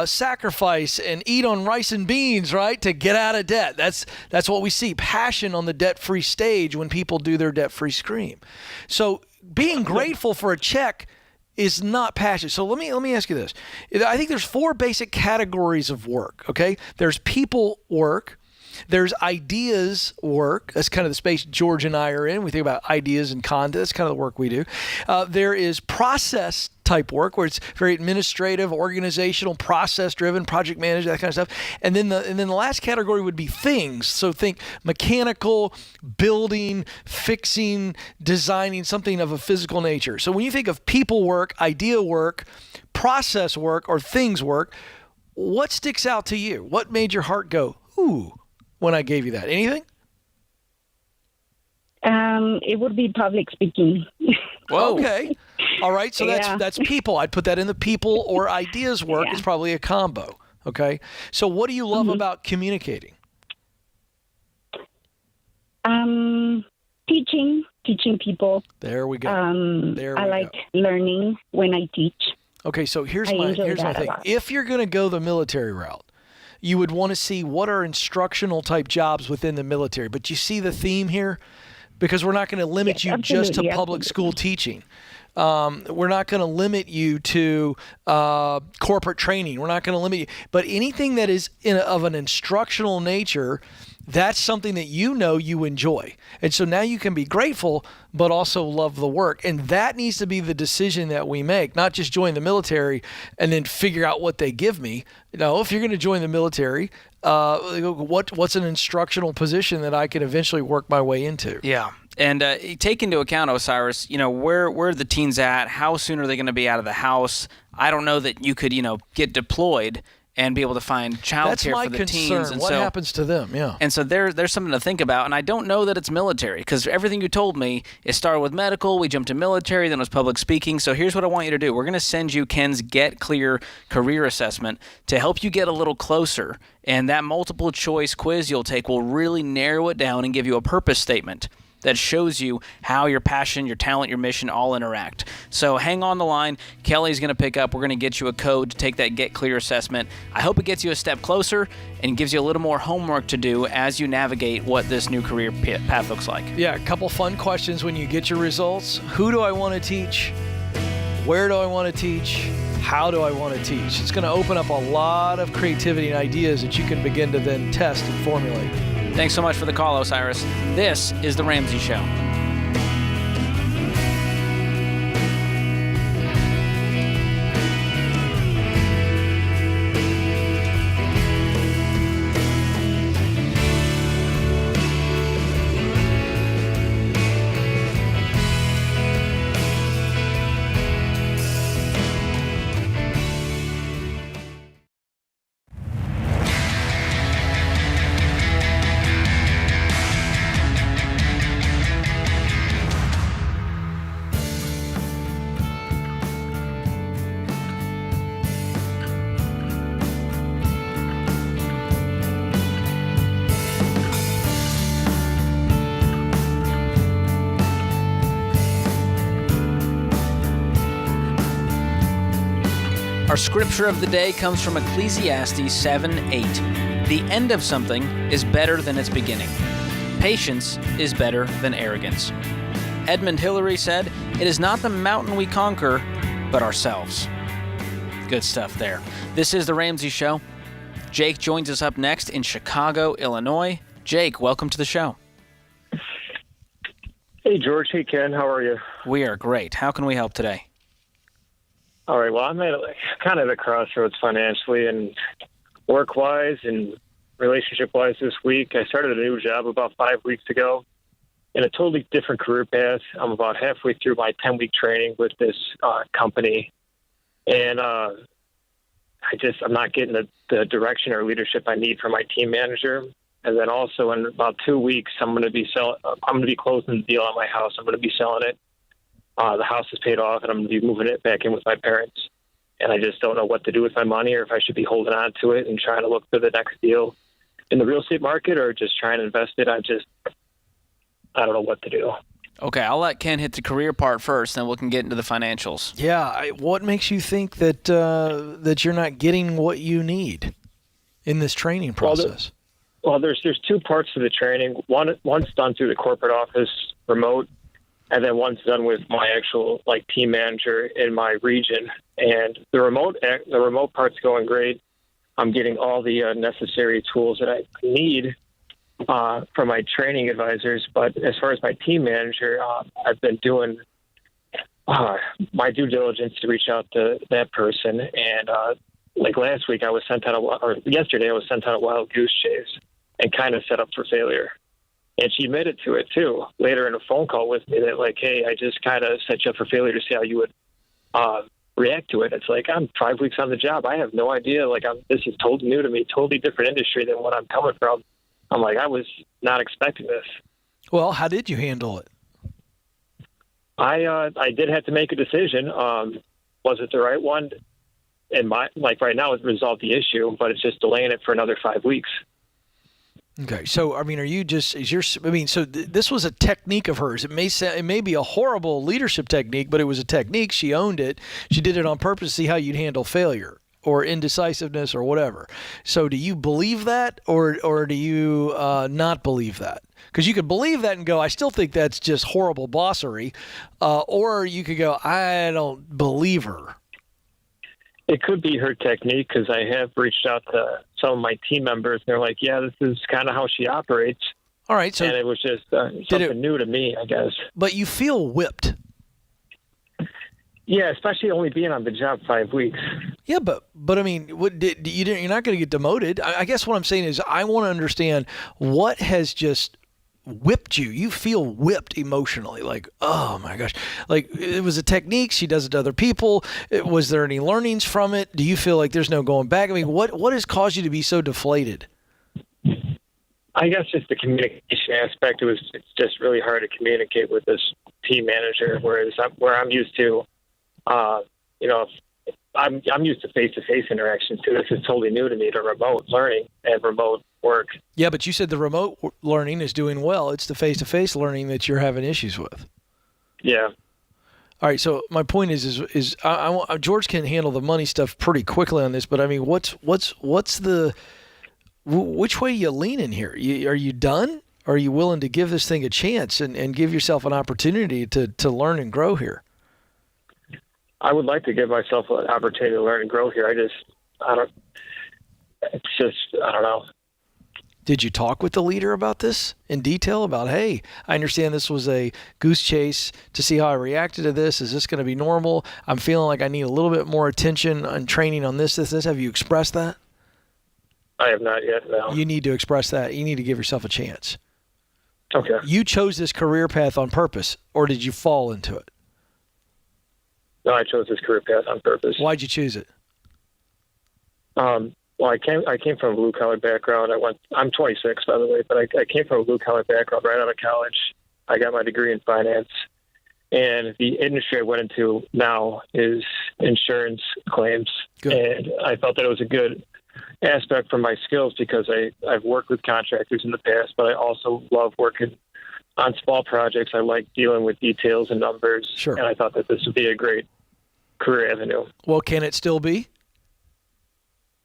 sacrifice, and eat on rice and beans, right, to get out of debt. That's what we see. Passion on the debt-free stage when people do their debt-free scream. So being grateful for a check is not passion. So let me ask you this. I think there's 4 basic categories of work, okay? There's people work. There's ideas work. That's kind of the space George and I are in. We think about ideas and content. That's kind of the work we do. There is process type work where it's very administrative, organizational, process-driven, project management, that kind of stuff. And then the last category would be things. So think mechanical, building, fixing, designing, something of a physical nature. So when you think of people work, idea work, process work, or things work, what sticks out to you? What made your heart go, ooh, when I gave you that? Anything? It would be public speaking. Whoa. Okay. All right. So that's people. I'd put that in the people or ideas work. It's probably a combo. Okay. So what do you love about communicating? Teaching people. There we go. I like learning when I teach. Okay. So here's I my enjoy thing. that a lot. If you're going to go the military route, you would want to see what are instructional type jobs within the military. But you see the theme here? Because we're not going to limit you just to public school teaching. We're not going to limit you to corporate training. We're not going to limit you. But anything that is of an instructional nature, that's something that you enjoy. And so now you can be grateful, but also love the work. And that needs to be the decision that we make, not just join the military and then figure out what they give me. No, if you're going to join the military, what's an instructional position that I can eventually work my way into? Yeah. And take into account, Osiris, where are the teens at? How soon are they going to be out of the house? I don't know that you could, get deployed and be able to find childcare for the teens. That's my concern. What happens to them? Yeah. And so there's something to think about. And I don't know that it's military, because everything you told me, it started with medical, we jumped to military, then it was public speaking. So here's what I want you to do. We're going to send you Ken's Get Clear career assessment to help you get a little closer. And that multiple choice quiz you'll take will really narrow it down and give you a purpose statement that shows you how your passion, your talent, your mission all interact. So hang on the line. Kelly's going to pick up. We're going to get you a code to take that Get Clear assessment. I hope it gets you a step closer and gives you a little more homework to do as you navigate what this new career path looks like. Yeah, a couple fun questions when you get your results. Who do I want to teach? Where do I want to teach? How do I want to teach? It's going to open up a lot of creativity and ideas that you can begin to then test and formulate. Thanks so much for the call, Osiris. This is The Ramsey Show. Our scripture of the day comes from Ecclesiastes 7:8. The end of something is better than its beginning. Patience is better than arrogance. Edmund Hillary said, "It is not the mountain we conquer, but ourselves." Good stuff there. This is The Ramsey Show. Jake joins us up next in Chicago, Illinois. Jake, welcome to the show. Hey, George. Hey, Ken. How are you? We are great. How can we help today? All right. Well, I'm at kind of a crossroads financially, and work-wise and relationship-wise this week. I started a new job about 5 weeks ago in a totally different career path. I'm about halfway through my 10-week training with this company, and I'm not getting the direction or leadership I need from my team manager. And then also in about 2 weeks, I'm going to be closing the deal on my house. I'm going to be selling it. The house is paid off, and I'm going to be moving it back in with my parents. And I just don't know what to do with my money, or if I should be holding on to it and trying to look for the next deal in the real estate market, or just trying to invest it. I don't know what to do. Okay, I'll let Ken hit the career part first, then we can get into the financials. Yeah, what makes you think that that you're not getting what you need in this training process? Well, there's two parts to the training. One's done through the corporate office, remote, and then one's done with my actual team manager in my region. And the remote part's going great. I'm getting all the necessary tools that I need from my training advisors. But as far as my team manager, I've been doing my due diligence to reach out to that person. And last week, yesterday, I was sent on a wild goose chase and kind of set up for failure. And she admitted to it too later in a phone call with me that hey, I just kind of set you up for failure to see how you would react to it. It's I'm 5 weeks on the job. I have no idea. This is totally new to me, totally different industry than what I'm coming from. I'm I was not expecting this. Well, how did you handle it? I did have to make a decision. Was it the right one? And right now, it resolved the issue, but it's just delaying it for another 5 weeks. Okay, so are you this was a technique of hers. It may be a horrible leadership technique, but it was a technique. She owned it. She did it on purpose to see how you'd handle failure or indecisiveness or whatever. So do you believe that, or do you not believe that? Because you could believe that and go, I still think that's just horrible bossery, or you could go, I don't believe her. It could be her technique, because I have reached out to some of my team members, and they're yeah, this is kind of how she operates. All right. So and it was just something new to me, I guess. But you feel whipped. Yeah, especially only being on the job 5 weeks. Yeah, but you're not going to get demoted. I guess what I'm saying is I want to understand what has just whipped you. You feel whipped emotionally, oh my gosh, it was a technique. She does it to other people. Was there any learnings from it? Do you feel there's no going back? What has caused you to be so deflated? I guess just the communication aspect. It's just really hard to communicate with this team manager, whereas I'm used to, I'm used to face-to-face interactions too. This is totally new to me, to remote learning and remote work. Yeah, but you said the remote learning is doing well. It's the face-to-face learning that you're having issues with. Yeah. All right. So my point is George can handle the money stuff pretty quickly on this, but which way you leaning here? Are you done? Or are you willing to give this thing a chance and give yourself an opportunity to learn and grow here? I would like to give myself an opportunity to learn and grow here. I don't know. Did you talk with the leader about this in detail about, hey, I understand this was a goose chase to see how I reacted to this. Is this going to be normal? I'm feeling like I need a little bit more attention and training on this. Have you expressed that? I have not yet, no. You need to express that. You need to give yourself a chance. Okay. You chose this career path on purpose, or did you fall into it? No, I chose this career path on purpose. Why'd you choose it? Well, I came from a blue-collar background. I'm 26, by the way, but I came from a blue-collar background right out of college. I got my degree in finance. And the industry I went into now is insurance claims. Good. And I felt that it was a good aspect for my skills, because I've worked with contractors in the past, but I also love working on small projects. I like dealing with details and numbers. Sure. And I thought that this would be a great career avenue. Well, can it still be?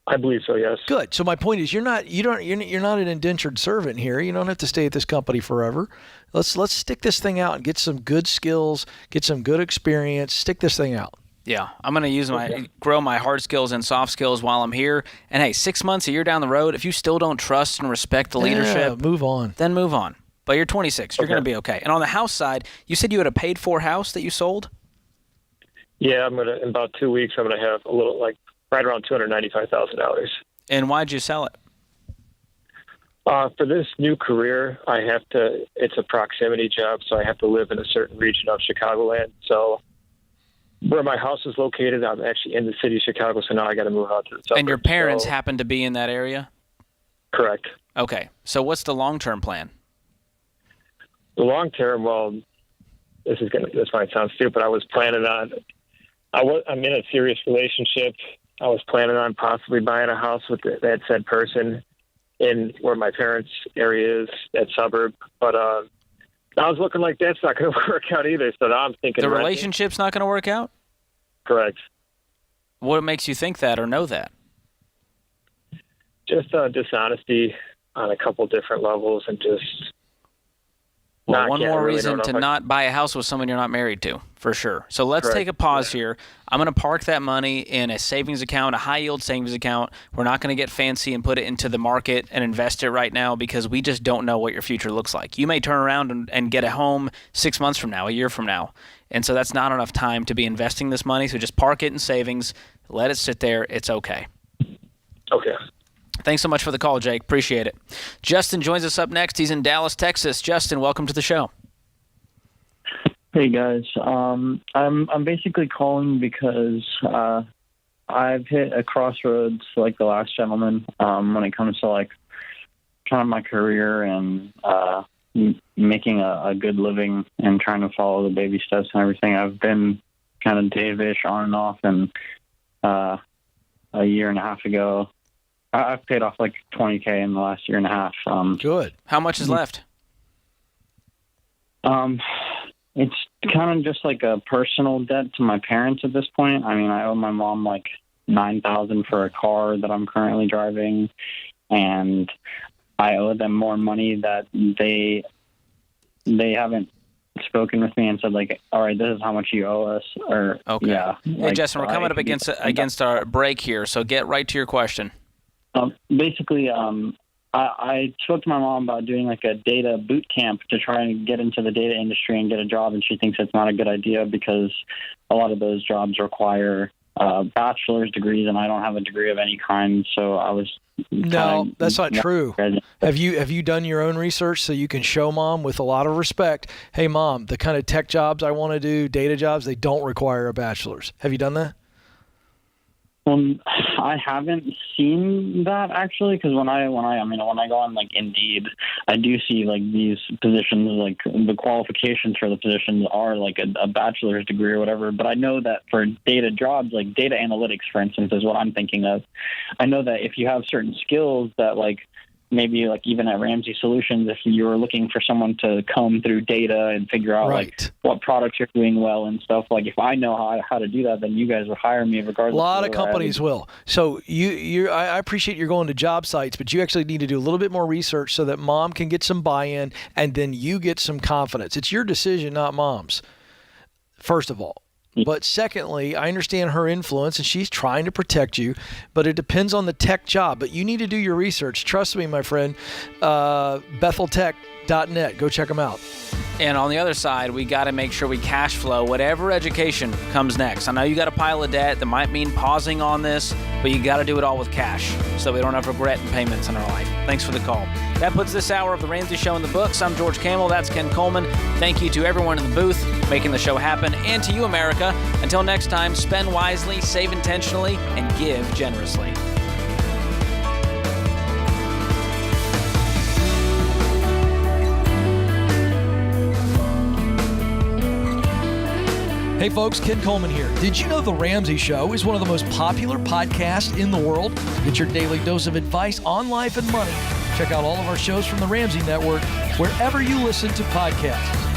I believe so, yes. Good. So my point is, you're not an indentured servant here. You don't have to stay at this company forever. Let's stick this thing out and get some good skills, get some good experience. Stick this thing out. Yeah, I'm going to grow my hard skills and soft skills while I'm here. And hey, 6 months, a year down the road, if you still don't trust and respect the leadership, move on. Then move on. But you're 26. You're going to be okay. And on the house side, you said you had a paid-for house that you sold? Yeah, in about 2 weeks, I'm going to have a little, right around $295,000. And why'd you sell it? For this new career, it's a proximity job, so I have to live in a certain region of Chicagoland. So where my house is located, I'm actually in the city of Chicago, so now I got to move out to the suburbs. And your parents happen to be in that area? Correct. Okay. So what's the long-term plan? The long-term, well, this might sound stupid. I'm in a serious relationship. I was planning on possibly buying a house with that said person in where my parents' area is, that suburb. But I was looking like that's not going to work out either. So now I'm thinking the relationship's not going to work out? Correct. What makes you think that or know that? Just dishonesty on a couple different levels, and just. Well, one more reason to not buy a house with someone you're not married to, for sure. So let's take a pause here. I'm going to park that money in a savings account, a high-yield savings account. We're not going to get fancy and put it into the market and invest it right now because we just don't know what your future looks like. You may turn around and get a home 6 months from now, a year from now. And so that's not enough time to be investing this money. So just park it in savings. Let it sit there. It's okay. Okay. Thanks so much for the call, Jake. Appreciate it. Justin joins us up next. He's in Dallas, Texas. Justin, welcome to the show. Hey guys, I'm basically calling because I've hit a crossroads like the last gentleman when it comes to like kind of my career and making a good living and trying to follow the baby steps and everything. I've been kind of Dave-ish on and off, and a year and a half ago, I've paid off like $20K in the last year and a half. Good. How much is left? It's kind of just like a personal debt to my parents at this point. I mean, I owe my mom like $9,000 for a car that I'm currently driving, and I owe them more money that they haven't spoken with me and said like, all right, this is how much you owe us. Or okay. Yeah. Hey, Justin, we're coming up against our break here, so get right to your question. Basically, I spoke to my mom about doing like a data boot camp to try and get into the data industry and get a job, and she thinks it's not a good idea because a lot of those jobs require bachelor's degrees, and I don't have a degree of any kind. So I was no, that's not true. Have you done your own research so you can show mom with a lot of respect, hey mom, the kind of tech jobs I want to do, data jobs, they don't require a bachelor's. Have you done that? Well, I haven't seen that actually, because when I go on like Indeed, I do see like these positions, like the qualifications for the positions are like a bachelor's degree or whatever. But I know that for data jobs, like data analytics, for instance, is what I'm thinking of. I know that if you have certain skills that like maybe like even at Ramsey Solutions, if you were looking for someone to comb through data and figure out like what products you're doing well and stuff, like if I know how to do that, then you guys would hire me regardless. A lot of companies will. So I appreciate you're going to job sites, but you actually need to do a little bit more research so that mom can get some buy-in and then you get some confidence. It's your decision, not mom's, first of all. But secondly, I understand her influence and she's trying to protect you, but it depends on the tech job. But you need to do your research. Trust me, my friend, BethelTech.net. Go check them out. And on the other side, we got to make sure we cash flow whatever education comes next. I know you got a pile of debt that might mean pausing on this, but you got to do it all with cash so we don't have regret in payments in our life. Thanks for the call. That puts this hour of The Ramsey Show in the books. I'm George Campbell. That's Ken Coleman. Thank you to everyone in the booth making the show happen, and to you, America. Until next time, spend wisely, save intentionally, and give generously. Hey folks, Ken Coleman here. Did you know The Ramsey Show is one of the most popular podcasts in the world? Get your daily dose of advice on life and money. Check out all of our shows from The Ramsey Network wherever you listen to podcasts.